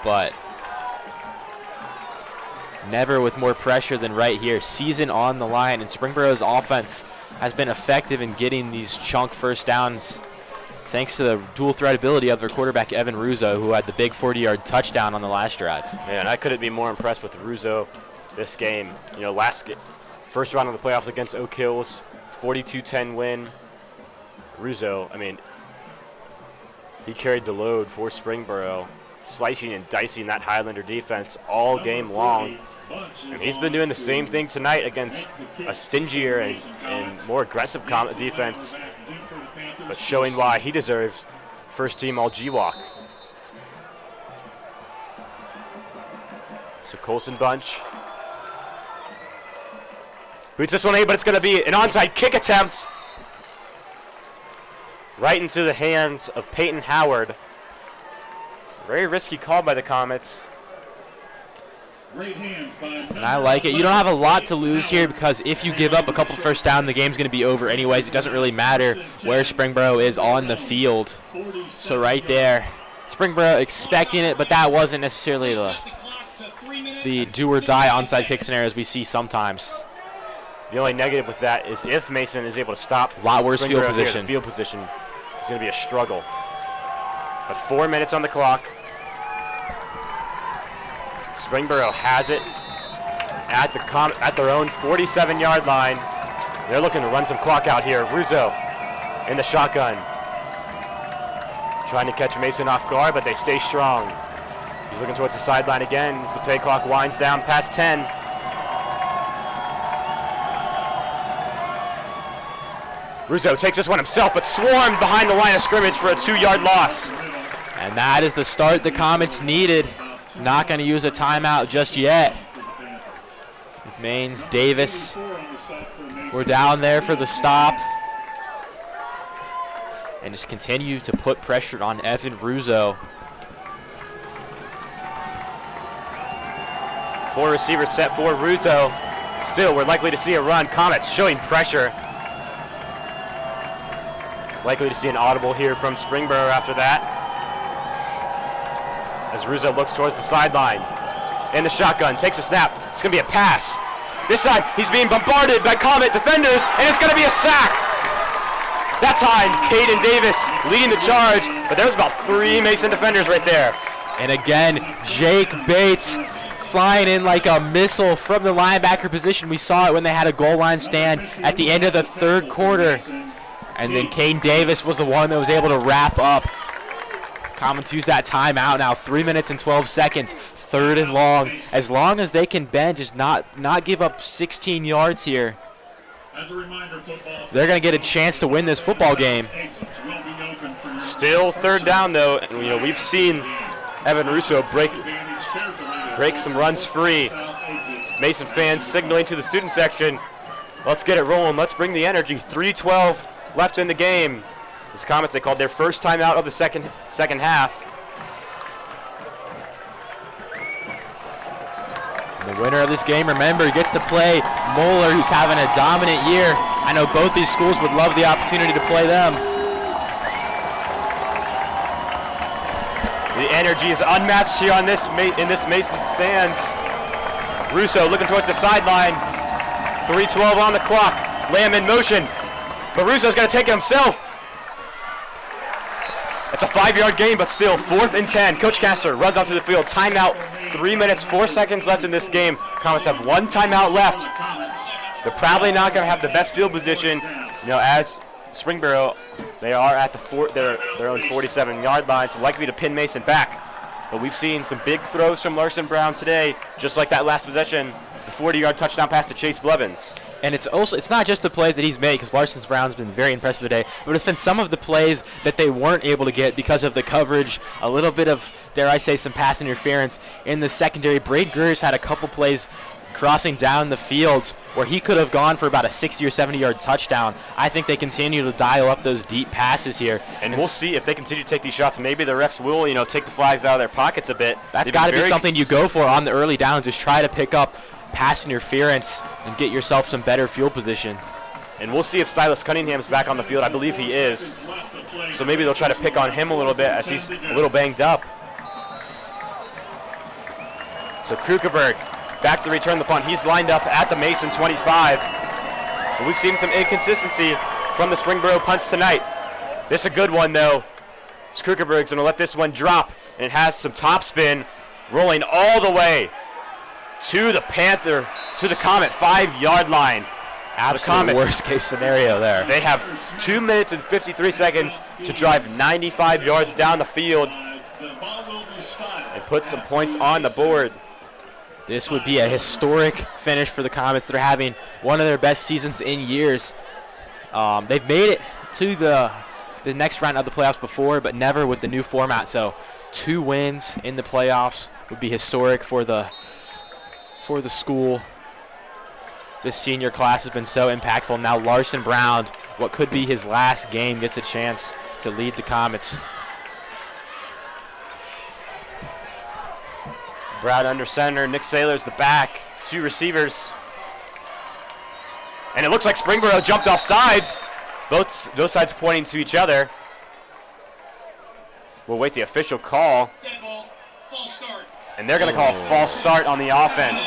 but never with more pressure than right here. Season on the line, and Springboro's offense has been effective in getting these chunk first downs thanks to the dual threat ability of their quarterback, Evan Russo, who had the big 40-yard touchdown on the last drive. Man, I couldn't be more impressed with Russo this game. You know, first round of the playoffs against Oak Hills, 42-10 win. Russo, I mean, he carried the load for Springboro, slicing and dicing that Highlander defense all game long. And he's been doing the same thing tonight against a stingier and more aggressive Comet defense, but showing why he deserves first-team All-GWAC. So Colson Bunch boots this one in, but it's going to be an onside kick attempt right into the hands of Peyton Howard. Very risky call by the Comets. And I like it. You don't have a lot to lose here because if you give up a couple first down, the game's going to be over anyways. It doesn't really matter where Springboro is on the field. So right there, Springboro expecting it, but that wasn't necessarily the do-or-die onside kick scenarios we see sometimes. The only negative with that is if Mason is able to stop a lot worse field Springboro position. Field position is going to be a struggle. But 4 minutes on the clock. Springboro has it at their own 47-yard line. They're looking to run some clock out here. Russo in the shotgun, trying to catch Mason off guard, but they stay strong. He's looking towards the sideline again as the play clock winds down past 10. Russo takes this one himself, but swarmed behind the line of scrimmage for a 2-yard loss. And that is the start the Comets needed. Not going to use a timeout just yet. McMains, Davis, we're down there for the stop. And just continue to put pressure on Evan Russo. 4 receivers set for Russo. Still, we're likely to see a run. Comets showing pressure. Likely to see an audible here from Springboro after that. As Russo looks towards the sideline. In the shotgun, takes a snap. It's going to be a pass. This time, he's being bombarded by Comet defenders, and it's going to be a sack. That time, Caden Davis leading the charge, but there's about 3 Mason defenders right there. And again, Jake Bates flying in like a missile from the linebacker position. We saw it when they had a goal line stand at the end of the 3rd quarter. And then Caden Davis was the one that was able to wrap up. Comets use that timeout now, 3 minutes and 12 seconds, 3rd and long. As long as they can bend, just not give up 16 yards here, they're going to get a chance to win this football game. Still 3rd down though, and we've seen Evan Russo break some runs free. Mason fans signaling to the student section, let's get it rolling, let's bring the energy. 3:12 left in the game. As Comets, they called their first timeout of the second half. And the winner of this game, remember, gets to play Moeller, who's having a dominant year. I know both these schools would love the opportunity to play them. The energy is unmatched here in this Mason stands. Russo looking towards the sideline. 3:12 on the clock. Lamb in motion. But Russo's going to take it himself. It's a 5-yard gain, but still 4th and 10. Coach Castor runs onto the field. Timeout. 3 minutes, 4 seconds left in this game. Comets have 1 timeout left. They're probably not going to have the best field position. As Springboro, they are at their own 47-yard line, so likely to pin Mason back. But we've seen some big throws from Larson Brown today, just like that last possession, the 40-yard touchdown pass to Chase Blevins. And it's not just the plays that he's made, because Larson Brown's been very impressive today, but it's been some of the plays that they weren't able to get because of the coverage, a little bit of, dare I say, some pass interference in the secondary. Braden Greer's had a couple plays crossing down the field where he could have gone for about a 60 or 70-yard touchdown. I think they continue to dial up those deep passes here. And we'll see if they continue to take these shots. Maybe the refs will, take the flags out of their pockets a bit. That's got to be something you go for on the early downs. Just try to pick up pass interference and get yourself some better field position. And we'll see if Silas Cunningham's back on the field. I believe he is. So maybe they'll try to pick on him a little bit as he's a little banged up. So Krugerberg back to return the punt. He's lined up at the Mason 25. And we've seen some inconsistency from the Springboro punts tonight. This is a good one, though. Krugerberg's going to let this one drop, and it has some top spin rolling all the way to the Comet 5-yard line. Absolute worst case scenario there. They have 2 minutes and 53 seconds to drive 95 yards down the field and put some points on the board. This would be a historic finish for the Comets. They're having one of their best seasons in years. They've made it to the next round of the playoffs before, but never with the new format. So 2 wins in the playoffs would be historic for the school. This senior class has been so impactful. Now Larson Brown, what could be his last game, gets a chance to lead the Comets. Brown under center, Nick Saylor's the back, 2 receivers. And it looks like Springboro jumped off sides. Both sides pointing to each other. We'll wait the official call. And they're going to call a false start on the offense.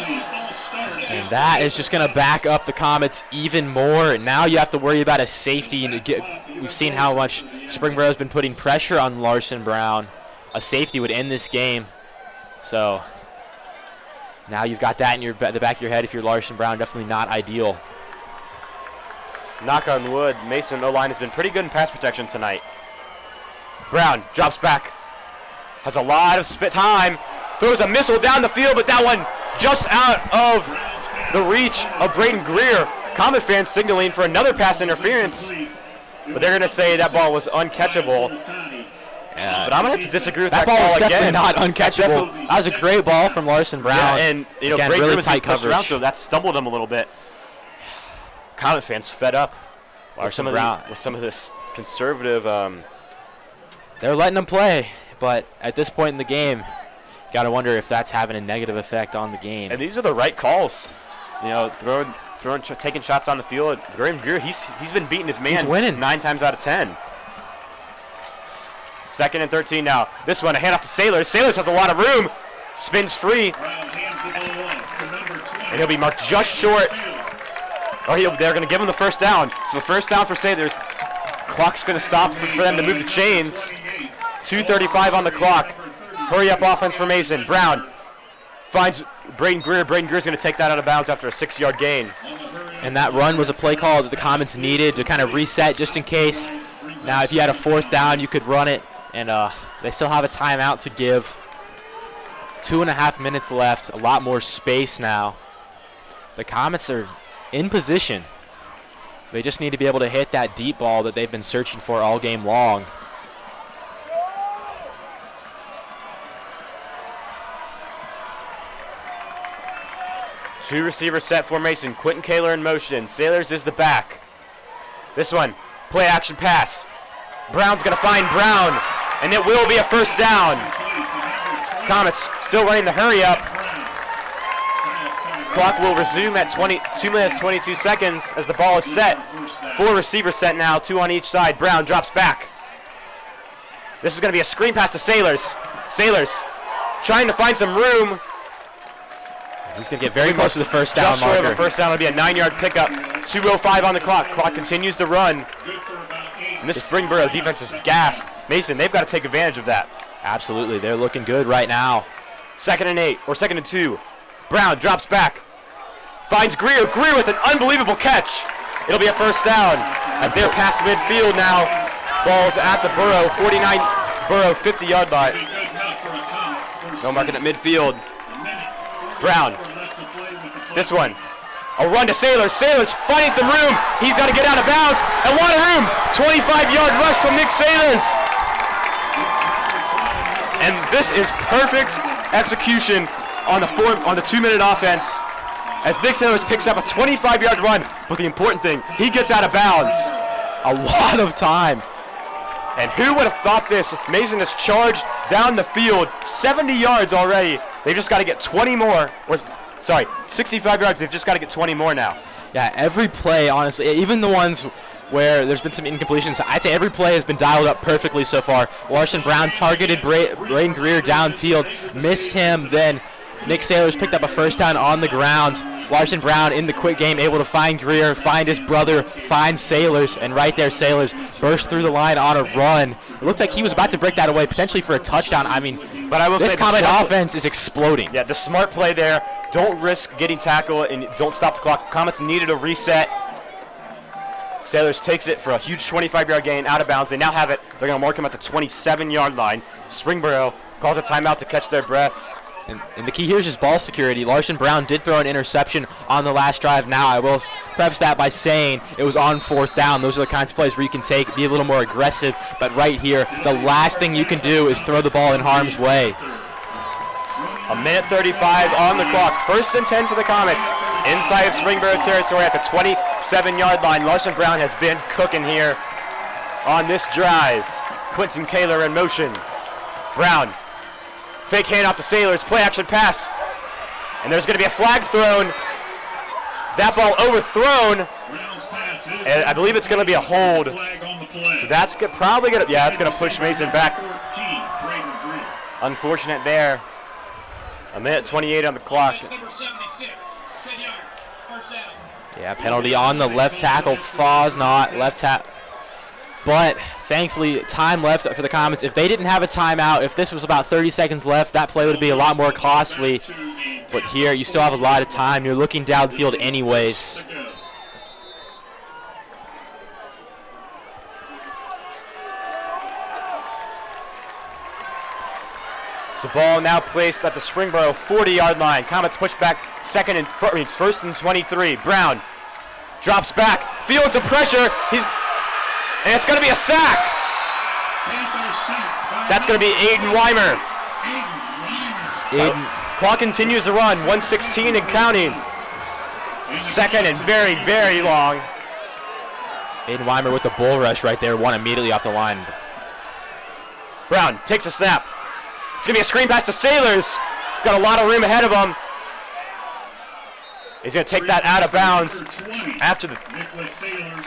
And that is just going to back up the Comets even more. Now you have to worry about a safety. We've seen how much Springboro has been putting pressure on Larson Brown. A safety would end this game. So now you've got that in the back of your head if you're Larson Brown. Definitely not ideal. Knock on wood, Mason O-line has been pretty good in pass protection tonight. Brown drops back. Has a lot of time. Throws a missile down the field, but that one just out of the reach of Braden Greer. Comet fans signaling for another pass interference. but they're going to say that ball was uncatchable. Yeah. But I'm going to have to disagree with That that ball was again. definitely not uncatchable. That was a great ball from Larson Brown. Yeah, and Again, Brady really was tight pushed around, coverage. so that stumbled him a little bit. Comet fans fed up with some of this conservative. They're letting them play, but at this point in the game, got to wonder if that's having a negative effect on the game. And these are the right calls. Taking shots on the field. Graham Greer, he's been beating his man. He's winning 9 times out of 10. 2nd and 13 now. This one, a handoff to Sailors. Sailors has a lot of room. Spins free. And he'll be marked just short. They're going to give him the first down. So the first down for Sailors. Clock's going to stop for them to move the chains. 2:35 on the clock. Hurry up offense formation. Brown finds Braden Greer. Braden Greer's going to take that out of bounds after a 6-yard gain. And that run was a play call that the Comets needed to kind of reset just in case. Now, if you had a 4th down, you could run it. And they still have a timeout to give. 2.5 minutes left. A lot more space now. The Comets are in position. They just need to be able to hit that deep ball that they've been searching for all game long. Two receiver set formation. Quentin Kaler in motion. Sailors is the back. This one, play action pass. Brown's going to find Brown, and it will be a first down. Comets still running the hurry up. Clock will resume at 2 minutes, 22 seconds as the ball is set. 4 receivers set now, 2 on each side. Brown drops back. This is going to be a screen pass to Sailors. Sailors trying to find some room. He's going to get very close to the first down Just short marker. of a first down. It'll be a 9-yard pickup. 2:05 on the clock. Clock continues to run. And this Springboro defense is gassed. Mason, they've got to take advantage of that. Absolutely. They're looking good right now. 2nd and 8, or 2nd and 2. Brown drops back. Finds Greer. Greer with an unbelievable catch. It'll be a first down as they're past midfield now. Ball's at the Borough 49, Borough 50-yard line. No marking at midfield. Brown. This one. A run to Sailors. Sailors finding some room. He's got to get out of bounds. A lot of room. 25-yard rush from Nick Sailors. And this is perfect execution on the 2-minute offense as Nick Sailors picks up a 25-yard run. But the important thing, he gets out of bounds. A lot of time. And who would have thought this? Mason has charged down the field 70 yards already. They've just got to get 20 more. 65 yards. They've just got to get 20 more now. Yeah, every play, honestly, even the ones where there's been some incompletions, I'd say every play has been dialed up perfectly so far. Larson Brown targeted Braden Greer downfield, missed him, then Nick Sailors picked up a first down on the ground. Larson Brown in the quick game able to find Greer, find his brother, find Sailors, and right there Sailors burst through the line on a run. It looked like he was about to break that away, potentially for a touchdown. I mean, but I will this say Comet offense is exploding. Yeah, the smart play there. Don't risk getting tackled and don't stop the clock. Comets needed a reset. Sailors takes it for a huge 25-yard gain out of bounds. They now have it. They're going to mark him at the 27-yard line. Springboro calls a timeout to catch their breaths. And the key here is just ball security. Larson Brown did throw an interception on the last drive. Now, I will preface that by saying it was on 4th down. Those are the kinds of plays where you can be a little more aggressive. But right here, the last thing you can do is throw the ball in harm's way. 1:35 on the clock. 1st and 10 for the Comets. Inside of Springboro territory at the 27-yard line. Larson Brown has been cooking here on this drive. Quentin Kaler in motion. Brown. Fake handoff to Sailors. Play action pass. And there's going to be a flag thrown. That ball overthrown. And I believe it's going to be a hold. So that's probably going to, yeah, it's going to push Mason back. Unfortunate there. 1:28 on the clock. Yeah, penalty on the left tackle. Fosnot, left tackle. But thankfully, time left for the Comets. If they didn't have a timeout, if this was about 30 seconds left, that play would be a lot more costly. But here, you still have a lot of time. You're looking downfield anyways. The ball now placed at the Springboro 40-yard line. Comets push back 1st and 23. Brown drops back, feels some pressure. And it's going to be a sack. That's going to be Aiden Weimer. So, clock continues to run, 1:16 and counting. Second and very, very long. Aiden Weimer with the bull rush right there, one immediately off the line. Brown takes a snap. It's going to be a screen pass to Sailors. He's got a lot of room ahead of him. He's going to take that out of bounds after the...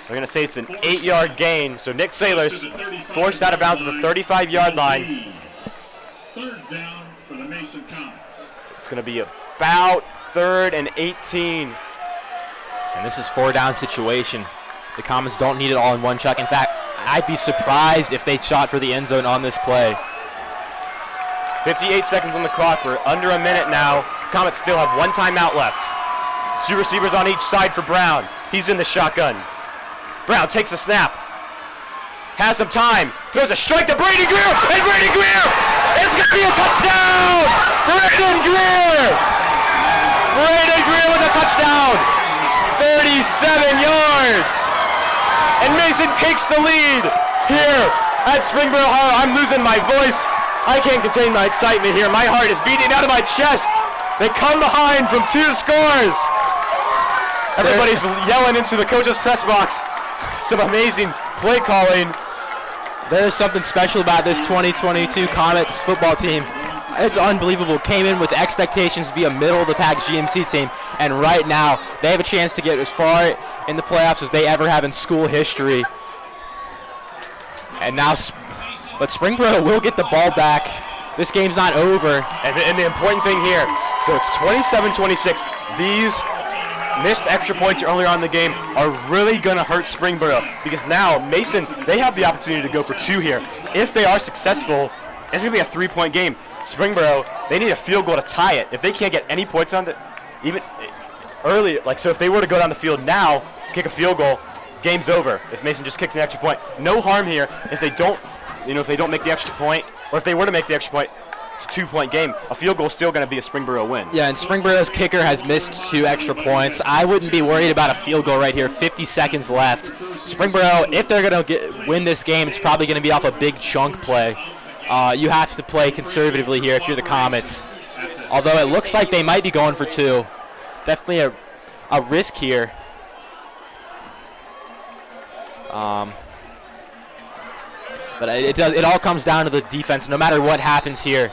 We're going to say it's an 8-yard gain. So Nick Sailors forced out of bounds at the 35-yard line. Third down for the Mason Comets. It's going to be about 3rd and 18. And this is 4-down situation. The Comets don't need it all in one chuck. In fact, I'd be surprised if they shot for the end zone on this play. 58 seconds on the clock. We're under a minute now. Comets still have 1 timeout left. 2 receivers on each side for Brown. He's in the shotgun. Brown takes a snap. Has some time. Throws a strike to Brady Greer. And Brady Greer! It's going to be a touchdown! Braden Greer! Braden Greer with a touchdown! 37 yards! And Mason takes the lead here at Springboro. I'm losing my voice. I can't contain my excitement here. My heart is beating out of my chest. They come behind from 2 scores. Everybody's yelling into the coach's press box. Some amazing play calling. There's something special about this 2022 Comets football team. It's unbelievable. Came in with expectations to be a middle-of-the-pack GMC team, and right now they have a chance to get as far in the playoffs as they ever have in school history. And now, but Springboro will get the ball back. This game's not over. And the important thing here, so it's 27-26. These missed extra points earlier on in the game are really going to hurt Springboro, because now Mason, they have the opportunity to go for 2 here. If they are successful, it's going to be a 3-point game. Springboro, they need a field goal to tie it. If they can't get any points on it, even early, so if they were to go down the field now, kick a field goal, game's over. If Mason just kicks an extra point, no harm here. If they don't, if they don't make the extra point, or if they were to make the extra point, it's a 2-point game. A field goal is still going to be a Springboro win. Yeah, and Springboro's kicker has missed 2 extra points. I wouldn't be worried about a field goal right here. 50 seconds left. Springboro, if they're going to win this game, it's probably going to be off a big chunk play. You have to play conservatively here if you're the Comets. Although it looks like they might be going for 2. Definitely a risk here. But it all comes down to the defense. No matter what happens here,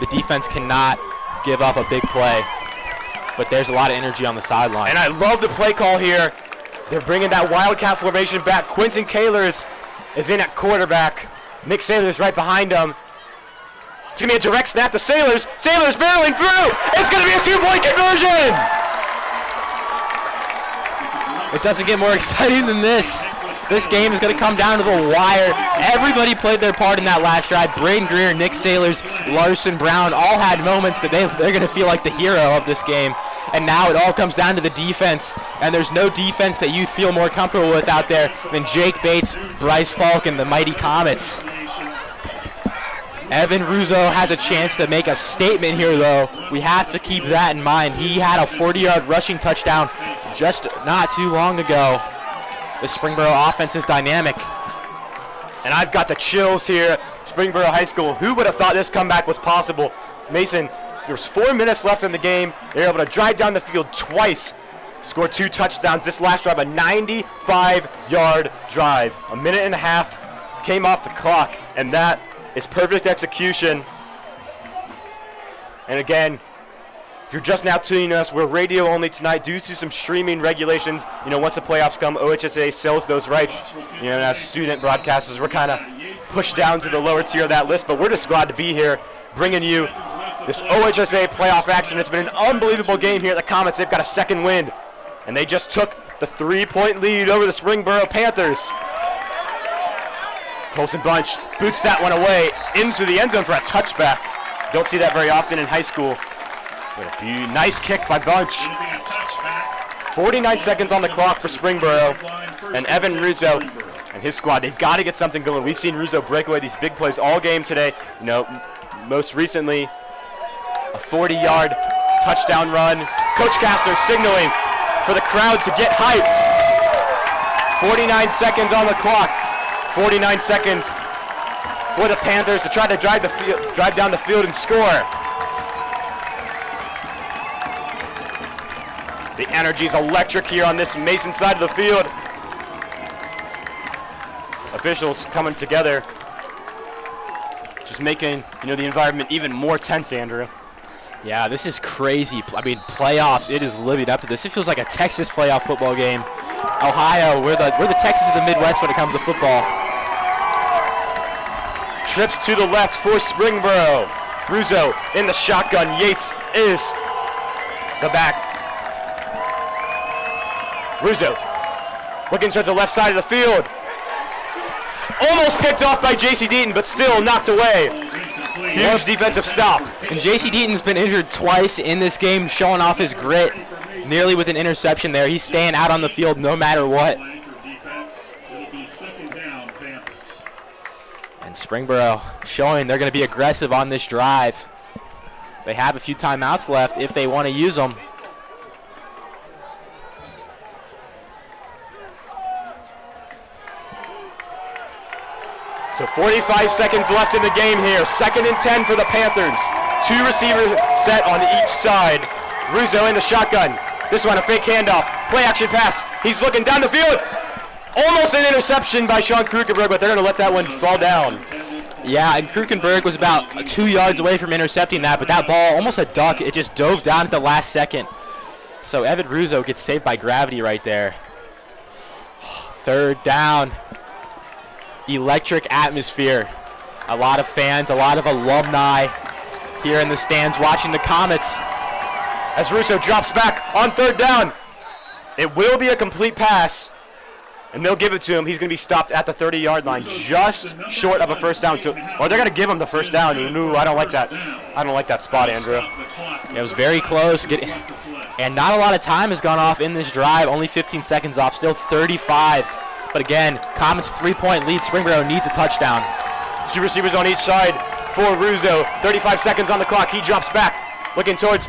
the defense cannot give up a big play. But there's a lot of energy on the sideline. And I love the play call here. They're bringing that Wildcat formation back. Quinton Kahlers is in at quarterback. Nick Sailors right behind him. It's going to be a direct snap to Sailors. Sailors barreling through. It's going to be a 2-point conversion. It doesn't get more exciting than this. This game is going to come down to the wire. Everybody played their part in that last drive. Braden Greer, Nick Sailors, Larson Brown all had moments that they're going to feel like the hero of this game. And now it all comes down to the defense. And there's no defense that you'd feel more comfortable with out there than Jake Bates, Bryce Falk, and the mighty Comets. Evan Russo has a chance to make a statement here, though. We have to keep that in mind. He had a 40-yard rushing touchdown just not too long ago. The Springboro offense is dynamic. And I've got the chills here. Springboro High School. Who would have thought this comeback was possible? Mason, there's 4 minutes left in the game. They're able to drive down the field twice, score 2 touchdowns. This last drive, a 95-yard drive. 1.5 minutes came off the clock, and that is perfect execution. And again, if you're just now tuning us, we're radio only tonight due to some streaming regulations. Once the playoffs come, OHSAA sells those rights. As student broadcasters, we're kind of pushed down to the lower tier of that list, but we're just glad to be here bringing you this OHSAA playoff action. It's been an unbelievable game here at the Comets. They've got a second win, and they just took the 3-point lead over the Springboro Panthers. Colson Bunch boots that one away into the end zone for a touchback. Don't see that very often in high school. But a nice kick by Bunch. 49 seconds on the clock for Springboro. And Evan Russo and his squad, they've got to get something going. We've seen Russo break away these big plays all game today. Most recently, a 40-yard touchdown run. Coach Kastner signaling for the crowd to get hyped. 49 seconds on the clock. 49 seconds for the Panthers to try to drive down the field and score. The energy's electric here on this Mason side of the field. Officials coming together, just making the environment even more tense, Andrew. Yeah, this is crazy. I mean, playoffs, it is living up to this. It feels like a Texas playoff football game. Ohio, we're the Texas of the Midwest when it comes to football. Trips to the left for Springboro. Russo in the shotgun. Yates is the back. Russo looking towards the left side of the field. Almost picked off by J.C. Deaton, but still knocked away. Huge defensive stop. And J.C. Deaton's been injured twice in this game, showing off his grit. Nearly with an interception there. He's staying out on the field no matter what. And Springboro showing they're going to be aggressive on this drive. They have a few timeouts left if they want to use them. So 45 seconds left in the game here. 2nd and 10 for the Panthers. 2 receivers set on each side. Russo in the shotgun. This one a fake handoff. Play action pass. He's looking down the field. Almost an interception by Sean Krukenberg, but they're going to let that one fall down. Yeah, and Krukenberg was about 2 yards away from intercepting that, but that ball, almost a duck, it just dove down at the last second. So Evan Russo gets saved by gravity right there. 3rd down. Electric atmosphere. A lot of fans, a lot of alumni here in the stands watching the Comets. As Russo drops back on 3rd down. It will be a complete pass, and they'll give it to him. He's going to be stopped at the 30-yard line, just short of a first down. So, or they're going to give him the first down. No, I don't like that. I don't like that spot, Andrew. It was very close. And not a lot of time has gone off in this drive. Only 15 seconds off, still 35. But again, Comets 3-point lead. Springboro needs a touchdown. 2 receivers on each side for Russo. 35 seconds on the clock. He drops back, looking towards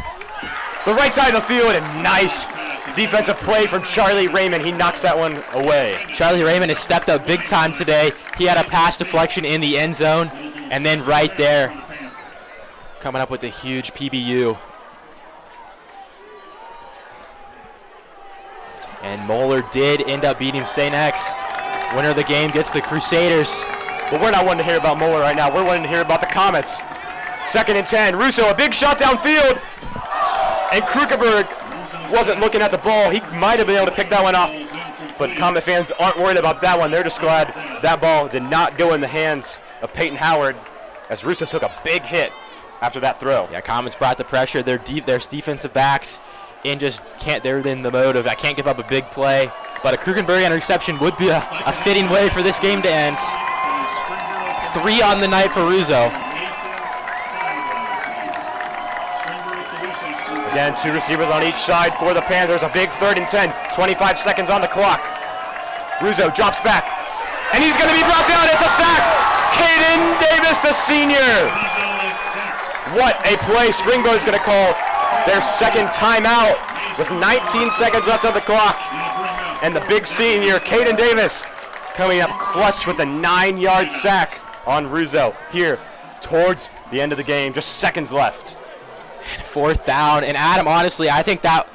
the right side of the field, and nice defensive play from Charlie Raymond. He knocks that one away. Charlie Raymond has stepped up big time today. He had a pass deflection in the end zone, and then right there, coming up with a huge PBU. And Moeller did end up beating St. X. Winner of the game gets the Crusaders. But we're not wanting to hear about Moeller right now. We're wanting to hear about the Comets. 2nd and 10. Russo, a big shot downfield. And Krukenberg wasn't looking at the ball. He might have been able to pick that one off. But Comet fans aren't worried about that one. They're just glad that ball did not go in the hands of Peyton Howard, as Russo took a big hit after that throw. Yeah, Comets brought the pressure. Their defensive backs and just can't. They're in the mode of I can't give up a big play. But a Krukenberg interception would be a fitting way for this game to end. 3 on the night for Russo. Again, 2 receivers on each side for the Panthers. A big 3rd and 10. 25 seconds on the clock. Russo drops back, and he's going to be brought down. It's a sack. Caden Davis, the senior. What a play. Springboro is going to call their 2nd timeout with 19 seconds left on the clock. And the big senior, Caden Davis, coming up clutch with a 9-yard sack on Russo here towards the end of the game. Just seconds left. 4th down. And Adam, honestly, I think that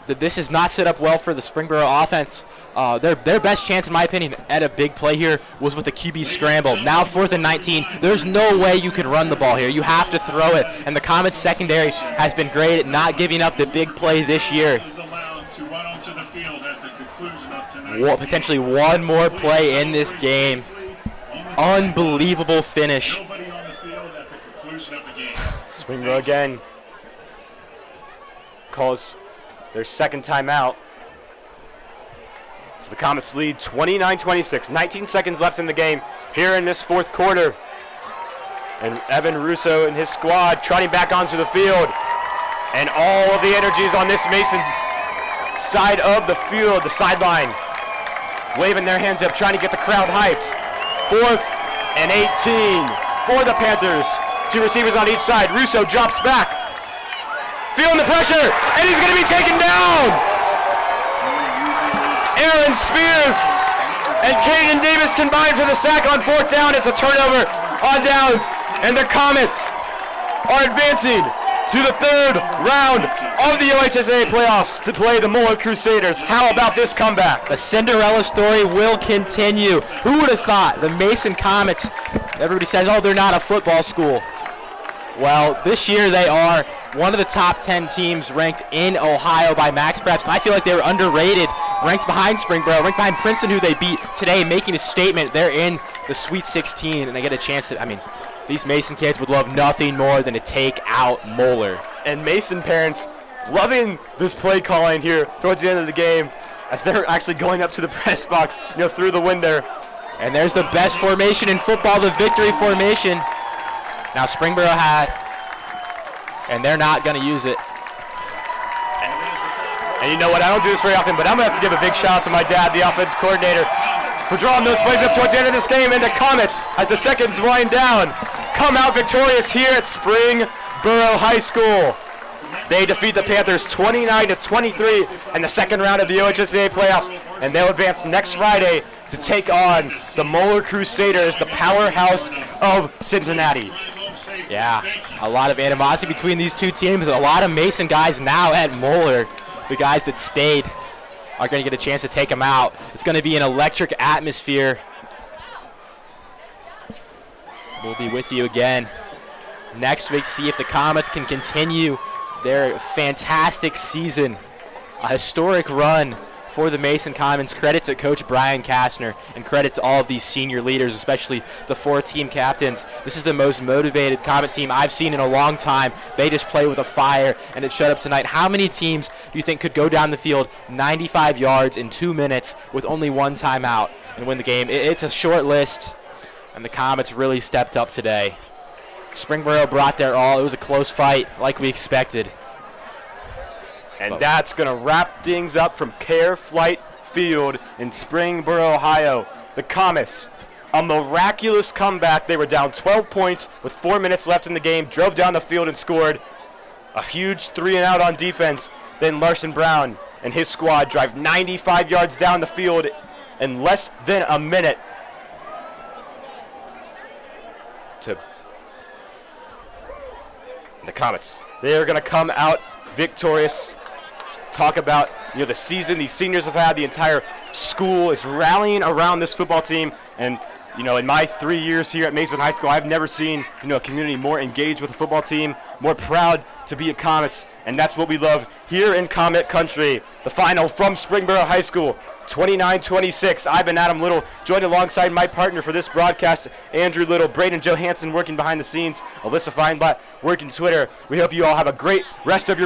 this is not set up well for the Springboro offense. Their best chance, in my opinion, at a big play here was with the QB scramble. Now 4th and 19. There's no way you can run the ball here. You have to throw it. And the Comets secondary has been great at not giving up the big play this year. Potentially one more play in this game. Unbelievable finish. Springboro again calls their 2nd timeout. So the Comets lead 29-26. 19 seconds left in the game here in this 4th quarter. And Evan Russo and his squad trotting back onto the field. And all of the energy is on this Mason side of the field, the sideline. Waving their hands up, trying to get the crowd hyped. 4th and 18 for the Panthers. 2 receivers on each side. Russo drops back. Feeling the pressure, and he's going to be taken down. Aaron Spears And Caden Davis combined for the sack on 4th down. It's a turnover on downs. And the Comets are advancing to the 3rd round of the OHSAA playoffs to play the Moeller Crusaders. How about this comeback? The Cinderella story will continue. Who would have thought the Mason Comets, everybody says, oh, they're not a football school. Well, this year they are one of the top 10 teams ranked in Ohio by Max Preps, and I feel like they were underrated, ranked behind Springboro, ranked behind Princeton, who they beat today, making a statement. They're in the Sweet 16, and they get a chance to, I mean, these Mason kids would love nothing more than to take out Moeller. And Mason parents loving this play calling here towards the end of the game as they're actually going up to the press box, through the window. And there's the best formation in football, the victory formation. Now Springboro had, and they're not going to use it. And you know what? I don't do this very often, but I'm going to have to give a big shout out to my dad, the offense coordinator, for drawing those plays up towards the end of this game. And the Comets, as the seconds wind down, come out victorious here at Springboro High School. They defeat the Panthers 29-23 in the 2nd round of the OHSAA playoffs, and they'll advance next Friday to take on the Moeller Crusaders, the powerhouse of Cincinnati. Yeah, a lot of animosity between these two teams, and a lot of Mason guys now at Moeller. The guys that stayed are going to get a chance to take them out. It's going to be an electric atmosphere. We'll be with you again next week to see if the Comets can continue their fantastic season. A historic run for the Mason Comets. Credit to Coach Brian Kastner and credit to all of these senior leaders, especially the 4 team captains. This is the most motivated Comet team I've seen in a long time. They just play with a fire, and it shut up tonight. How many teams do you think could go down the field 95 yards in 2 minutes with only 1 timeout and win the game? It's a short list, and the Comets really stepped up today. Springboro brought their all. It was a close fight like we expected. And that's going to wrap things up from Care Flight Field in Springboro, Ohio. The Comets, a miraculous comeback. They were down 12 points with 4 minutes left in the game, drove down the field and scored a huge 3-and-out on defense. Then Larson Brown and his squad drive 95 yards down the field in less than a minute to the Comets. They are going to come out victorious. Talk about the season these seniors have had. The entire school is rallying around this football team, and in my 3 years here at Mason High School, I've never seen a community more engaged with a football team, more proud to be at Comets, and that's what we love here in Comet Country. The final from Springboro High School, 29-26. I've been Adam Little, joined alongside my partner for this broadcast, Andrew Little, Braden Johansson working behind the scenes, Alyssa Feinblatt working Twitter. We hope you all have a great rest of your week.